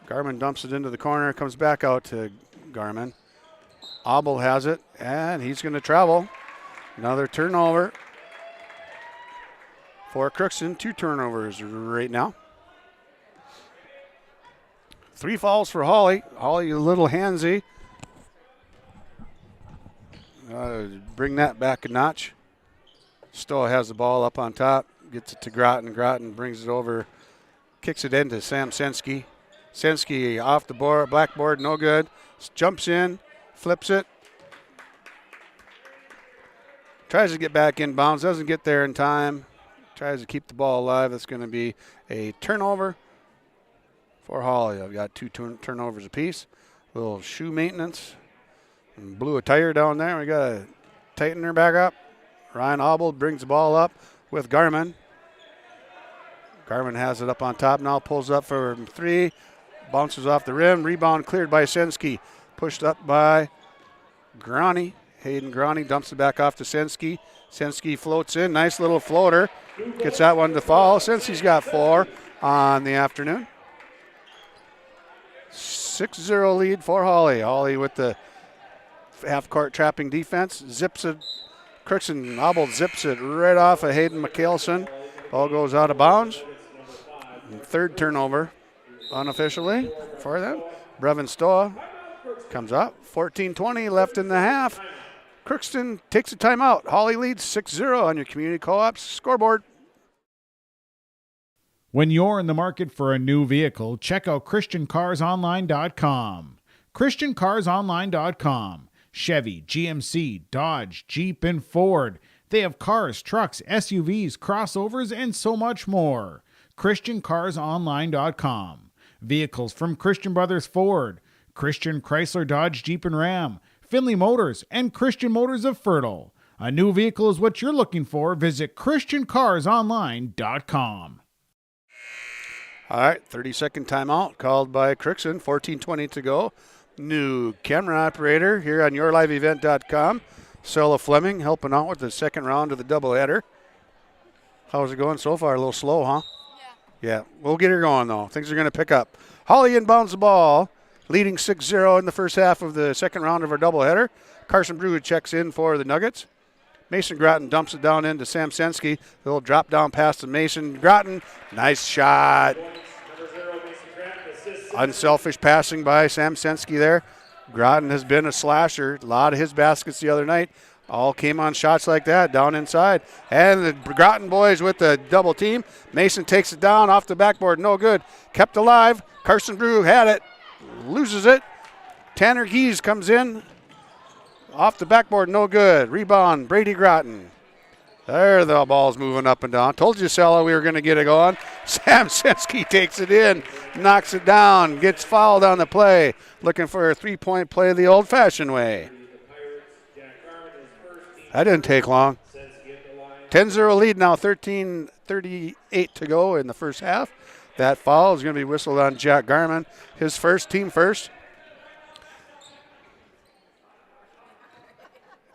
Garman dumps it into the corner, comes back out to Garman. Obel has it, and he's going to travel. Another turnover for Crookston. 2 turnovers right now. 3 fouls for Hawley. Hawley a little handsy. Bring that back a notch. Stoa has the ball up on top. Gets it to Groton. Groton brings it over. Kicks it into Sam Sensky. Sensky off the board, blackboard, no good. Jumps in. Flips it. Tries to get back in bounds. Doesn't get there in time. Tries to keep the ball alive. That's going to be a turnover for Hawley. I've got 2 turnovers apiece. A little shoe maintenance. And blew a tire down there. We got to tighten her back up. Ryan Obel brings the ball up with Garman. Garman has it up on top now. Pulls up for 3. Bounces off the rim. Rebound cleared by Sensky. Pushed up by Growney. Hayden Growney dumps it back off to Sensky. Sensky floats in. Nice little floater. Gets that one to fall. Sensky's got 4 on the afternoon. 6-0 lead for Hawley. Hawley with the half-court trapping defense. Zips it. Crookston Obel zips it right off of Hayden McKelson. Ball goes out of bounds. And 3rd turnover unofficially for them. Brevin Stoa comes up. 14:20 left in the half. Crookston takes a timeout. Hawley leads 6-0 on your community co-op's scoreboard. When you're in the market for a new vehicle, check out ChristianCarsOnline.com. ChristianCarsOnline.com. Chevy, GMC, Dodge, Jeep, and Ford. They have cars, trucks, SUVs, crossovers, and so much more. ChristianCarsOnline.com. Vehicles from Christian Brothers Ford, Christian Chrysler, Dodge, Jeep, and Ram, Finley Motors, and Christian Motors of Fertile. A new vehicle is what you're looking for. Visit ChristianCarsOnline.com. All right, 30-second timeout called by Crookston. 14:20 to go. New camera operator here on YourLiveEvent.com. Sella Fleming helping out with the second round of the doubleheader. How's it going so far? A little slow, huh? Yeah, we'll get her going, though. Things are going to pick up. Hawley inbounds the ball, leading 6-0 in the first half of the second round of our doubleheader. Carson Brew checks in for the Nuggets. Mason Groton dumps it down into Sam Sensky. A little drop down pass to Mason Groton. Nice shot. Unselfish passing by Sam Sensky there. Groton has been a slasher. A lot of his baskets the other night all came on shots like that, down inside. And the Groton boys with the double team. Mason takes it down off the backboard. No good. Kept alive. Carson Brew had it. Loses it. Tanner Gies comes in. Off the backboard. No good. Rebound. Brady Groton. There, the ball's moving up and down. Told you, Sella, we were going to get it going. Sam Sensky takes it in, knocks it down, gets fouled on the play. Looking for a three-point play the old-fashioned way. That didn't take long. 10-0 lead now, 13:38 to go in the first half. That foul is going to be whistled on Jack Garman. His first, team first.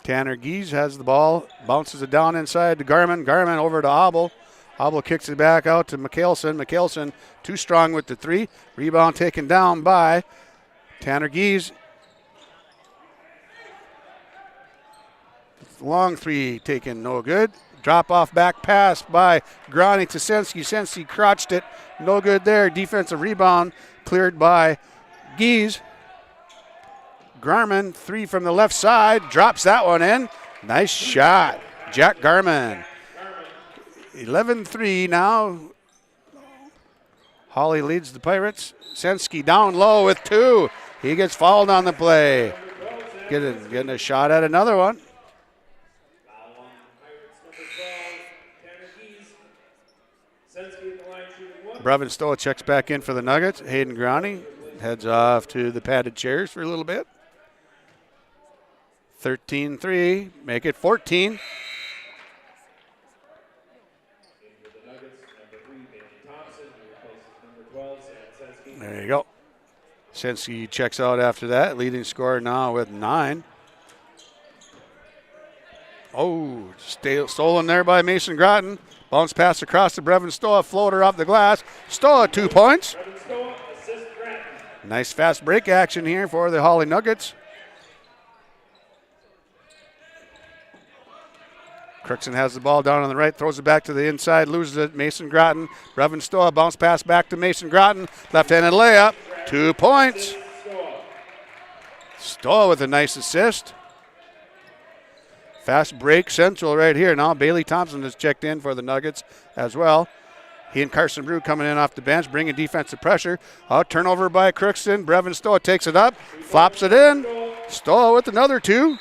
Tanner Gies has the ball, bounces it down inside to Garman. Garman over to Abel. Abel kicks it back out to Mikkelsen. Mikkelsen too strong with the three. Rebound taken down by Tanner Gies. Long three taken, no good. Drop off back pass by Grani to Sensky. Sensky crotched it, no good there. Defensive rebound cleared by Gies. Garman, three from the left side, drops that one in. Nice shot, Jack Garman. 11-3 now. Hawley leads the Pirates. Sensky down low with two. He gets fouled on the play. Getting a shot at another one. Brevin Stoll checks back in for the Nuggets. Hayden Grani heads off to the padded chairs for a little bit. 13-3, make it 14. There you go. Sensky checks out after that. Leading scorer now with 9. Oh, stolen there by Mason Groton. Bounce pass across to Brevin Stoll. Floater off the glass. Stoll 2 points. Nice fast break action here for the Hawley Nuggets. Crookston has the ball down on the right, throws it back to the inside, loses it. Mason Groton. Brevin Stoll, bounce pass back to Mason Groton. Left-handed layup, 2 points. Stoll with a nice assist. Fast break central right here. Now Bailey Thompson has checked in for the Nuggets as well. He and Carson Brew coming in off the bench, bringing defensive pressure. Turnover by Crookston. Brevin Stoll takes it up, flops it in. Stoll with another 2.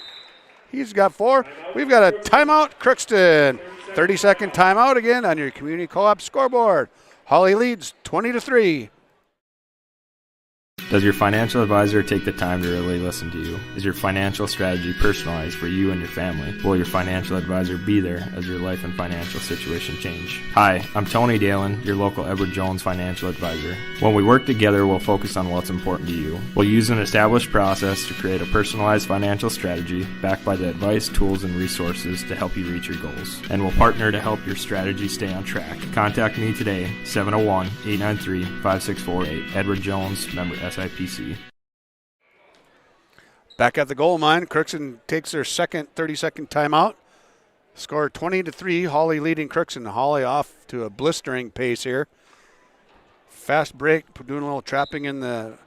He's got 4. We've got a timeout, Crookston. 30-second timeout again on your community co-op scoreboard. Hawley leads 20-3. Does your financial advisor take the time to really listen to you? Is your financial strategy personalized for you and your family? Will your financial advisor be there as your life and financial situation change? Hi, I'm Tony Dalen, your local Edward Jones financial advisor. When we work together, we'll focus on what's important to you. We'll use an established process to create a personalized financial strategy backed by the advice, tools, and resources to help you reach your goals. And we'll partner to help your strategy stay on track. Contact me today, 701-893-5648. Edward Jones, member SIPC. Back at the goal line, Crookston takes their second 30-second timeout. Score 20-3, Hawley leading Crookston. Hawley off to a blistering pace here. Fast break, doing a little trapping in the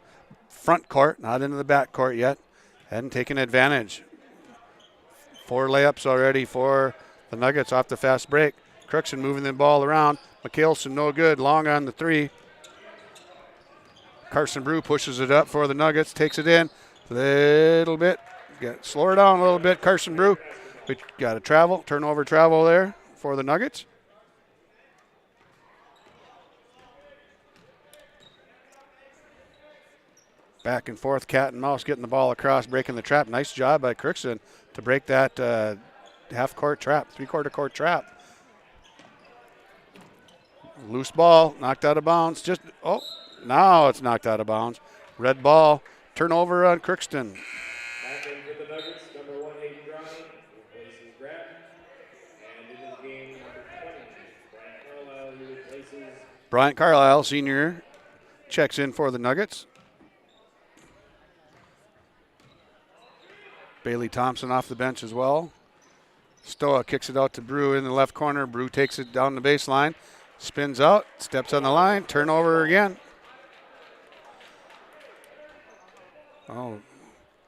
front court, not into the back court yet. Hadn't taken advantage. 4 layups already for the Nuggets off the fast break. Crookston moving the ball around. Mikkelsen no good, long on the 3. Carson Brew pushes it up for the Nuggets, takes it in a little bit. Slow her down a little bit, Carson Brew. We got a turnover travel there for the Nuggets. Back and forth, cat and mouse, getting the ball across, breaking the trap. Nice job by Crookston to break that half-court trap, three-quarter court trap. Loose ball, knocked out of bounds. Now it's knocked out of bounds. Red ball, turnover on Crookston. Back in for the Nuggets, number 1, Hayden Grani, replaces Gratton. And it is game number 20, Brian Carlisle, who replaces... Bryant Carlisle, senior, checks in for the Nuggets. Bailey Thompson off the bench as well. Stoa kicks it out to Brew in the left corner. Brew takes it down the baseline. Spins out, steps on the line, turnover again. Oh,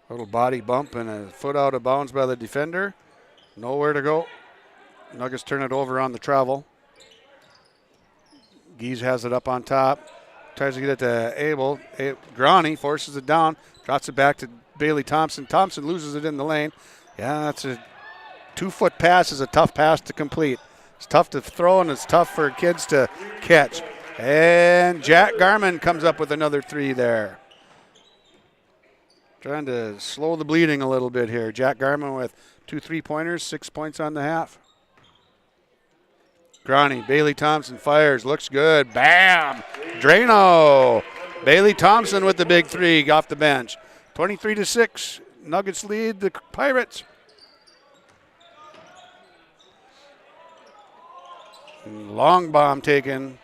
little body bump and a foot out of bounds by the defender. Nowhere to go. Nuggets turn it over on the travel. Gies has it up on top. Tries to get it to Abel. Grani forces it down, drops it back to Bailey Thompson. Thompson loses it in the lane. Yeah, that's a 2-foot pass is a tough pass to complete. It's tough to throw, and it's tough for kids to catch. And Jack Garman comes up with another 3 there. Trying to slow the bleeding a little bit here. Jack Garman with 2 3-pointers, 6 points on the half. Groney, Bailey Thompson fires, looks good. Bam! Drano. Bailey Thompson with the big 3 off the bench. 23-6. Nuggets lead the Pirates. Long bomb taken.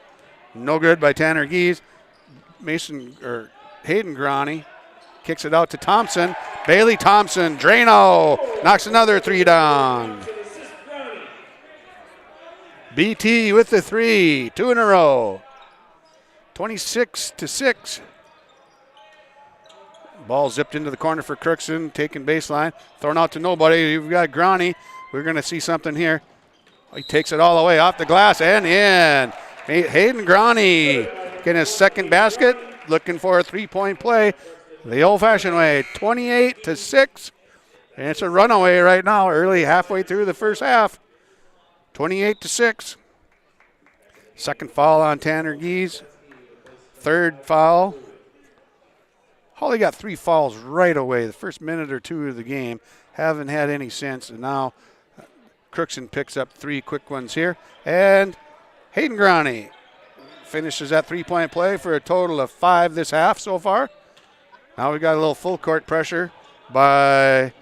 No good by Tanner Gies. Hayden Groney kicks it out to Thompson. Bailey Thompson, Drano knocks another 3 down. BT with the 3, 2 in a row. 26-6. Ball zipped into the corner for Crookston, taking baseline, thrown out to nobody. You've got Groney. We're going to see something here. He takes it all the way off the glass and in. Hayden Groney getting his second basket, looking for a 3-point play the old-fashioned way. 28-6. And it's a runaway right now, early halfway through the first half. 28-6. Second foul on Tanner Gies. Third foul. Hawley got 3 fouls right away, the first minute or 2 of the game. Haven't had any since, and now Crookston picks up 3 quick ones here. And Hayden Groney finishes that 3-point play for a total of 5 this half so far. Now we got a little full court pressure by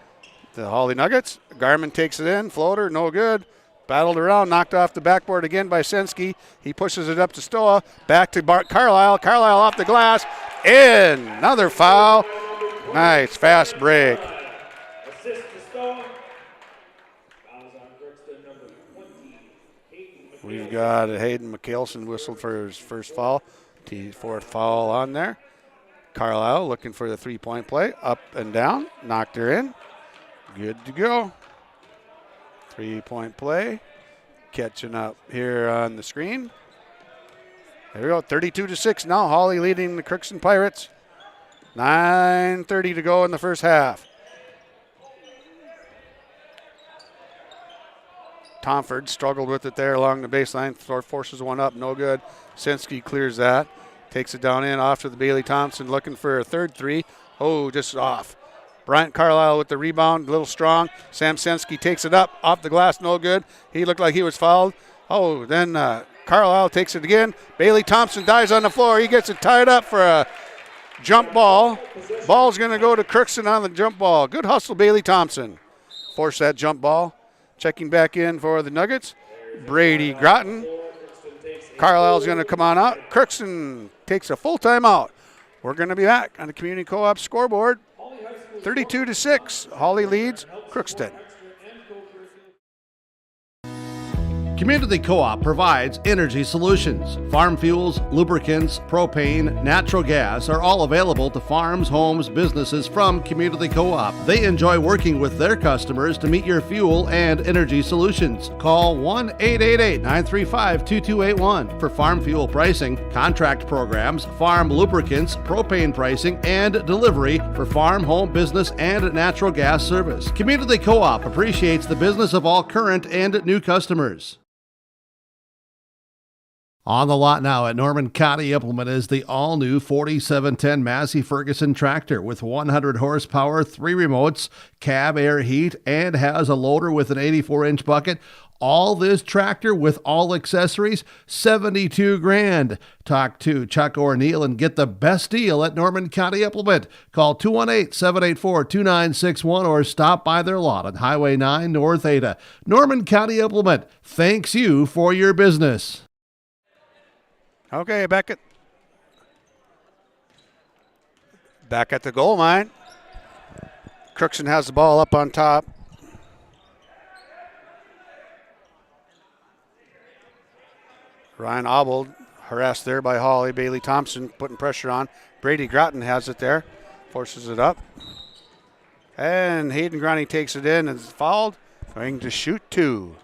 the Hawley Nuggets. Garman takes it in, floater, no good. Battled around, knocked off the backboard again by Sensky. He pushes it up to Stoa, back to Carlisle. Carlisle off the glass, in. Another foul. Nice, fast break. Assist to Stoa. Fouls on Crookston, number 20. We've got Hayden McKelson whistled for his first foul. Fourth foul on there. Carlisle looking for the 3-point play. Up and down, knocked her in. Good to go. 3-point play. Catching up here on the screen. There we go, 32-6 now. Hawley leading the Crookston Pirates. 9:30 to go in the first half. Tomford struggled with it there along the baseline. Forces one up, no good. Sensky clears that. Takes it down in off to the Bailey Thompson, looking for a third 3. Oh, just off. Bryant Carlisle with the rebound, a little strong. Sam Sensky takes it up, off the glass, no good. He looked like he was fouled. Oh, then Carlisle takes it again. Bailey Thompson dives on the floor. He gets it tied up for a jump ball. Ball's going to go to Crookston on the jump ball. Good hustle, Bailey Thompson. Force that jump ball. Checking back in for the Nuggets, Brady Groton. Carlisle's going to come on out. Crookston takes a full timeout. We're going to be back on the Community Co-op scoreboard. 32-6. Hawley leads Crookston. Community Co-op provides energy solutions. Farm fuels, lubricants, propane, natural gas are all available to farms, homes, businesses from Community Co-op. They enjoy working with their customers to meet your fuel and energy solutions. Call 1-888-935-2281 for farm fuel pricing, contract programs, farm lubricants, propane pricing, and delivery for farm, home, business, and natural gas service. Community Co-op appreciates the business of all current and new customers. On the lot now at Norman County Implement is the all-new 4710 Massey Ferguson tractor with 100 horsepower, 3 remotes, cab air heat, and has a loader with an 84-inch bucket. All this tractor with all accessories, $72,000. Talk to Chuck or Neil and get the best deal at Norman County Implement. Call 218-784-2961 or stop by their lot on Highway 9 North Ada. Norman County Implement thanks you for your business. Okay, back at the goal line. Crookston has the ball up on top. Ryan Obald harassed there by Hawley. Bailey Thompson putting pressure on. Brady Groton has it there. Forces it up. And Hayden Groney takes it in and is fouled. Going to shoot 2.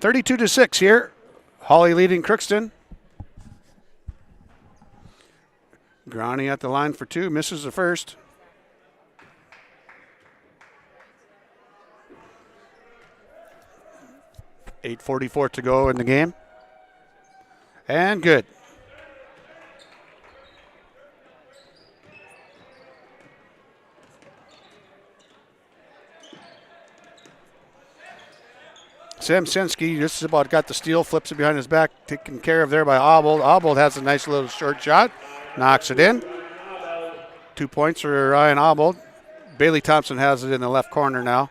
32-6 here. Hawley leading Crookston. Groney at the line for two, misses the first. .8:44 to go in the game. And good. Samsensky just about got the steal, flips it behind his back, taken care of there by Obbold. Obbold has a nice little short shot, knocks it in. 2 points for Ryan Obbold. Bailey Thompson has it in the left corner now.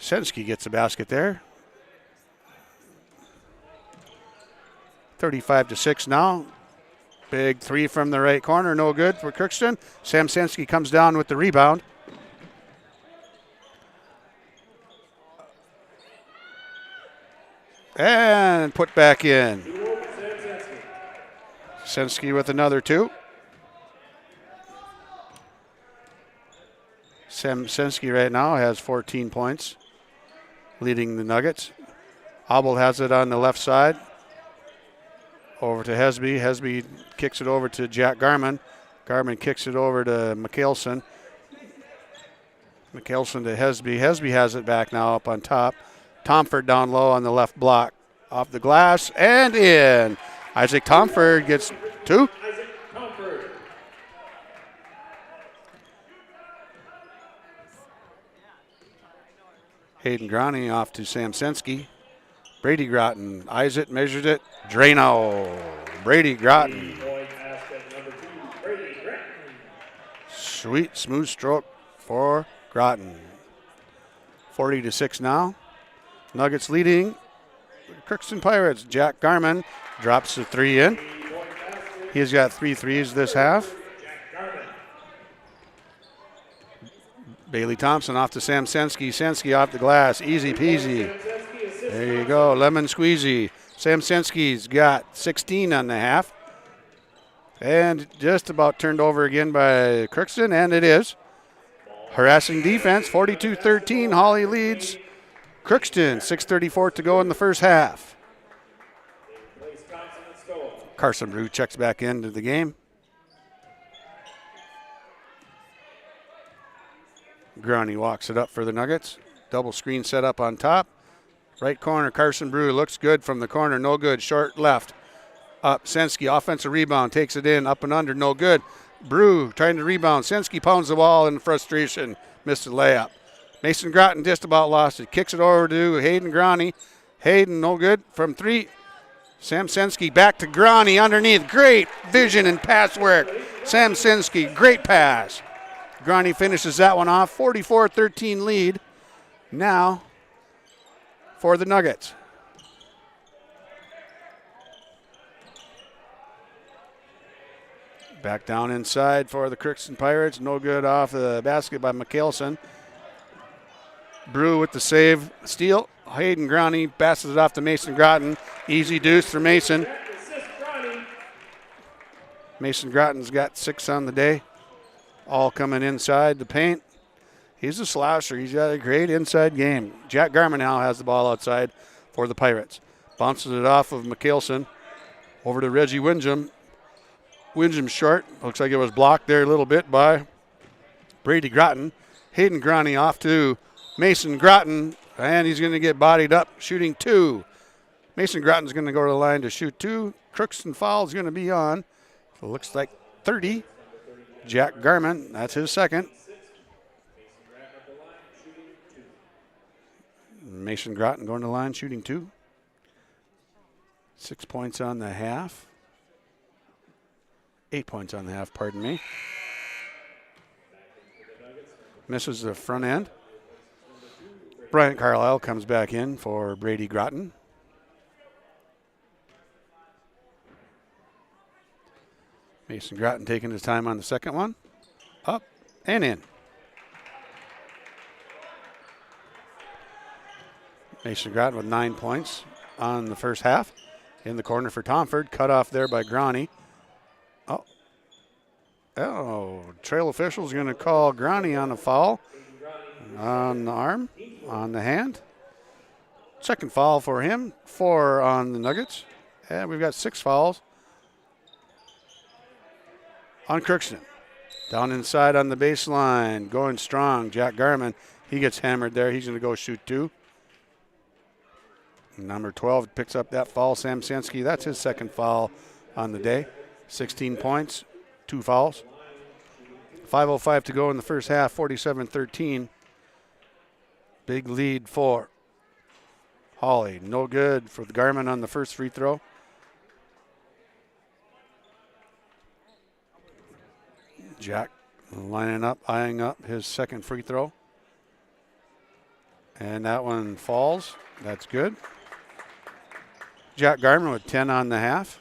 Sensky gets a basket there. 35-6 now. Big three from the right corner, no good for Crookston. Sam Sensky comes down with the rebound. And put back in. Sensky with another two. Sam Sensky right now has 14 points, leading the Nuggets. Obbold has it on the left side. Over to Hesby. Hesby kicks it over to Jack Garman. Garman kicks it over to Michelson. Michelson to Hesby. Hesby has it back now up on top. Tomford down low on the left block. Off the glass and in. Isaac Tomford gets two. Hayden Groney off to Sam Sensky. Brady Groton eyes it, measures it. Drano. Brady Groton. Sweet, smooth stroke for Groton. 40-6 now. Nuggets leading. Crookston Pirates. Jack Garman drops the three in. He's got 3 threes this half. Bailey Thompson off to Sam Sensky. Sensky off the glass. Easy peasy. There you go. Lemon squeezy. Sam Sensky's got 16 on the half. And just about turned over again by Crookston, and it is. Harassing defense, 42-13. Hawley leads Crookston. 6:34 to go in the first half. Carson Brew checks back into the game. Groney walks it up for the Nuggets. Double screen set up on top. Right corner, Carson Brew looks good from the corner. No good. Short left. Up. Sensky, offensive rebound. Takes it in. Up and under. No good. Brew trying to rebound. Sensky pounds the ball in frustration. Missed the layup. Mason Groton just about lost it. Kicks it over to Hayden Groney. Hayden, no good from three. Sam Sensky back to Groney underneath. Great vision and pass work. Sam Sensky, great pass. Groney finishes that one off. 44-13 lead now for the Nuggets. Back down inside for the Crookston Pirates. No good off the basket by Michelson. Brew with the save. Steal. Hayden Groney passes it off to Mason Groton. Easy deuce for Mason. Mason Groton's got 6 on the day. All coming inside the paint. He's a slasher. He's got a great inside game. Jack Garman now has the ball outside for the Pirates. Bounces it off of Michelson over to Reggie Windham. Windham short. Looks like it was blocked there a little bit by Brady Groton. Hayden Groney off to Mason Groton, and he's going to get bodied up, shooting 2. Mason Groton's going to go to the line to shoot 2. Crookston foul is going to be on. So it looks like 30. Jack Garman, that's his second. Mason Groton going to the line, shooting 2. 6 points on the half. 8 points on the half, pardon me. Misses the front end. Bryant Carlisle comes back in for Brady Groton. Mason Groton taking his time on the second one. Up and in. Mason Groton with 9 points on the first half. In the corner for Tomford. Cut off there by Groney. Oh, trail official's going to call Groney on a foul. on the arm, on the hand. Second foul for him, 4 on the Nuggets. And we've got 6 fouls on Crookston. Down inside on the baseline, going strong. Jack Garman, he gets hammered there. He's going to go shoot 2. Number 12 picks up that foul. Sam Sensky, that's his second foul on the day. 16 points, 2 fouls. 5:05 to go in the first half, 47-13. Big lead for Hawley. No good for the Garmin on the first free throw. Jack lining up, eyeing up his second free throw. And that one falls. That's good. Jack Garmin with 10 on the half.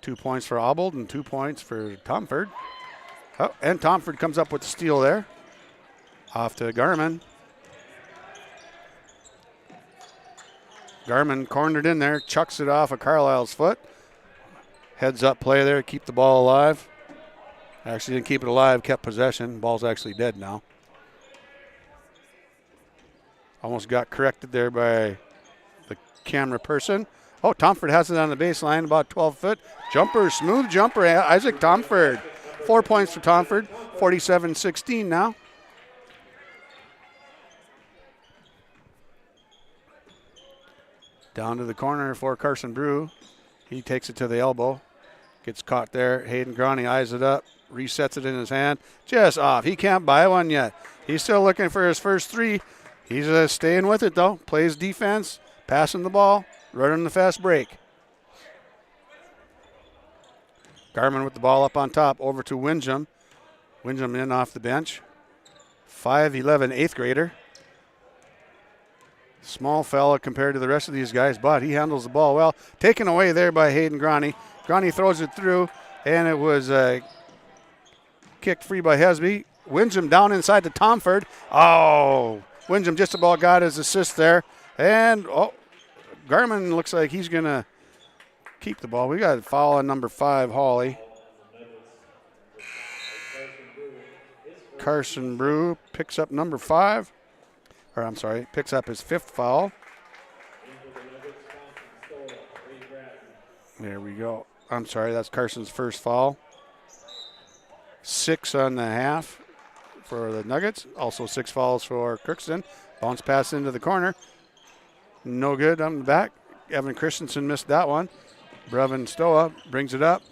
2 points for Obbold and 2 points for Tomford. Oh, and Tomford comes up with the steal there. Off to Garmin. Garmin cornered in there, chucks it off of Carlisle's foot. Heads up play there, keep the ball alive. Actually didn't keep it alive, kept possession. Ball's actually dead now. Almost got corrected there by the camera person. Oh, Tomford has it on the baseline, about 12 foot. Jumper, smooth jumper, Isaac Tomford. 4 points for Tomford, 47-16 now. Down to the corner for Carson Brew. He takes it to the elbow. Gets caught there. Hayden Groney eyes it up. Resets it in his hand. Just off. He can't buy one yet. He's still looking for his first 3. He's staying with it, though. Plays defense. Passing the ball. Running the fast break. Garmin with the ball up on top. Over to Windjam. Windjam in off the bench. 5'11", 8th grader. Small fella compared to the rest of these guys, but he handles the ball well. Taken away there by Hayden Groney. Groney throws it through, and it was kicked free by Hesby. Windjam down inside to Tomford. Oh, Windjam just about got his assist there. And, Garmin looks like he's going to keep the ball. We got a foul on number 5, Hawley. Carson Brew picks up number 5. Picks up his 5th foul. There we go. I'm sorry, that's Carson's first foul. 6 on the half for the Nuggets. Also 6 fouls for Crookston. Bounce pass into the corner. No good on the back. Evan Christensen missed that one. Brevin Stoa brings it up.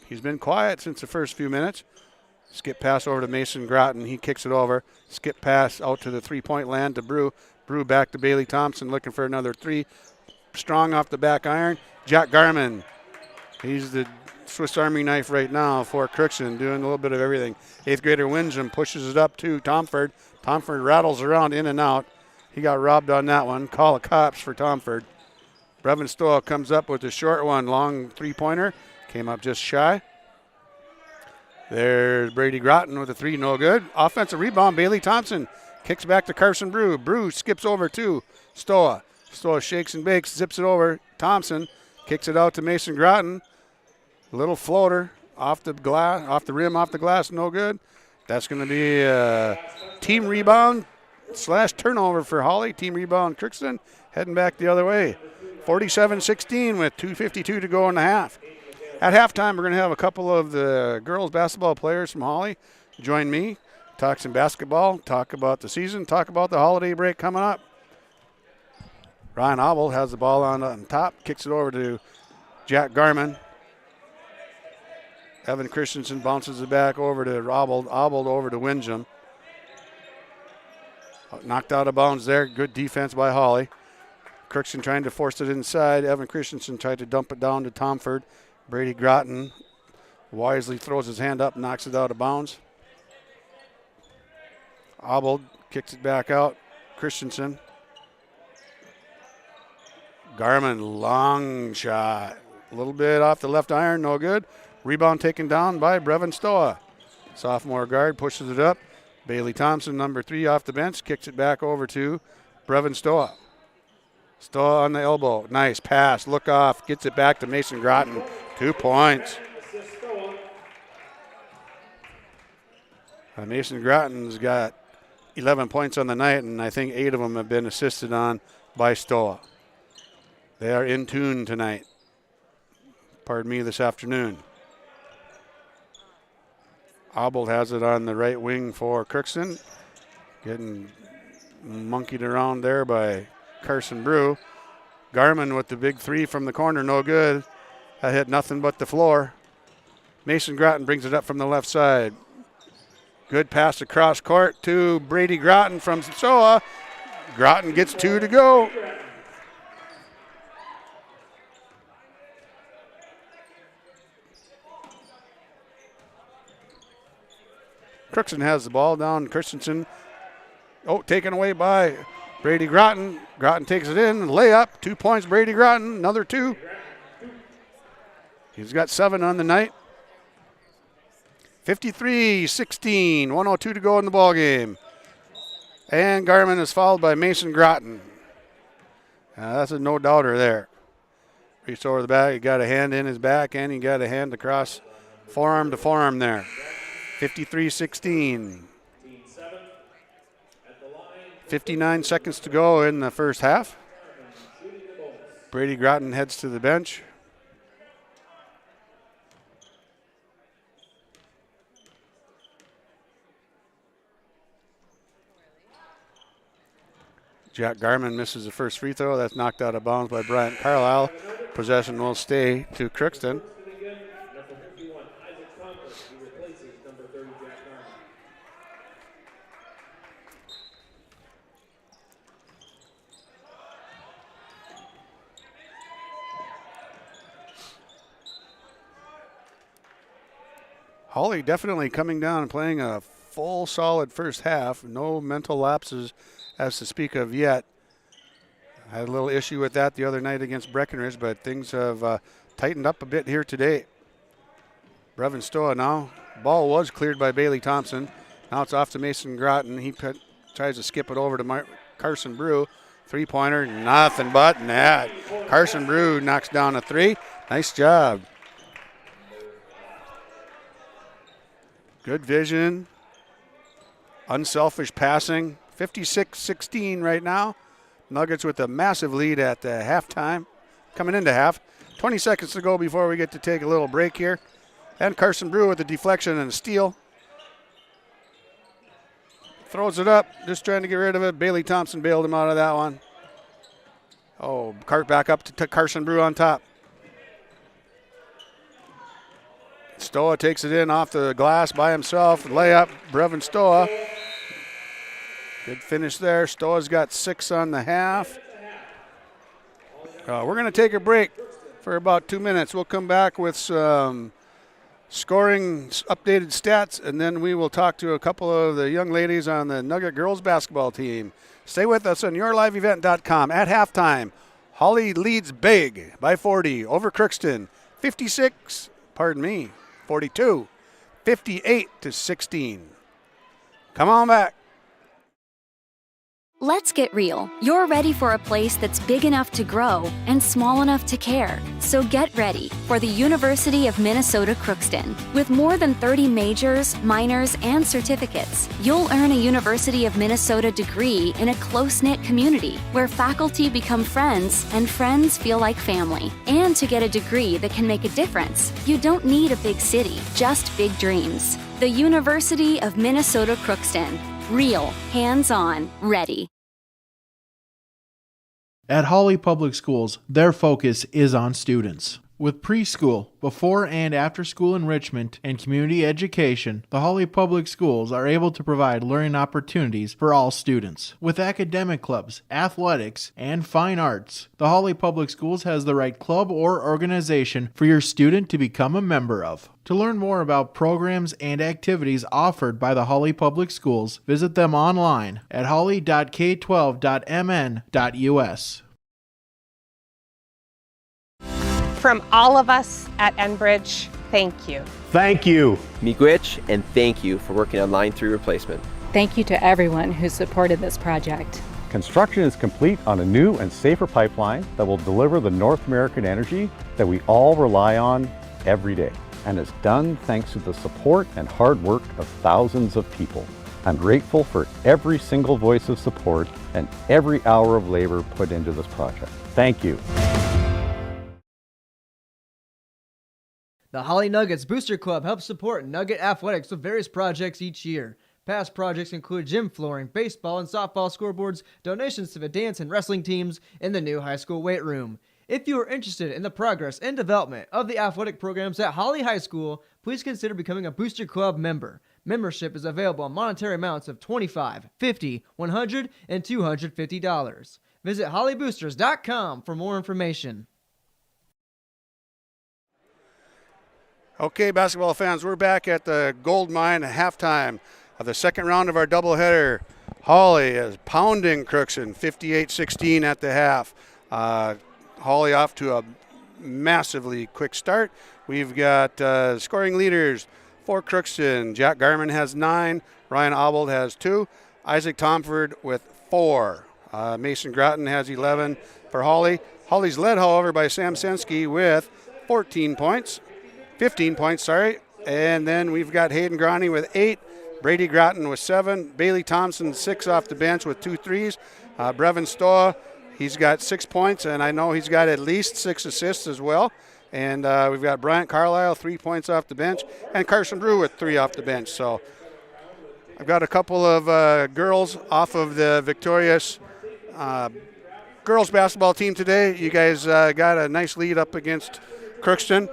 He's been quiet since the first few minutes. Skip pass over to Mason Groton. He kicks it over. Skip pass out to the three-point land to Brew. Brew back to Bailey Thompson looking for another 3. Strong off the back iron. Jack Garmin. He's the Swiss Army knife right now for Crookston, doing a little bit of everything. 8th grader Windjam pushes it up to Tomford. Tomford rattles around in and out. He got robbed on that one. Call of cops for Tomford. Brevin Stoll comes up with a short one. Long three-pointer. Came up just shy. There's Brady Groton with a 3, no good. Offensive rebound, Bailey Thompson kicks back to Carson Brew. Brew skips over to Stoa. Stoa shakes and bakes, zips it over. Thompson kicks it out to Mason Groton. Little floater off the glass, off the rim, off the glass, no good. That's going to be a team rebound / turnover for Hawley. Team rebound Crookston heading back the other way. 47-16 with 2:52 to go in the half. At halftime, we're going to have a couple of the girls basketball players from Hawley join me, talk some basketball, talk about the season, talk about the holiday break coming up. Ryan Obbold has the ball on top, kicks it over to Jack Garmin. Evan Christensen bounces it back over to Obbold. Obbold over to Windjam. Knocked out of bounds there. Good defense by Hawley. Crookston trying to force it inside. Evan Christensen tried to dump it down to Tomford. Brady Groton wisely throws his hand up, knocks it out of bounds. Obbold kicks it back out. Christensen. Garmin, long shot. A little bit off the left iron, no good. Rebound taken down by Brevin Stoa. Sophomore guard pushes it up. Bailey Thompson, number 3, off the bench, kicks it back over to Brevin Stoa. Stoa on the elbow. Nice pass. Look off. Gets it back to Mason Groton. 2 points. Mason Groton's got 11 points on the night, and I think 8 of them have been assisted on by Stoa. They are in tune tonight. Pardon me, this afternoon. Obel has it on the right wing for Crookston. Getting monkeyed around there by Carson Brew. Garman with the big 3 from the corner, no good. That hit nothing but the floor. Mason Groton brings it up from the left side. Good pass across court to Brady Groton from Stoa. Groton gets 2 to go. Crookston has the ball down. Christensen. Oh, taken away by Brady Groton. Groton takes it in. Layup. 2 points, Brady Groton. Another 2. He's got 7 on the night. 53-16. 1:02 to go in the ball game. And Garman is fouled by Mason Groton. That's a no doubter there. Reached over the back. He got a hand in his back, and he got a hand across forearm to forearm there. 53-16. 59 seconds to go in the first half. Brady Groton heads to the bench. Jack Garman misses the first free throw. That's knocked out of bounds by Bryant Carlisle. Possession will stay to Crookston. Hawley definitely coming down and playing a full solid first half. No mental lapses as to speak of yet. I had a little issue with that the other night against Breckenridge, but things have tightened up a bit here today. Brevin Stoa now. Ball was cleared by Bailey Thompson. Now it's off to Mason Groton. He tries to skip it over to Carson Brew. 3-pointer, nothing but net. Carson Brew knocks down a 3. Nice job. Good vision. Unselfish passing. 56-16 right now. Nuggets with a massive lead at the halftime. Coming into half. 20 seconds to go before we get to take a little break here. And Carson Brew with a deflection and a steal. Throws it up. Just trying to get rid of it. Bailey Thompson bailed him out of that one. Oh, cart back up to Carson Brew on top. Stoa takes it in off the glass by himself. Layup, Brevin Stoa. Good finish there. Stoa's got 6 on the half. We're going to take a break for about 2 minutes. We'll come back with some scoring updated stats, and then we will talk to a couple of the young ladies on the Nugget girls basketball team. Stay with us on yourliveevent.com. At halftime, Hawley leads big by 40 over Crookston. 42, 58-16. Come on back. Let's get real. You're ready for a place that's big enough to grow and small enough to care. So get ready for the University of Minnesota Crookston. With more than 30 majors, minors, and certificates, you'll earn a University of Minnesota degree in a close-knit community where faculty become friends and friends feel like family. And to get a degree that can make a difference, you don't need a big city, just big dreams. The University of Minnesota Crookston. Real, hands-on, ready. At Hawley Public Schools, their focus is on students. With preschool, before and after school enrichment, and community education, the Hawley Public Schools are able to provide learning opportunities for all students. With academic clubs, athletics, and fine arts, the Hawley Public Schools has the right club or organization for your student to become a member of. To learn more about programs and activities offered by the Hawley Public Schools, visit them online at hawley.k12.mn.us. From all of us at Enbridge, thank you. Thank you. Miigwech, and thank you for working on Line 3 replacement. Thank you to everyone who supported this project. Construction is complete on a new and safer pipeline that will deliver the North American energy that we all rely on every day. and is done thanks to the support and hard work of thousands of people. I'm grateful for every single voice of support and every hour of labor put into this project. Thank you. The Hawley Nuggets Booster Club helps support Nugget athletics with various projects each year. Past projects include gym flooring, baseball and softball scoreboards, donations to the dance and wrestling teams, and the new high school weight room. If you are interested in the progress and development of the athletic programs at Hawley High School, please consider becoming a Booster Club member. Membership is available in monetary amounts of $25, $50, $100, and $250. Visit HawleyBoosters.com for more information. Okay, basketball fans, we're back at the Gold Mine at halftime of the second round of our doubleheader. Hawley is pounding Crookston 58-16 at the half. Hawley off to a massively quick start. We've got scoring leaders for Crookston. Jack Garman has 9. Ryan Obald has 2. Isaac Tomford with 4. Mason Groton has 11 for Hawley. Hawley's led, however, by Sam Sensky with 15 points. And then we've got Hayden Groney with 8. Brady Groton with 7. Bailey Thompson, 6 off the bench with 2 threes. Brevin Stoa, he's got 6 points, and I know he's got at least 6 assists as well. And we've got Bryant Carlisle, 3 points off the bench, and Carson Brew with 3 off the bench. So I've got a couple of girls off of the victorious girls basketball team today. You guys got a nice lead up against Crookston.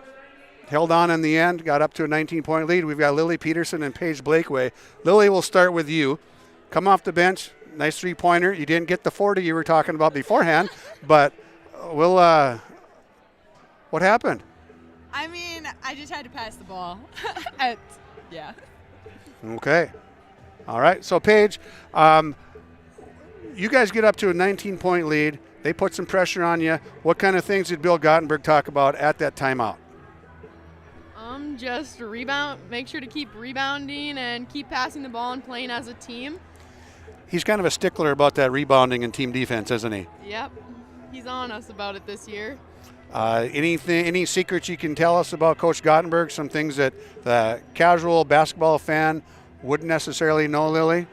Held on in the end, got up to a 19-point lead. We've got Lily Peterson and Paige Blakeway. Lily, we'll start with you. Come off the bench, nice three-pointer. You didn't get the 40 you were talking about beforehand, but we'll. What happened? I mean, I just had to pass the ball. Yeah. Okay. All right. So, Paige, you guys get up to a 19-point lead. They put some pressure on you. What kind of things did Bill Gottenberg talk about at that timeout? Just rebound, make sure to keep rebounding and keep passing the ball and playing as a team. He's kind of a stickler about that rebounding and team defense, isn't he? Yep. He's on us about it this year. Any secrets you can tell us about Coach Gottenberg? Some things that the casual basketball fan wouldn't necessarily know, Lily?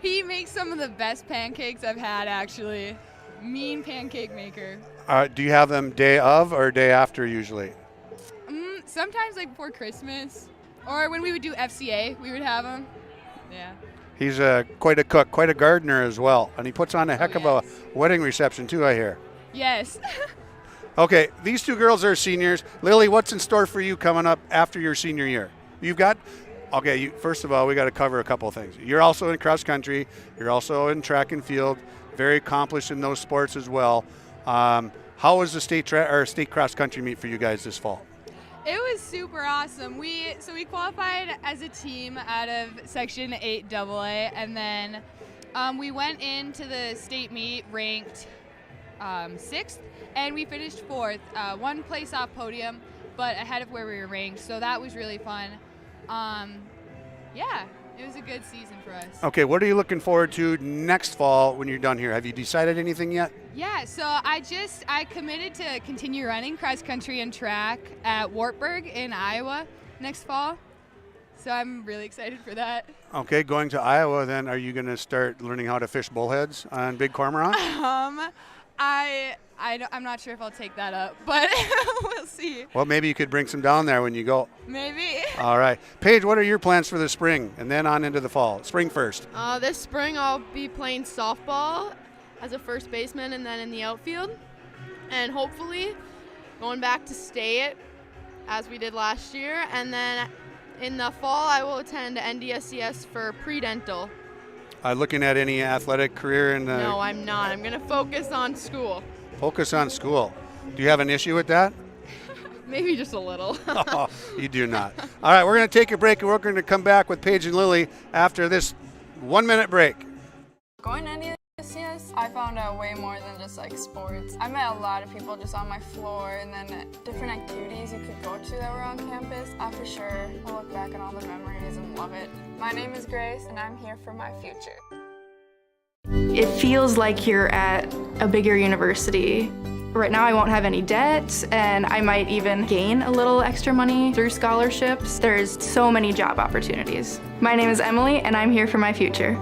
He makes some of the best pancakes I've had, actually. Mean pancake maker. Do you have them day of or day after usually? Sometimes like before Christmas. Or when we would do FCA, we would have them. Yeah. He's quite a cook, quite a gardener as well. And he puts on a heck of a wedding reception too, I hear. Yes. Okay, these two girls are seniors. Lily, what's in store for you coming up after your senior year? You've got, first of all, we got to cover a couple of things. You're also in cross country. You're also in track and field. Very accomplished in those sports as well. How was the state cross country meet for you guys this fall? It was super awesome. We qualified as a team out of Section 8AA, and then we went into the state meet ranked 6th, and we finished 4th, 1 place off podium, but ahead of where we were ranked. So that was really fun. Yeah. It was a good season for us. Okay, what are you looking forward to next fall when you're done here? Have you decided anything yet? Yeah, so I committed to continue running cross country and track at Wartburg in Iowa next fall. So I'm really excited for that. Okay, going to Iowa, then are you going to start learning how to fish bullheads on Big Cormorant? I'm not sure if I'll take that up, but we'll see. Well, maybe you could bring some down there when you go. Maybe. All right. Paige, what are your plans for the spring and then on into the fall? Spring first. This spring I'll be playing softball as a first baseman and then in the outfield. And hopefully going back to state as we did last year. And then in the fall I will attend NDSCS for pre-dental. Looking at any athletic career in the... No, I'm not. I'm going to focus on school. Focus on school. Do you have an issue with that? Maybe just a little. Oh, you do not. All right, we're going to take a break, and we're going to come back with Paige and Lily after this 1-minute break. Going to NDSCS, I found out way more than just like sports. I met a lot of people just on my floor, and then different activities you could go to that were on campus. I for sure will look back on all the memories and love it. My name is Grace, and I'm here for my future. It feels like you're at a bigger university. Right now I won't have any debt, and I might even gain a little extra money through scholarships. There's so many job opportunities. My name is Emily, and I'm here for my future.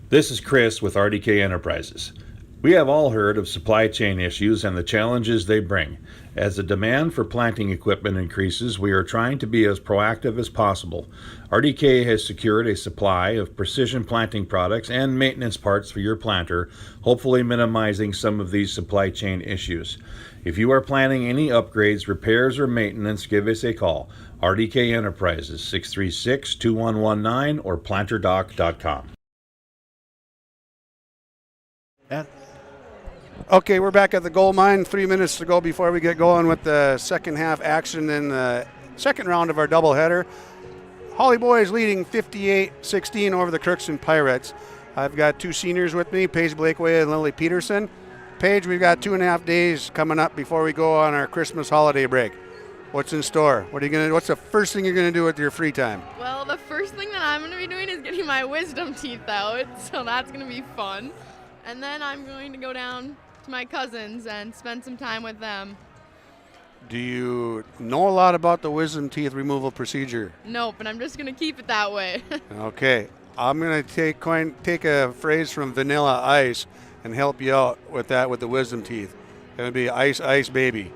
This is Chris with RDK Enterprises. We have all heard of supply chain issues and the challenges they bring. As the demand for planting equipment increases, we are trying to be as proactive as possible. RDK has secured a supply of precision planting products and maintenance parts for your planter, hopefully minimizing some of these supply chain issues. If you are planning any upgrades, repairs, or maintenance, give us a call. RDK Enterprises, 636-2119 or planterdoc.com. Okay, we're back at the gold mine. 3 minutes to go before we get going with the second half action in the second round of our doubleheader. Hawley boys leading 58-16 over the Crookston Pirates. I've got two seniors with me, Paige Blakeway and Lily Peterson. Paige, we've got 2.5 days coming up before we go on our Christmas holiday break. What's in store? What's the first thing you're gonna do with your free time? Well, the first thing that I'm gonna be doing is getting my wisdom teeth out, so that's gonna be fun. And then I'm going to go down to my cousins and spend some time with them. Do you know a lot about the wisdom teeth removal procedure? Nope, and I'm just going to keep it that way. Okay, I'm going to take a phrase from Vanilla Ice and help you out with that with the wisdom teeth. It's going to be ice, ice, baby.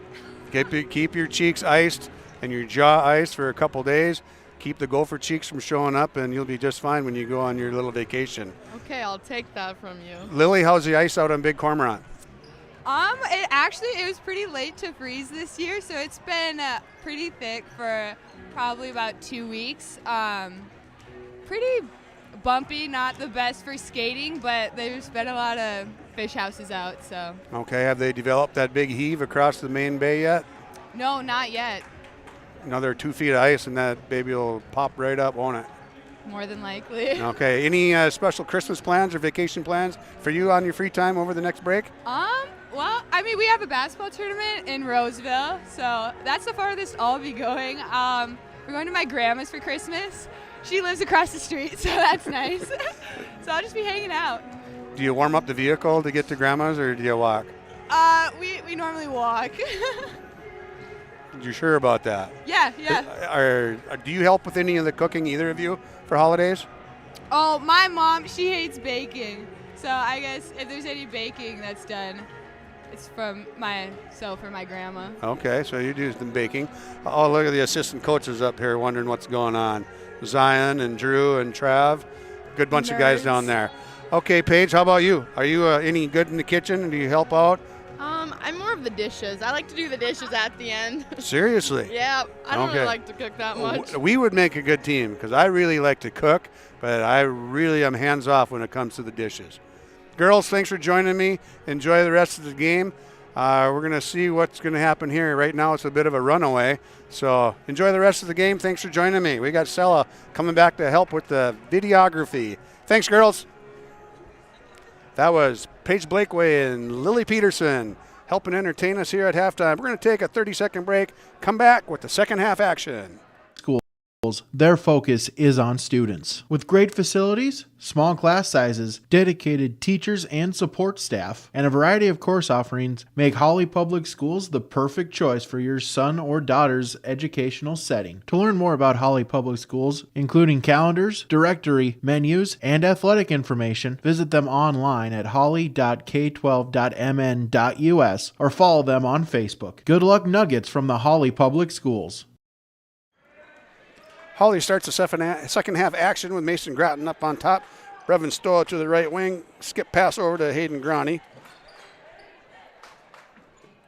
Keep your cheeks iced and your jaw iced for a couple days. Keep the gopher cheeks from showing up, and you'll be just fine when you go on your little vacation. Okay, I'll take that from you. Lily, how's the ice out on Big Cormorant? It was pretty late to freeze this year, so it's been pretty thick for probably about 2 weeks. Pretty bumpy, not the best for skating, but there's been a lot of fish houses out, so. Okay, have they developed that big heave across the main bay yet? No, not yet. Another 2 feet of ice and that baby will pop right up, won't it? More than likely. Okay, any special Christmas plans or vacation plans for you on your free time over the next break? Well, I mean, we have a basketball tournament in Roseville, so that's the farthest I'll be going. We're going to my grandma's for Christmas. She lives across the street, so that's nice. So I'll just be hanging out. Do you warm up the vehicle to get to grandma's, or do you walk? We normally walk. You sure about that? Yeah. Do you help with any of the cooking, either of you, for holidays? Oh, my mom, she hates baking. So I guess if there's any baking that's done, it's for my grandma. Okay, so you do some baking. Oh, look at the assistant coaches up here wondering what's going on. Zion and Drew and Trav. Good bunch of guys down there. Okay, Paige, how about you? Are you any good in the kitchen, and do you help out? I'm more of the dishes. I like to do the dishes at the end. Seriously? Yeah, I don't really like to cook that much. We would make a good team because I really like to cook, but I really am hands off when it comes to the dishes. Girls, thanks for joining me. Enjoy the rest of the game. We're going to see what's going to happen here. Right now it's a bit of a runaway, so enjoy the rest of the game. Thanks for joining me. We got Sella coming back to help with the videography. Thanks, girls. That was Paige Blakeway and Lily Peterson helping entertain us here at halftime. We're going to take a 30-second break, come back with the second half action. Schools, their focus is on students. With great facilities, small class sizes, dedicated teachers and support staff, and a variety of course offerings, make Hawley Public Schools the perfect choice for your son or daughter's educational setting. To learn more about Hawley Public Schools, including calendars, directory, menus, and athletic information, visit them online at hawley.k12.mn.us or follow them on Facebook. Good luck Nuggets from the Hawley Public Schools. Hawley starts the second half action with Mason Grattan up on top. Brevin Stoll to the right wing. Skip pass over to Hayden Groney.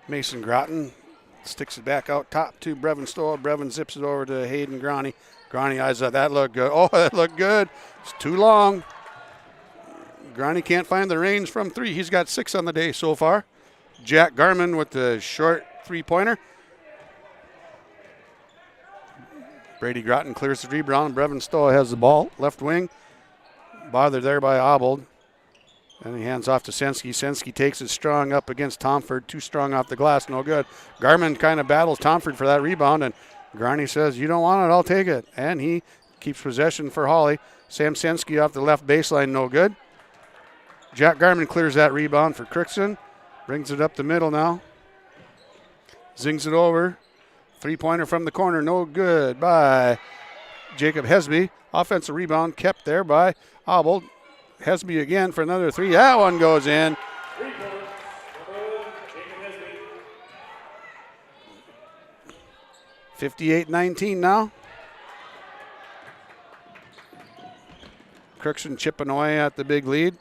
Mason Grattan sticks it back out top to Brevin Stoll. Brevin zips it over to Hayden Groney. Groney eyes that. That looked good. Oh, that looked good. It's too long. Groney can't find the range from three. He's got 6 on the day so far. Jack Garman with the short three-pointer. Brady Grattan clears the rebound. Brevin Stoll has the ball. Left wing. Bothered there by Obald. And he hands off to Sensky. Sensky takes it strong up against Tomford. Too strong off the glass. No good. Garman kind of battles Tomford for that rebound. And Groney says, you don't want it, I'll take it. And he keeps possession for Hawley. Sam Sensky off the left baseline. No good. Jack Garman clears that rebound for Crookston. Brings it up the middle now. Zings it over. Three-pointer from the corner, no good by Jacob Hesby. Offensive rebound kept there by Obel. Hesby again for another three. That one goes in. 58-19 now. Crookston chipping away at the big lead.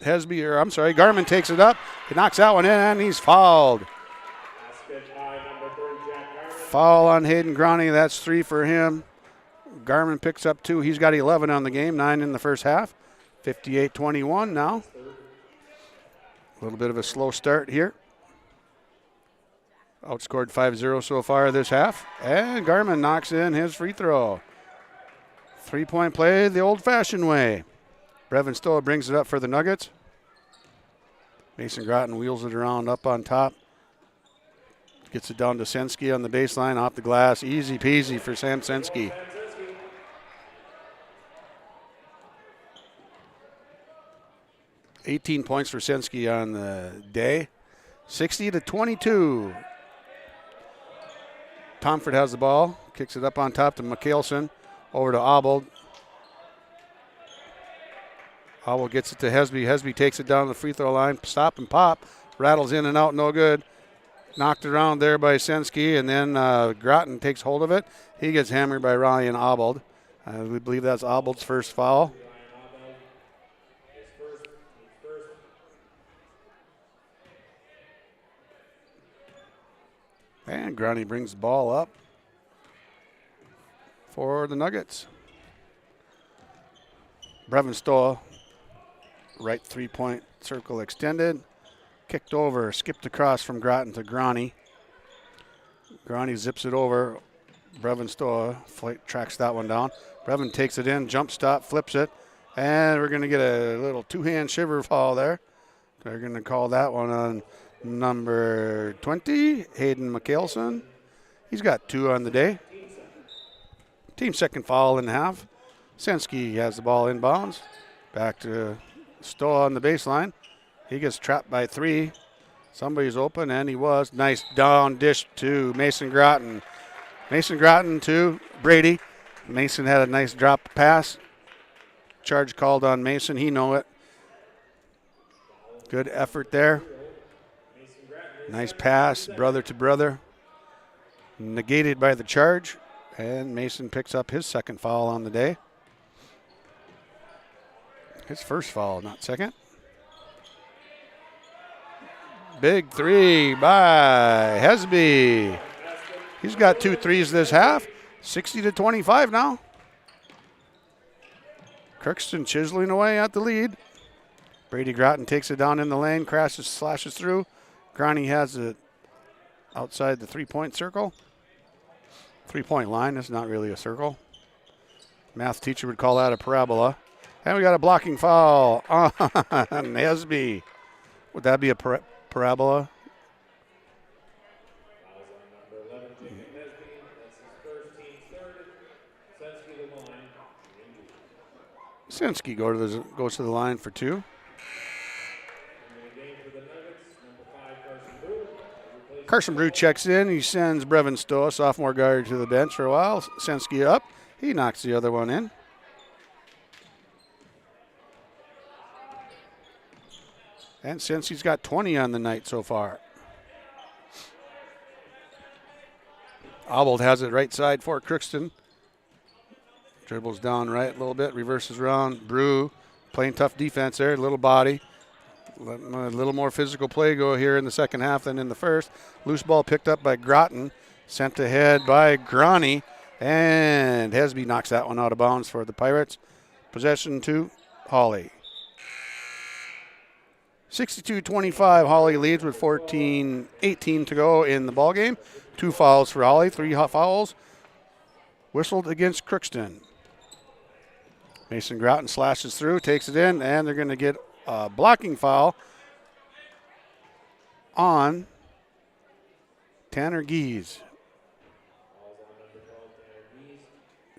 Garman takes it up. He knocks that one in, and he's fouled. Foul on Hayden Groney. That's 3 for him. Garman picks up 2. He's got 11 on the game, 9 in the first half. 58-21 now. A little bit of a slow start here. Outscored 5-0 so far this half. And Garman knocks in his free throw. 3-point play the old-fashioned way. Brevin Stoll brings it up for the Nuggets. Mason Groton wheels it around up on top. Gets it down to Sensky on the baseline, off the glass. Easy peasy for Sam Sensky. $18 points for Sensky on the day. 60-22. Tomford has the ball. Kicks it up on top to Mikhailson. Over to Obel. Obel gets it to Hesby. Hesby takes it down the free throw line. Stop and pop. Rattles in and out, no good. Knocked around there by Sensky, and then Groton takes hold of it. He gets hammered by Ryan Obel. We believe that's Obel's first foul. And Growney brings the ball up for the Nuggets. Brevin Stoll, right 3-point circle extended. Kicked over, skipped across from Groton to Growney. Growney zips it over. Brevin Stoll tracks that one down. Brevin takes it in, jump stop, flips it. And we're going to get a little two-hand shiver foul there. They're going to call that one on number 20, Hayden Mikhailson. He's got 2 on the day. Team second foul in half. Sensky has the ball inbounds. Back to Stoll on the baseline. He gets trapped by 3. Somebody's open, and he was. Nice down dish to Mason Groton. Mason Groton to Brady. Mason had a nice drop pass. Charge called on Mason. He know it. Good effort there. Nice pass, brother to brother. Negated by the charge, and Mason picks up his second foul on the day. His first foul, not second. Big 3 by Hesby. He's got 2 threes this half. 60-25 now. Crookston chiseling away at the lead. Brady Groton takes it down in the lane, slashes through. Growney has it outside the 3-point circle. 3-point line is not really a circle. Math teacher would call that a parabola. And we got a blocking foul on Hesby. Would that be a parabola? Sensky goes to the line for 2. Carson Brew checks in. He sends Brevin Stoll, sophomore guard, to the bench for a while. Sensky up. He knocks the other one in. And Sensky's got 20 on the night so far. Obel has it right side for Crookston. Dribbles down right a little bit, reverses around. Brew playing tough defense there, little body. A little more physical play go here in the second half than in the first. Loose ball picked up by Groton, sent ahead by Growney, and Hesby knocks that one out of bounds for the Pirates. Possession to Hawley. 62-25, Hawley leads with 14-18 to go in the ballgame. 2 fouls for Hawley, 3 fouls whistled against Crookston. Mason Groton slashes through, takes it in, and they're going to get a blocking foul on Tanner Gies.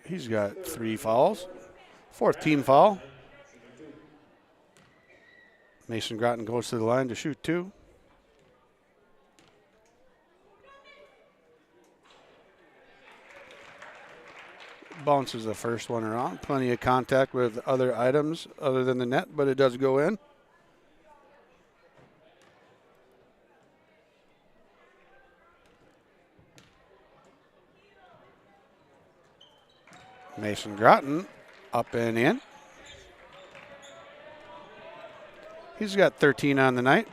He's got 3 fouls. 4th team foul. Mason Groton goes to the line to shoot 2. Bounces the first one around. Plenty of contact with other items other than the net, but it does go in. Mason Groton up and in. He's got 13 on the night.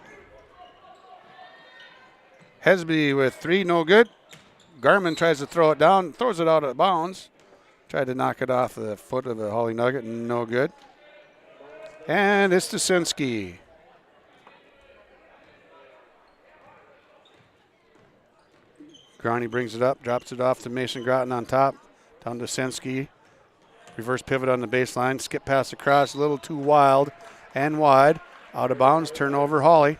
Hesby with 3, no good. Garmin tries to throw it down, throws it out of bounds. Tried to knock it off the foot of the Hawley Nugget, no good. And it's Tusinski. Groney brings it up, drops it off to Mason Groton on top. Down to Tusinski. Reverse pivot on the baseline. Skip pass across, a little too wild and wide. Out of bounds, turnover Hawley.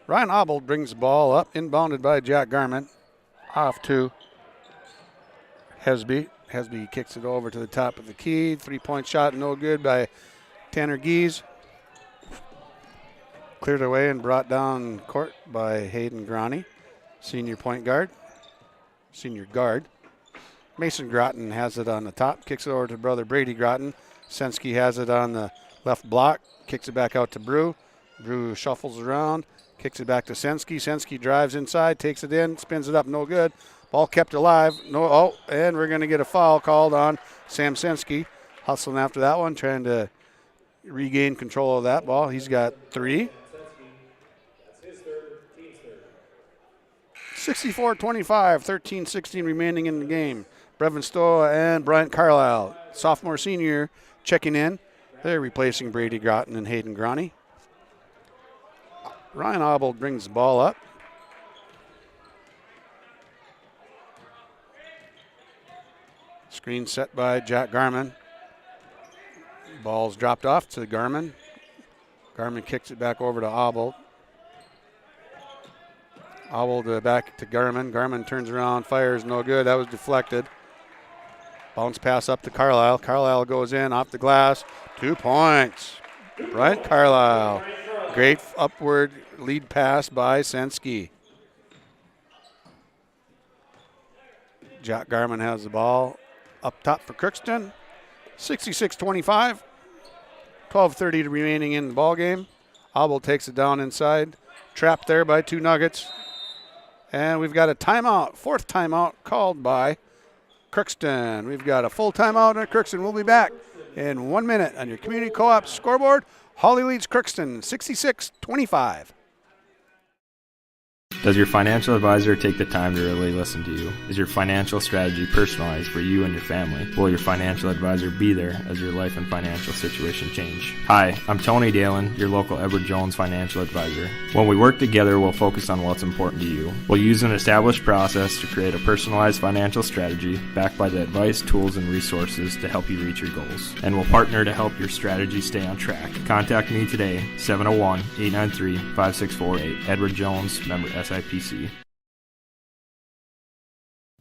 Ryan Obel brings the ball up, inbounded by Jack Garman. Off to Hesby. Hesby kicks it over to the top of the key. 3-point shot, no good by Tanner Gies. Cleared away and brought down court by Hayden Groney, senior guard. Mason Groton has it on the top, kicks it over to brother Brady Groton. Sensky has it on the left block, kicks it back out to Brew. Brew shuffles around, kicks it back to Sensky. Sensky drives inside, takes it in, spins it up, no good. Ball kept alive. And we're going to get a foul called on Sam Sensky. Hustling after that one, trying to regain control of that ball. He's got 3. 64-25, 13-16 remaining in the game. Brevin Stoa and Bryant Carlisle, sophomore, senior, checking in. They're replacing Brady Groton and Hayden Groney. Ryan Obel brings the ball up. Screen set by Jack Garman. Ball's dropped off to Garman. Garman kicks it back over to Obel. Obel back to Garman. Garman turns around, fires, no good. That was deflected. Bounce pass up to Carlisle. Carlisle goes in off the glass. 2 points. Bryant Carlisle. Great upward lead pass by Sensky. Jack Garman has the ball up top for Crookston. 66-25. 12:30 remaining in the ball game. Obel takes it down inside. Trapped there by 2 Nuggets. And we've got a timeout, 4th timeout called by Crookston. We've got a full timeout at Crookston. We'll be back in 1 minute on your community co-op scoreboard. Hawley leads Crookston 66-25. Does your financial advisor take the time to really listen to you? Is your financial strategy personalized for you and your family? Will your financial advisor be there as your life and financial situation change? Hi, I'm Tony Dalen, your local Edward Jones financial advisor. When we work together, we'll focus on what's important to you. We'll use an established process to create a personalized financial strategy backed by the advice, tools, and resources to help you reach your goals. And we'll partner to help your strategy stay on track. Contact me today, 701-893-5648. Edward Jones, member SIPC.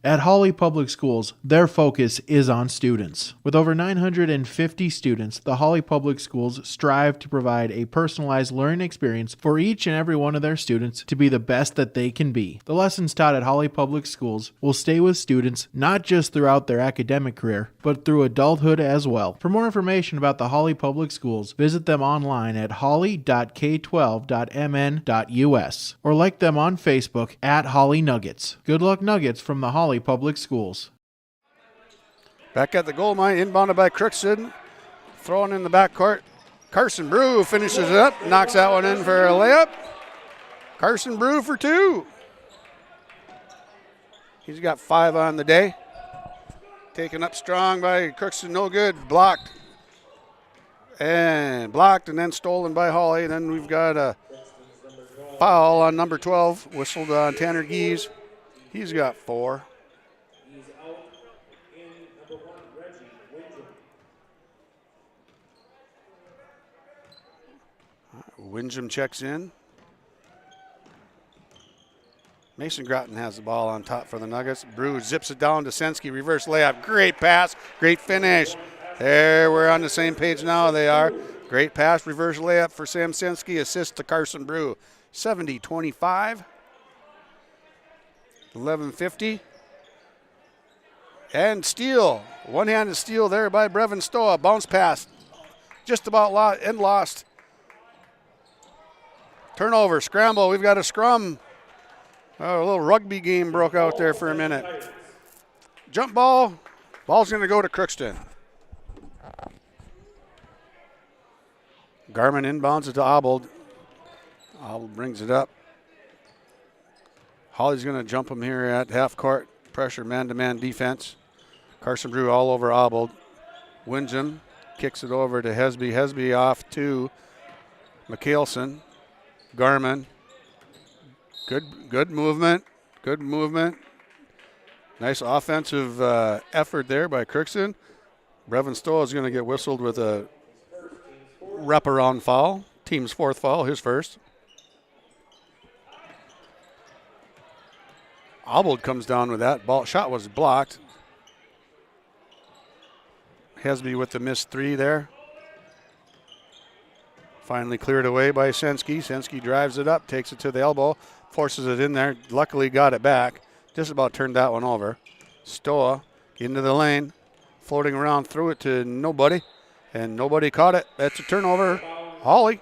At Hawley Public Schools, their focus is on students. With over 950 students, the Hawley Public Schools strive to provide a personalized learning experience for each and every one of their students to be the best that they can be. The lessons taught at Hawley Public Schools will stay with students not just throughout their academic career, but through adulthood as well. For more information about the Hawley Public Schools, visit them online at hawley.k12.mn.us or like them on Facebook at Hawley Nuggets. Good luck, Nuggets, from the Hawley Public Schools. Back at the goal line, inbounded by Crookston. Throwing in the backcourt. Carson Brew finishes it up, knocks that one in for a layup. Carson Brew for 2. He's got 5 on the day. Taken up strong by Crookston, no good. Blocked and then stolen by Hawley. And then we've got a foul on number 12, whistled on Tanner Gies. He's got 4. Windham checks in. Mason Groton has the ball on top for the Nuggets. Brew zips it down to Sensky. Reverse layup. Great pass. Great finish. There, we're on the same page now. They are. Great pass. Reverse layup for Sam Sensky. Assist to Carson Brew. 70-25. 11:50. And steal. One-handed steal there by Brevin Stoa. Bounce pass. Just about lost. Turnover. Scramble. We've got a scrum. Oh, a little rugby game broke out there for a minute. Jump ball. Ball's going to go to Crookston. Garmin inbounds it to Obbold. Obbold brings it up. Hawley's going to jump him here at half court. Pressure, man-to-man defense. Carson Brew all over Obbold. Windjam kicks it over to Hesby. Hesby off to McKailson. Garmin. Good movement. Good movement. Nice offensive effort there by Crookston. Brevin Stoll is going to get whistled with a wraparound foul. Team's fourth foul, his first. Obbold comes down with that. Ball shot was blocked. Hesby with the missed three there. Finally cleared away by Sensky. Sensky drives it up, takes it to the elbow, forces it in there. Luckily got it back. Just about turned that one over. Stoa into the lane, floating around, threw it to nobody, and nobody caught it. That's a turnover. Hawley.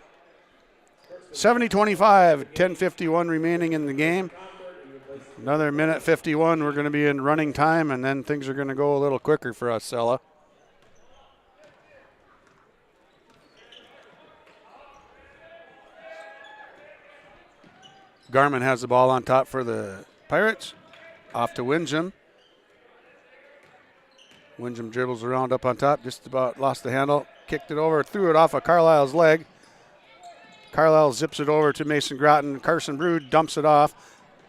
70-25, 10:51 remaining in the game. Another minute 51. We're going to be in running time, and then things are going to go a little quicker for us, Sella. Garmin has the ball on top for the Pirates. Off to Windjam. Windjam dribbles around up on top, just about lost the handle. Kicked it over, threw it off of Carlisle's leg. Carlisle zips it over to Mason Groton. Carson Brew dumps it off.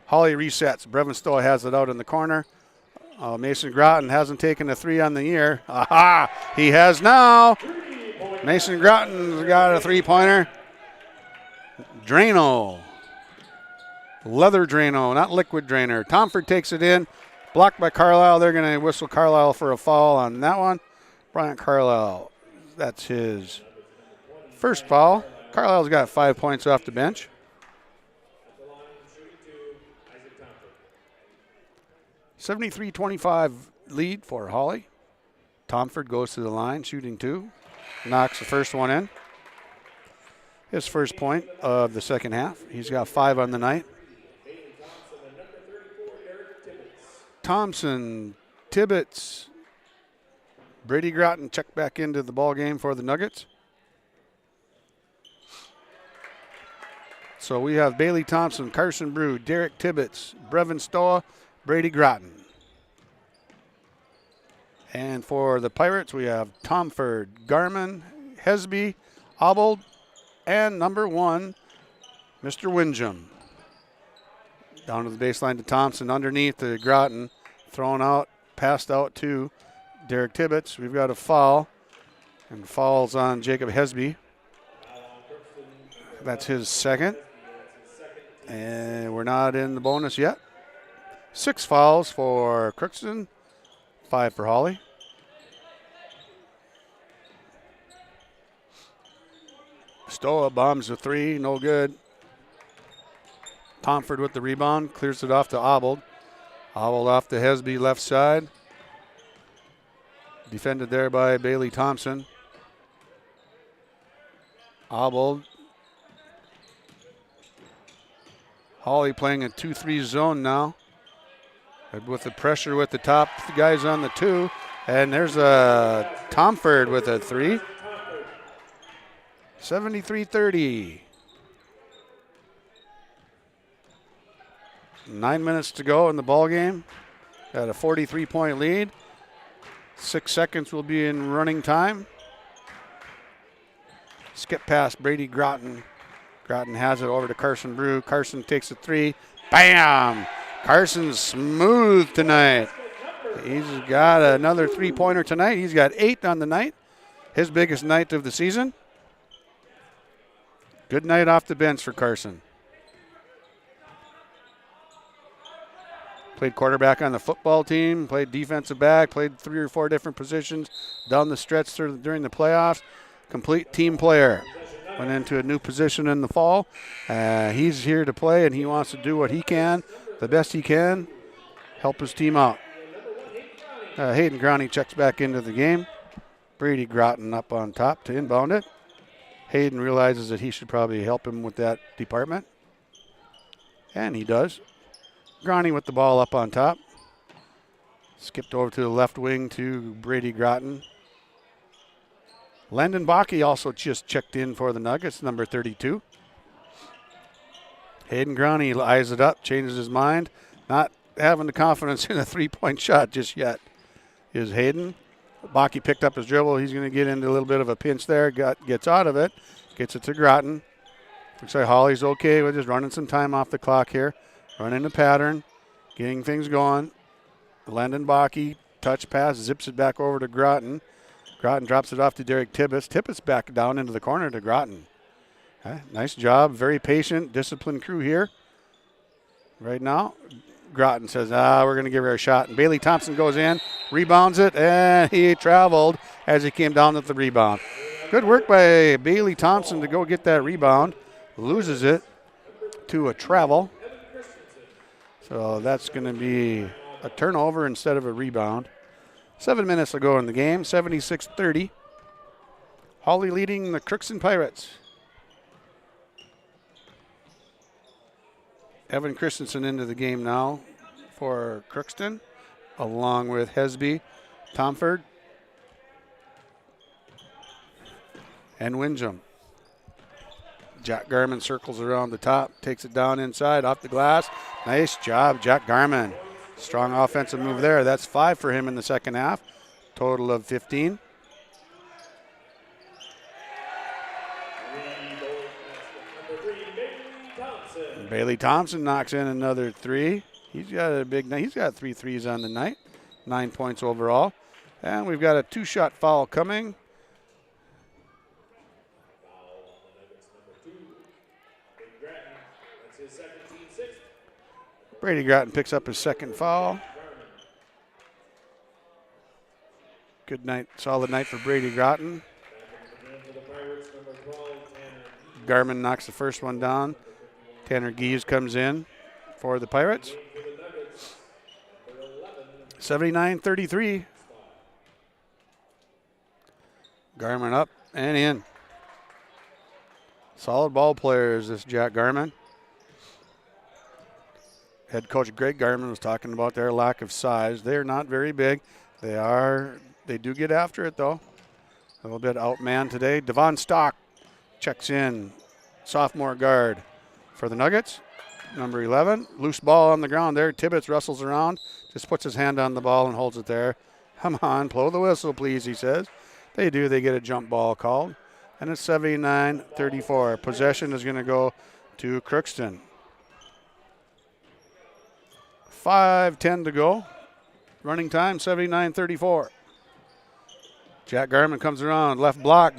Hawley resets. Brevin Stoll has it out in the corner. Mason Groton hasn't taken a three on the year. Aha! He has now. Mason Groton's got a three-pointer. Drano. Leather Drano, not liquid drainer. Tomford takes it in. Blocked by Carlisle. They're going to whistle Carlisle for a foul on that one. Brian Carlisle, that's his first foul. Carlisle's got 5 points off the bench. (73-25) lead for Hawley. Tomford goes to the line, shooting two. Knocks the first one in. His first point of the second half. He's got 5 on the night. Thompson, Tibbetts, Brady Groton check back into the ball game for the Nuggets. So we have Bailey Thompson, Carson Brew, Derek Tibbetts, Brevin Stoa, Brady Groton. And for the Pirates, we have Tomford, Garmin, Hesby, Obbold, and number 1, Mr. Windjam. Down to the baseline to Thompson, underneath to Groton. Thrown out, passed out to Derek Tibbetts. We've got a foul, and fouls on Jacob Hesby. That's his second. And we're not in the bonus yet. 6 fouls for Crookston, 5 for Hawley. Stoa bombs a 3, no good. Tomford with the rebound, clears it off to Obbold. Obbold off to Hesby, left side. Defended there by Bailey Thompson. Obbold. Hawley playing a 2-3 zone now. With the pressure with the top guys on the 2. And there's a Tomford with a 3. 73-30. 9 minutes to go in the ball game. Got a 43-point lead. 6 seconds will be in running time. Skip past Brady Groton. Groton has it over to Carson Brew. Carson takes a 3. Bam! Carson's smooth tonight. He's got another 3-pointer tonight. He's got 8 on the night. His biggest night of the season. Good night off the bench for Carson. Played quarterback on the football team, played defensive back, played 3 or 4 different positions down the stretch during the playoffs. Complete team player. Went into a new position in the fall. He's here to play, and he wants to do what he can, the best he can, help his team out. Hayden Growney checks back into the game. Brady Groton up on top to inbound it. Hayden realizes that he should probably help him with that department. And he does. Growney with the ball up on top. Skipped over to the left wing to Brady Groton. Landon Bakke also just checked in for the Nuggets, number 32. Hayden Growney eyes it up, changes his mind. Not having the confidence in a three-point shot just yet is Hayden. Bakke picked up his dribble. He's going to get into a little bit of a pinch there. Gets out of it. Gets it to Groton. Looks like Hawley's okay with just running some time off the clock here. Running the pattern. Getting things going. Landon Bakke, touch pass, zips it back over to Groton. Groton drops it off to Derek Tibbetts. Tibbetts back down into the corner to Groton. Nice job. Very patient, disciplined crew here. Right now, Groton says, we're going to give her a shot. And Bailey Thompson goes in, rebounds it, and he traveled as he came down with the rebound. Good work by Bailey Thompson to go get that rebound. Loses it to a travel. So that's going to be a turnover instead of a rebound. 7 minutes to go in the game, 76-30. Hawley leading the Crookston Pirates. Evan Christensen into the game now for Crookston, along with Hesby, Tomford, and Windjam. Jack Garman circles around the top, takes it down inside, off the glass. Nice job, Jack Garman. Strong offensive move there. That's 5 for him in the second half. Total of 15. Bailey Thompson knocks in another 3. He's got 3 threes on the night. 9 points overall. And we've got a 2-shot foul coming. Brady Groton picks up his second foul. Good night, solid night for Brady Groton. Garman knocks the first one down. Tanner Gies comes in for the Pirates. 79-33. Garman up and in. Solid ball player is this Jack Garman. Head coach Greg Garman was talking about their lack of size. They're not very big. They do get after it, though. A little bit outmanned today. Devon Stock checks in, sophomore guard for the Nuggets. Number 11. Loose ball on the ground there. Tibbetts wrestles around, just puts his hand on the ball and holds it there. Come on, blow the whistle, please, he says. They do. They get a jump ball called. And it's 79-34. Possession is going to go to Crookston. 5:10 to go. Running time, 79-34. Jack Garman comes around, left block,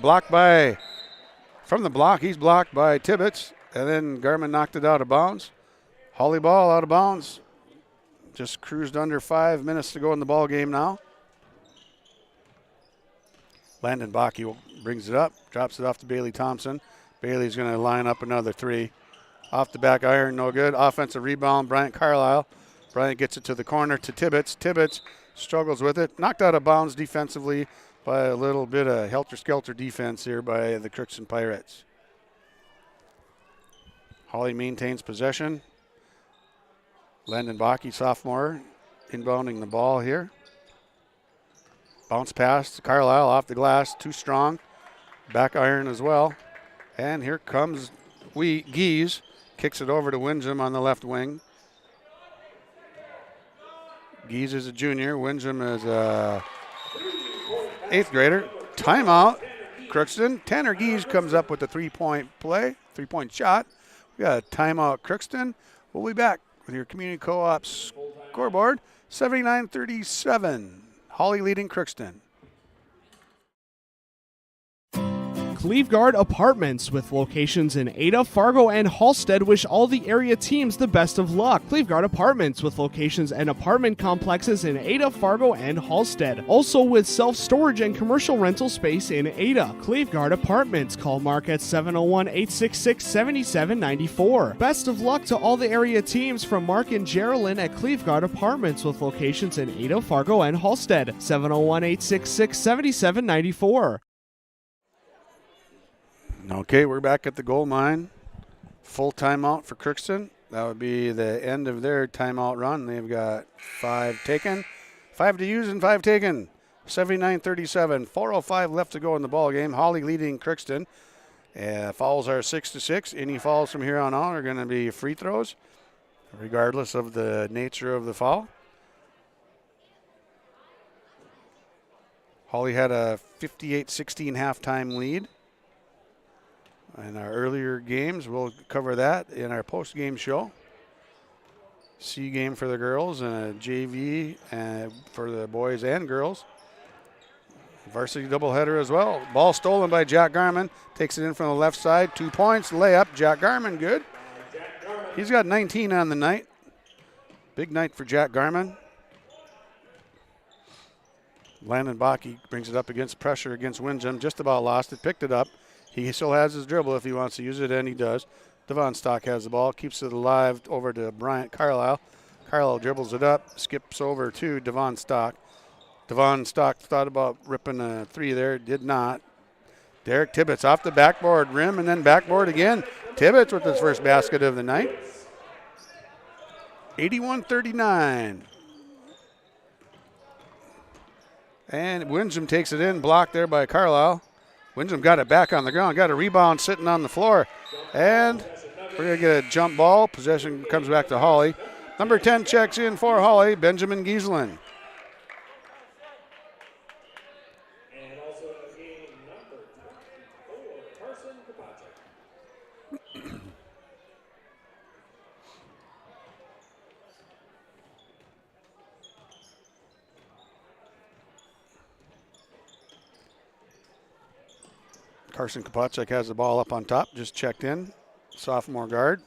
from the block, he's blocked by Tibbetts, and then Garman knocked it out of bounds. Hawley ball out of bounds. Just cruised under 5 minutes to go in the ball game now. Landon Bakke brings it up, drops it off to Bailey Thompson. Bailey's going to line up another 3. Off the back iron, no good. Offensive rebound, Bryant Carlisle. Bryant gets it to the corner to Tibbetts. Tibbetts struggles with it. Knocked out of bounds defensively by a little bit of helter-skelter defense here by the Crookston Pirates. Hawley maintains possession. Landon Bakke, sophomore, inbounding the ball here. Bounce pass to Carlisle off the glass, too strong. Back iron as well. And here comes Gies. Kicks it over to Windjam on the left wing. Gies is a junior. Windjam is a 8th grader. Timeout. Crookston. Tanner Gies comes up with a 3-point play, 3-point shot. We got a timeout, Crookston. We'll be back with your community co-op scoreboard. 79-37. Hawley leading Crookston. Cleveguard Apartments, with locations in Ada, Fargo, and Halstead, wish all the area teams the best of luck. Cleveguard Apartments, with locations and apartment complexes in Ada, Fargo, and Halstead. Also with self-storage and commercial rental space in Ada. Cleveguard Apartments. Call Mark at 701-866-7794. Best of luck to all the area teams from Mark and Geraldine at Cleveguard Apartments, with locations in Ada, Fargo, and Halstead. 701-866-7794. Okay, we're back at the gold mine. Full timeout for Crookston. That would be the end of their timeout run. They've got 5 taken, 5 to use and 5 taken. 79-37, 4:05 left to go in the ball game. Hawley leading Crookston. Fouls are 6-6. Any fouls from here on out are going to be free throws, regardless of the nature of the foul. Hawley had a 58-16 halftime lead in our earlier games. We'll cover that in our post-game show. C game for the girls and a JV for the boys and girls. Varsity doubleheader as well. Ball stolen by Jack Garman. Takes it in from the left side. 2 points. Layup. Jack Garman, good. He's got 19 on the night. Big night for Jack Garman. Landon Bakke brings it up against pressure against Windjam. Just about lost it. Picked it up. He still has his dribble if he wants to use it, and he does. Devon Stock has the ball. Keeps it alive over to Bryant Carlisle. Carlisle dribbles it up. Skips over to Devon Stock. Devon Stock thought about ripping a 3 there. Did not. Derek Tibbetts off the backboard rim and then backboard again. Tibbetts with his first basket of the night. 81-39. And Windjam takes it in, blocked there by Carlisle. Windjam got it back on the ground, got a rebound sitting on the floor. And we're going to get a jump ball. Possession comes back to Hawley. Number 10 checks in for Hawley, Benjamin Gieselin. And also in game number 24, Carson Kopacek. Carson Kopacek has the ball up on top, just checked in. Sophomore guard.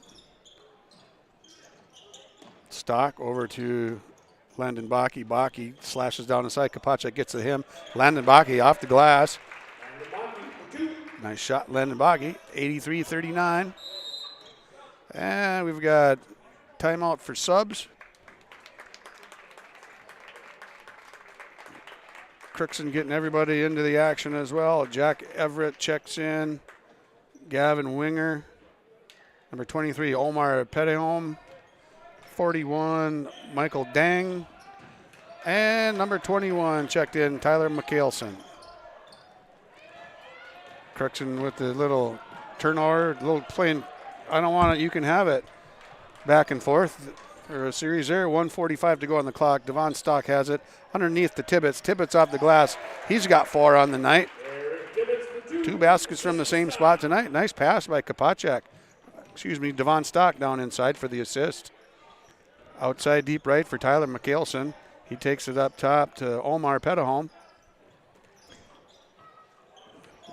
Stock over to Landon Bakke. Bakke slashes down inside. Kopacek gets to him. Landon Bakke off the glass. Nice shot, Landon Bakke. 83-39. And we've got timeout for subs. Crookston getting everybody into the action as well. Jack Everett checks in. Gavin Winger. Number 23, Omar Petehome. 41, Michael Dang. And number 21 checked in, Tyler McHaleson. Crookston with the little turnover, little playing, I don't want it, you can have it. Back and forth. For a series there, 1:45 to go on the clock. Devon Stock has it underneath the Tibbetts. Tibbetts off the glass. He's got 4 on the night. 2 baskets from the same spot tonight. Nice pass by Kopacek. Devon Stock down inside for the assist. Outside deep right for Tyler McHaleson. He takes it up top to Omar Petehome.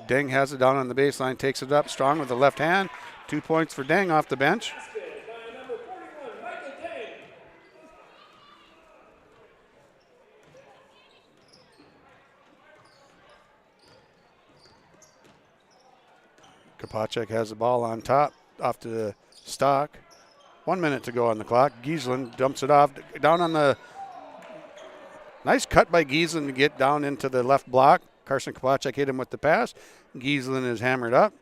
Deng has it down on the baseline, takes it up strong with the left hand. 2 points for Deng off the bench. Kopacek has the ball on top, off to the Stock. 1 minute to go on the clock. Gieselin dumps it off, down on the, nice cut by Gieselin to get down into the left block. Carson Kopacek hit him with the pass. Gieselin is hammered up.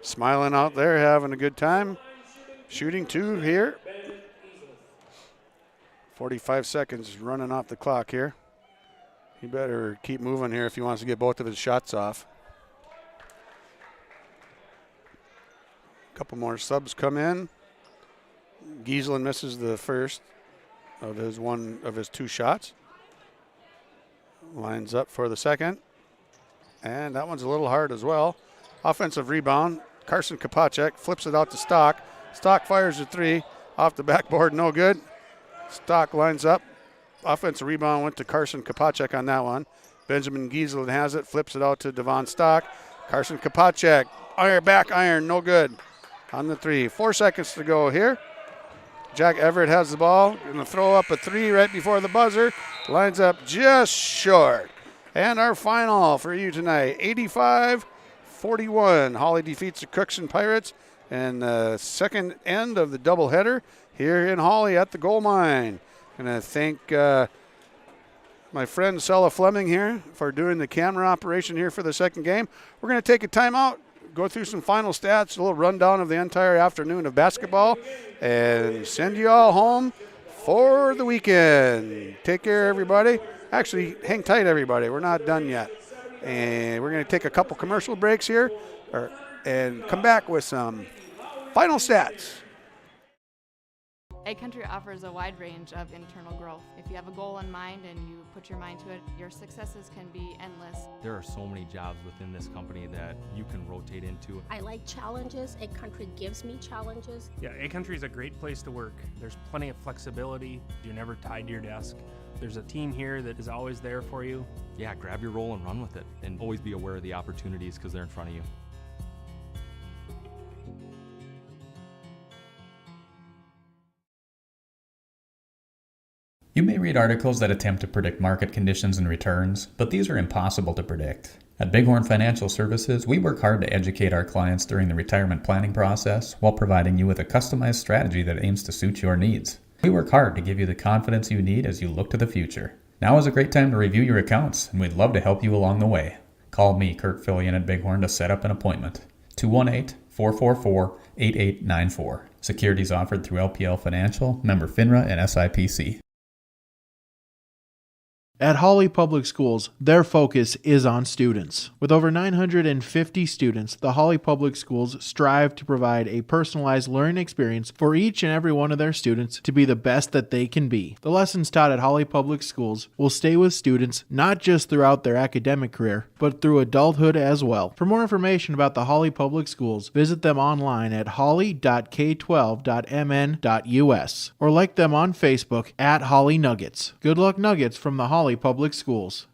Smiling out there, having a good time. Shooting 2 here. 45 seconds running off the clock here. He better keep moving here if he wants to get both of his shots off. Couple more subs come in. Gieselin misses the first of his 2 shots. Lines up for the second. And that one's a little hard as well. Offensive rebound. Carson Kopacek flips it out to Stock. Stock fires a 3. Off the backboard, no good. Stock lines up. Offensive rebound went to Carson Kopacek on that one. Benjamin Gieselin has it, flips it out to Devon Stock. Carson Kopacek, back iron, no good. On the 3. 4 seconds to go here. Jack Everett has the ball. Going to throw up a 3 right before the buzzer. Lines up just short. And our final for you tonight, 85-41. Hawley defeats the Crookston Pirates. And the second end of the doubleheader here in Hawley at the gold mine. Going to thank my friend Sella Fleming here for doing the camera operation here for the second game. We're going to take a timeout, go through some final stats, a little rundown of the entire afternoon of basketball, and send you all home for the weekend. Take care, everybody. Actually, hang tight, everybody. We're not done yet. And we're going to take a couple commercial breaks here and come back with some final stats. Ag Country offers a wide range of internal growth. If you have a goal in mind and you put your mind to it, your successes can be endless. There are so many jobs within this company that you can rotate into. I like challenges. Ag Country gives me challenges. Yeah, Ag Country is a great place to work. There's plenty of flexibility. You're never tied to your desk. There's a team here that is always there for you. Yeah, grab your role and run with it. And always be aware of the opportunities because they're in front of you. You may read articles that attempt to predict market conditions and returns, but these are impossible to predict. At Bighorn Financial Services, we work hard to educate our clients during the retirement planning process while providing you with a customized strategy that aims to suit your needs. We work hard to give you the confidence you need as you look to the future. Now is a great time to review your accounts, and we'd love to help you along the way. Call me, Kurt Fillion at Bighorn, to set up an appointment. 218-444-8894. Securities offered through LPL Financial, member FINRA and SIPC. At Hawley Public Schools, their focus is on students. With over 950 students, the Hawley Public Schools strive to provide a personalized learning experience for each and every one of their students to be the best that they can be. The lessons taught at Hawley Public Schools will stay with students not just throughout their academic career, but through adulthood as well. For more information about the Hawley Public Schools, visit them online at hawley.k12.mn.us or like them on Facebook at Hawley Nuggets. Good luck, Nuggets, from the Hawley Public Schools.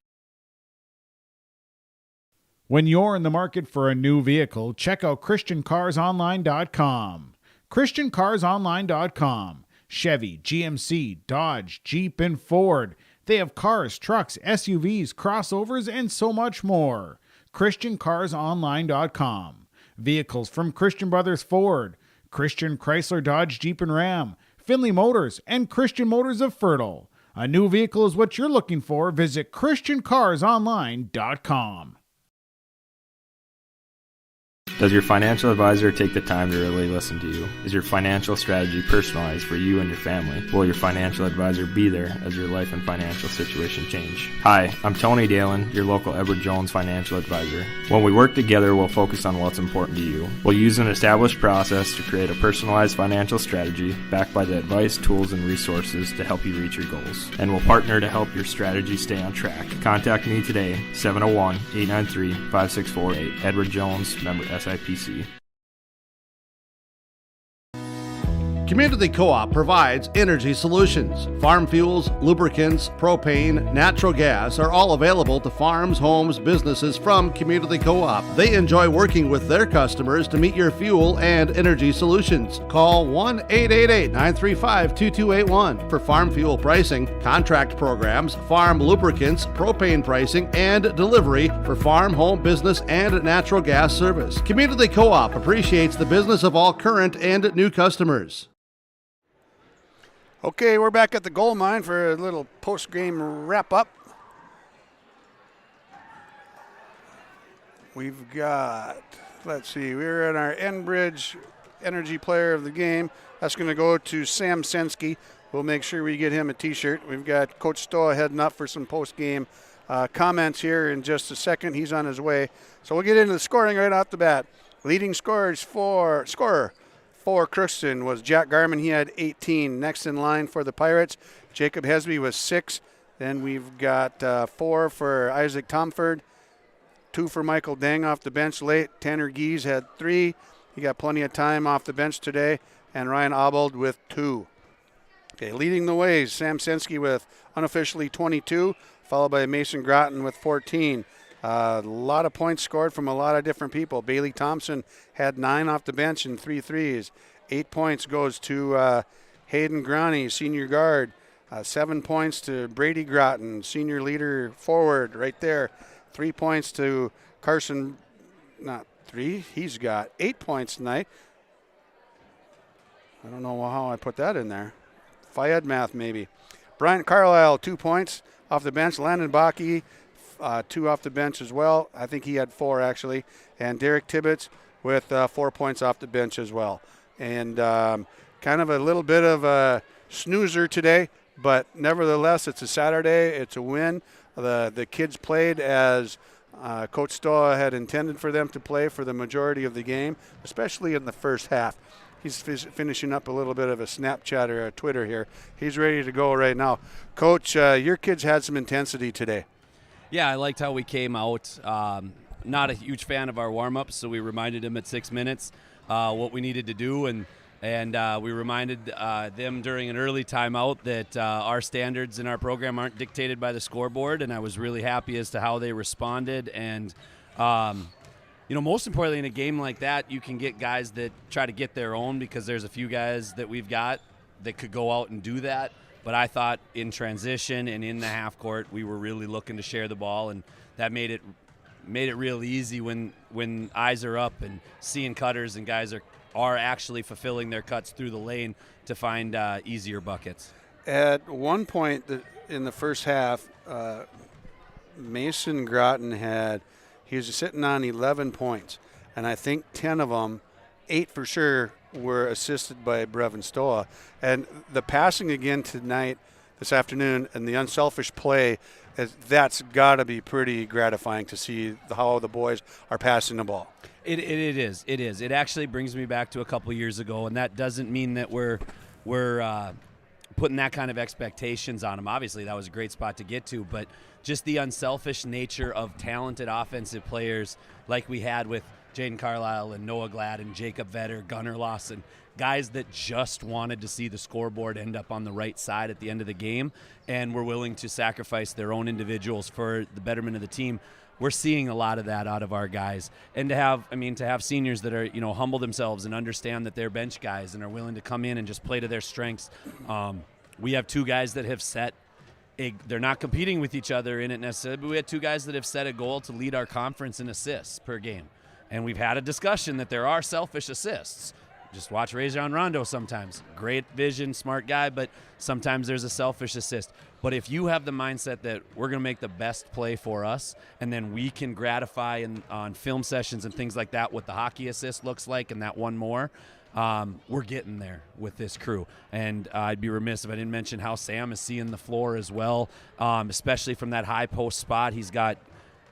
When you're in the market for a new vehicle, check out ChristianCarsOnline.com. ChristianCarsOnline.com. Chevy, GMC, Dodge, Jeep, and Ford. They have cars, trucks, SUVs, crossovers, and so much more. ChristianCarsOnline.com. Vehicles from Christian Brothers Ford, Christian Chrysler Dodge Jeep and Ram, Finley Motors, and Christian Motors of Fertile. A new vehicle is what you're looking for. Visit ChristianCarsOnline.com. Does your financial advisor take the time to really listen to you? Is your financial strategy personalized for you and your family? Will your financial advisor be there as your life and financial situation change? Hi, I'm Tony Dalen, your local Edward Jones financial advisor. When we work together, we'll focus on what's important to you. We'll use an established process to create a personalized financial strategy backed by the advice, tools, and resources to help you reach your goals. And we'll partner to help your strategy stay on track. Contact me today, 701-893-5648. Edward Jones, member SIPC. Community Co-op provides energy solutions. Farm fuels, lubricants, propane, natural gas are all available to farms, homes, businesses from Community Co-op. They enjoy working with their customers to meet your fuel and energy solutions. Call 1-888-935-2281 for farm fuel pricing, contract programs, farm lubricants, propane pricing, and delivery for farm, home, business, and natural gas service. Community Co-op appreciates the business of all current and new customers. Okay, we're back at the gold mine for a little post-game wrap-up. We've got, let's see, we're in our Enbridge Energy Player of the Game. That's going to go to Sam Sensky. We'll make sure we get him a T-shirt. We've got Coach Stoa heading up for some post-game comments here in just a second. He's on his way. So we'll get into the scoring right off the bat. Leading scorer for Crookston was Jack Garman. He had 18. Next in line for the Pirates, Jacob Hesby was 6. Then we've got 4 for Isaac Tomford, 2 for Michael Dang off the bench late. Tanner Gies had 3. He got plenty of time off the bench today. And Ryan Abold with 2. Okay, leading the way, Sam Sensky with unofficially 22, followed by Mason Groton with 14. A lot of points scored from a lot of different people. Bailey Thompson had 9 off the bench and 3 threes. 8 points goes to Hayden Groney, senior guard. 7 points to Brady Groton, senior leader forward right there. 3 points to Carson, not 3, he's got 8 points tonight. I don't know how I put that in there. Fayed math maybe. Bryant Carlisle, 2 points off the bench. Landon Bakke, 2 off the bench as well. I think he had 4 actually. And Derek Tibbetts with 4 points off the bench as well. And kind of a little bit of a snoozer today, but nevertheless, it's a Saturday. It's a win. The kids played as Coach Stoa had intended for them to play for the majority of the game, especially in the first half. He's finishing up a little bit of a Snapchat or a Twitter here. He's ready to go right now. Coach, your kids had some intensity today. Yeah, I liked how we came out. Not a huge fan of our warm-ups, so we reminded them at 6 minutes what we needed to do, and we reminded them during an early timeout that our standards in our program aren't dictated by the scoreboard, and I was really happy as to how they responded. And most importantly, in a game like that, you can get guys that try to get their own, because there's a few guys that we've got that could go out and do that. But I thought in transition and in the half court, we were really looking to share the ball, and that made it real easy when eyes are up and seeing cutters and guys are actually fulfilling their cuts through the lane to find easier buckets. At one point in the first half, Mason Groton he was sitting on 11 points, and I think 10 of them, 8 for sure, were assisted by Brevin Stoa. And the passing again tonight, this afternoon, and the unselfish play, that's got to be pretty gratifying to see how the boys are passing the ball. It is. It actually brings me back to a couple years ago, and that doesn't mean that we're putting that kind of expectations on them. Obviously, that was a great spot to get to, but just the unselfish nature of talented offensive players like we had with Jaden Carlisle and Noah Glad and Jacob Vetter, Gunnar Lawson, guys that just wanted to see the scoreboard end up on the right side at the end of the game and were willing to sacrifice their own individuals for the betterment of the team. We're seeing a lot of that out of our guys. And to have seniors that are, humble themselves and understand that they're bench guys and are willing to come in and just play to their strengths. We have 2 guys that have set they're not competing with each other in it necessarily, but we had 2 guys that have set a goal to lead our conference in assists per game. And we've had a discussion that there are selfish assists. Just watch Rajon Rondo sometimes. Great vision, smart guy, but sometimes there's a selfish assist. But if you have the mindset that we're going to make the best play for us, and then we can gratify on film sessions and things like that what the hockey assist looks like and that one more, we're getting there with this crew. And I'd be remiss if I didn't mention how Sam is seeing the floor as well, especially from that high post spot. He's got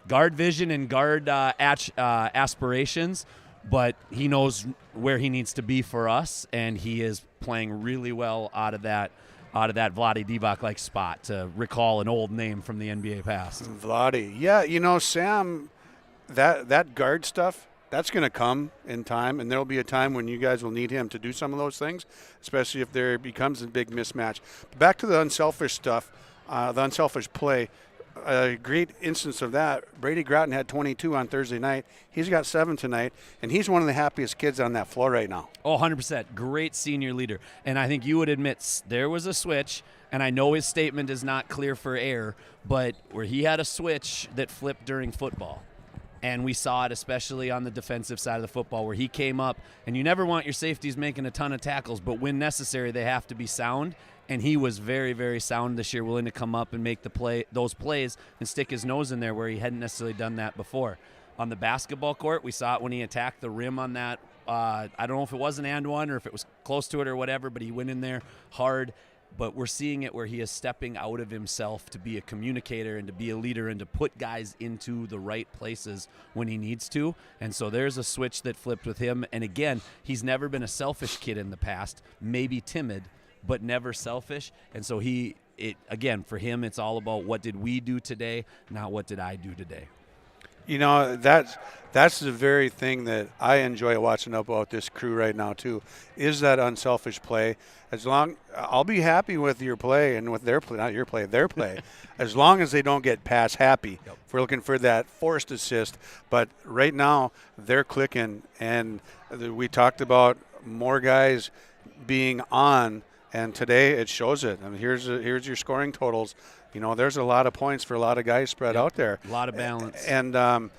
guard vision and guard aspirations, but he knows where he needs to be for us, and he is playing really well out of that Vlade Divac-like spot, to recall an old name from the NBA past. Vlade. Yeah, Sam, that guard stuff, that's going to come in time, and there will be a time when you guys will need him to do some of those things, especially if there becomes a big mismatch. Back to the unselfish stuff, the unselfish play. A great instance of that, Brady Groton had 22 on Thursday night. He's got 7 tonight, and he's one of the happiest kids on that floor right now. Oh, 100%. Great senior leader. And I think you would admit there was a switch, and I know his statement is not clear for air, but where he had a switch that flipped during football. And we saw it especially on the defensive side of the football, where he came up, and you never want your safeties making a ton of tackles, but when necessary, they have to be sound. And he was very, very sound this year, willing to come up and make those plays and stick his nose in there where he hadn't necessarily done that before. On the basketball court, we saw it when he attacked the rim on that. I don't know if it was an and one or if it was close to it or whatever, but he went in there hard. But we're seeing it where he is stepping out of himself to be a communicator and to be a leader and to put guys into the right places when he needs to. And so there's a switch that flipped with him. And again, he's never been a selfish kid in the past, maybe timid, but never selfish. And so again, for him, it's all about what did we do today, not what did I do today. That's the very thing that I enjoy watching about this crew right now too, is that unselfish play. I'll be happy with your play and with their play, not your play, their play, as long as they don't get pass happy. Yep. If we're looking for that forced assist, but right now they're clicking, and we talked about more guys being on, and today it shows it. I mean, here's your scoring totals. There's a lot of points for a lot of guys spread out there. A lot of balance. And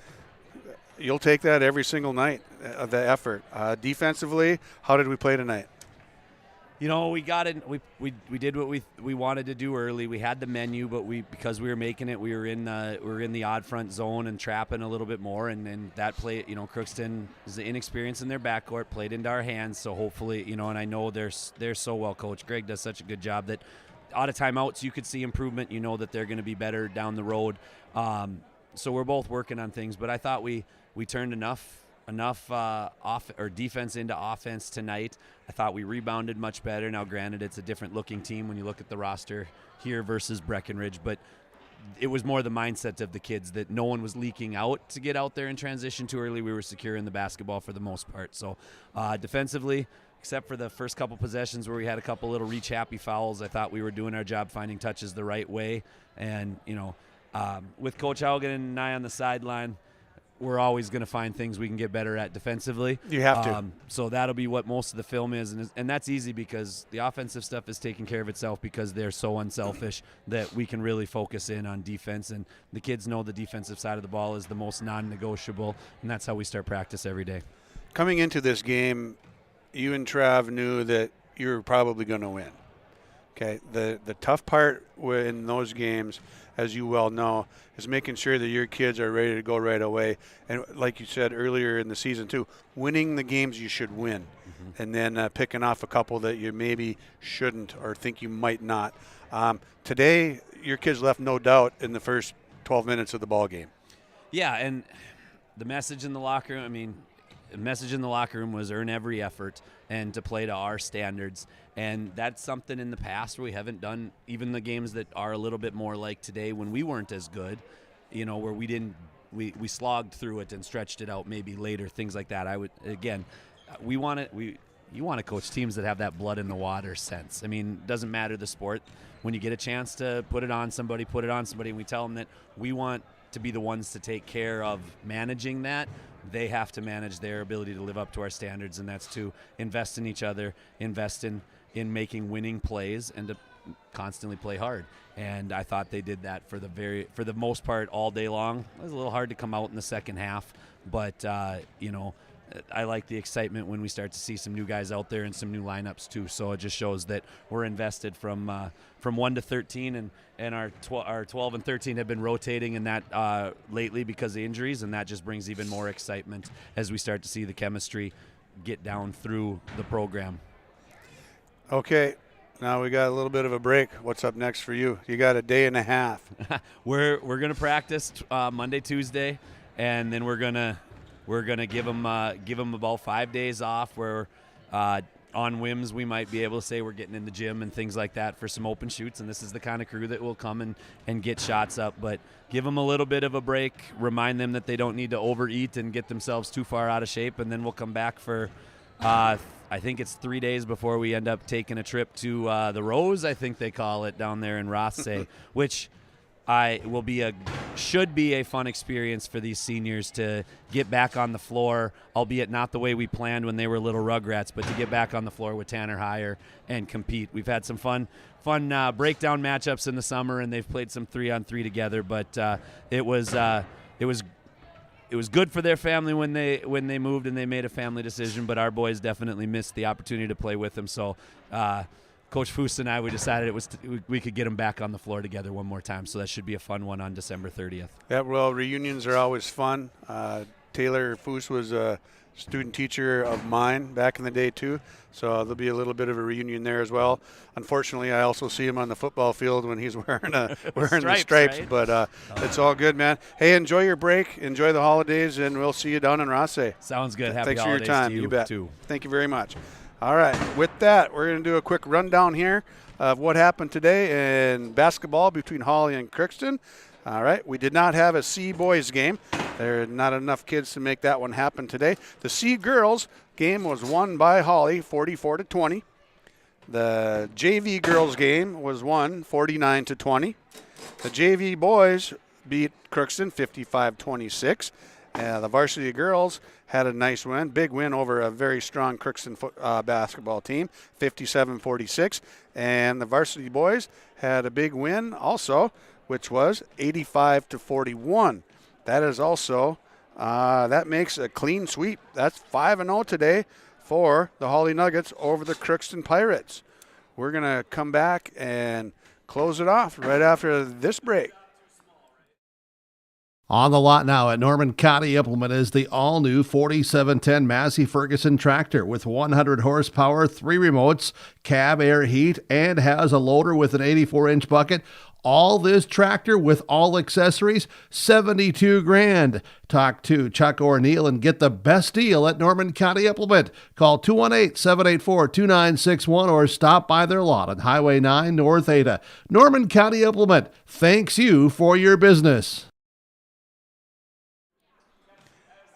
you'll take that every single night, the effort. Defensively, how did we play tonight? We got it. We did what we wanted to do early. We had the menu, but because we were making it, we were in the odd front zone and trapping a little bit more. And that play, Crookston is inexperienced in their backcourt, played into our hands. So hopefully, and I know they're so well coached. Greg does such a good job that out of timeouts you could see improvement. That they're going to be better down the road. So we're both working on things, but I thought we turned enough defense into offense tonight. I thought we rebounded much better. Now, granted, it's a different looking team when you look at the roster here versus Breckenridge, but it was more the mindset of the kids that no one was leaking out to get out there and transition too early. We were secure in the basketball for the most part. So defensively, except for the first couple possessions where we had a couple little reach happy fouls, I thought we were doing our job finding touches the right way. And, with Coach Haugen and I on the sideline, we're always going to find things we can get better at defensively. You have to. So that'll be what most of the film is. And that's easy because the offensive stuff is taking care of itself because they're so unselfish that we can really focus in on defense. And the kids know the defensive side of the ball is the most non-negotiable, and that's how we start practice every day. Coming into this game, you and Trav knew that you were probably going to win. Okay, the tough part in those games, as you well know, is making sure that your kids are ready to go right away. And like you said earlier in the season too, winning the games you should win, and then picking off a couple that you maybe shouldn't or think you might not. Today, your kids left no doubt in the first 12 minutes of the ball game. Yeah, and the message in the locker room, was earn every effort and to play to our standards. And that's something in the past where we haven't done, even the games that are a little bit more like today when we weren't as good, where we slogged through it and stretched it out maybe later, things like that. You want to coach teams that have that blood in the water sense. It doesn't matter the sport. When you get a chance to put it on somebody, and we tell them that we want to be the ones to take care of managing that. They have to manage their ability to live up to our standards, and that's to invest in each other, invest in making winning plays, and to constantly play hard. And I thought they did that for the most part all day long. It was a little hard to come out in the second half, but I like the excitement when we start to see some new guys out there and some new lineups too. So it just shows that we're invested from 1 to 13, and our 12 and 13 have been rotating in that lately because of injuries, and that just brings even more excitement as we start to see the chemistry get down through the program. Okay, now we got a little bit of a break. What's up next for you? You got a day and a half. We're gonna practice Monday, Tuesday, and then we're gonna give them about 5 days off where on whims we might be able to say we're getting in the gym and things like that for some open shoots, and this is the kind of crew that will come and get shots up. But give them a little bit of a break, remind them that they don't need to overeat and get themselves too far out of shape, and then we'll come back for I think it's 3 days before we end up taking a trip to the Rose, I think they call it, down there in Rothsay, which should be a fun experience for these seniors to get back on the floor, albeit not the way we planned when they were little rugrats, but to get back on the floor with Tanner Heyer and compete. We've had some fun breakdown matchups in the summer, and they've played some 3-on-3 together, but it was good for their family when they moved and they made a family decision, but our boys definitely missed the opportunity to play with them. So Coach Foose and I, we decided we could get them back on the floor together one more time. So that should be a fun one on December 30th. Yeah, well, reunions are always fun. Taylor Foose was a student teacher of mine back in the day too, so there'll be a little bit of a reunion there as well. Unfortunately, I also see him on the football field when he's wearing the stripes, right? But it's all good, man. Hey, enjoy your break, enjoy the holidays, and we'll see you down in Rothsay. Sounds good. Happy Thanks holidays for your time. to you bet. too. Thank you very much. All right, with that, we're going to do a quick rundown here of what happened today in basketball between Hawley and Crookston. All right, we did not have a C boys game There are not enough kids to make that one happen today. The C girls game was won by Hawley, 44-20. The JV girls game was won 49-20. The JV boys beat Crookston 55-26. The varsity girls had a nice win, big win over a very strong Crookston basketball team, 57-46. And the varsity boys had a big win also, which was 85-41. That is also, that makes a clean sweep. That's 5-0 today for the Hawley Nuggets over the Crookston Pirates. We're going to come back and close it off right after this break. On the lot now at Norman County Implement is the all-new 4710 Massey Ferguson tractor with 100 horsepower, 3 remotes, cab air heat, and has a loader with an 84-inch bucket. All this tractor with all accessories, $72,000. Talk to Chuck O'Neill and get the best deal at Norman County Implement. Call 218-784-2961 or stop by their lot on Highway 9 North Ada. Norman County Implement thanks you for your business.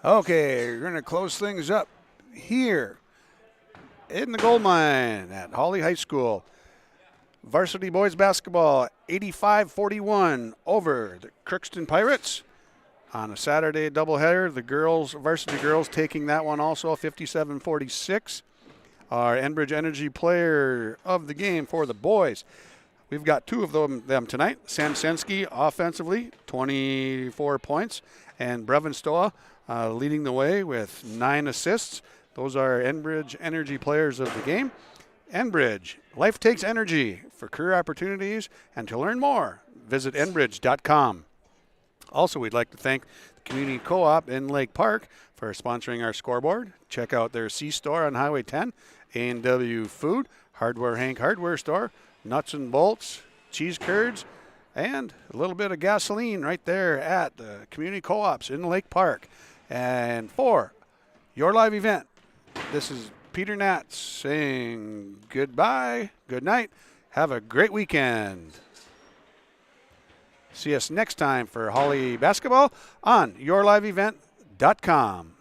Okay, we're going to close things up here in the gold mine at Hawley High School. Varsity boys basketball, 85-41 over the Crookston Pirates. On a Saturday doubleheader, the varsity girls taking that one also, 57-46. Our Enbridge Energy player of the game for the boys. We've got two of them tonight. Samsensky offensively, 24 points, and Brevin Stoa leading the way with 9 assists. Those are Enbridge Energy players of the game. Enbridge, life takes energy for career opportunities, and to learn more, visit enbridge.com. Also, we'd like to thank the Community Co-op in Lake Park for sponsoring our scoreboard. Check out their C-store on Highway 10, A&W Food, Hardware Hank Hardware Store, nuts and bolts, cheese curds, and a little bit of gasoline right there at the Community Co-ops in Lake Park. And for your live event, this is Peter Natz saying goodbye, good night, have a great weekend. See us next time for Hawley basketball on yourliveevent.com.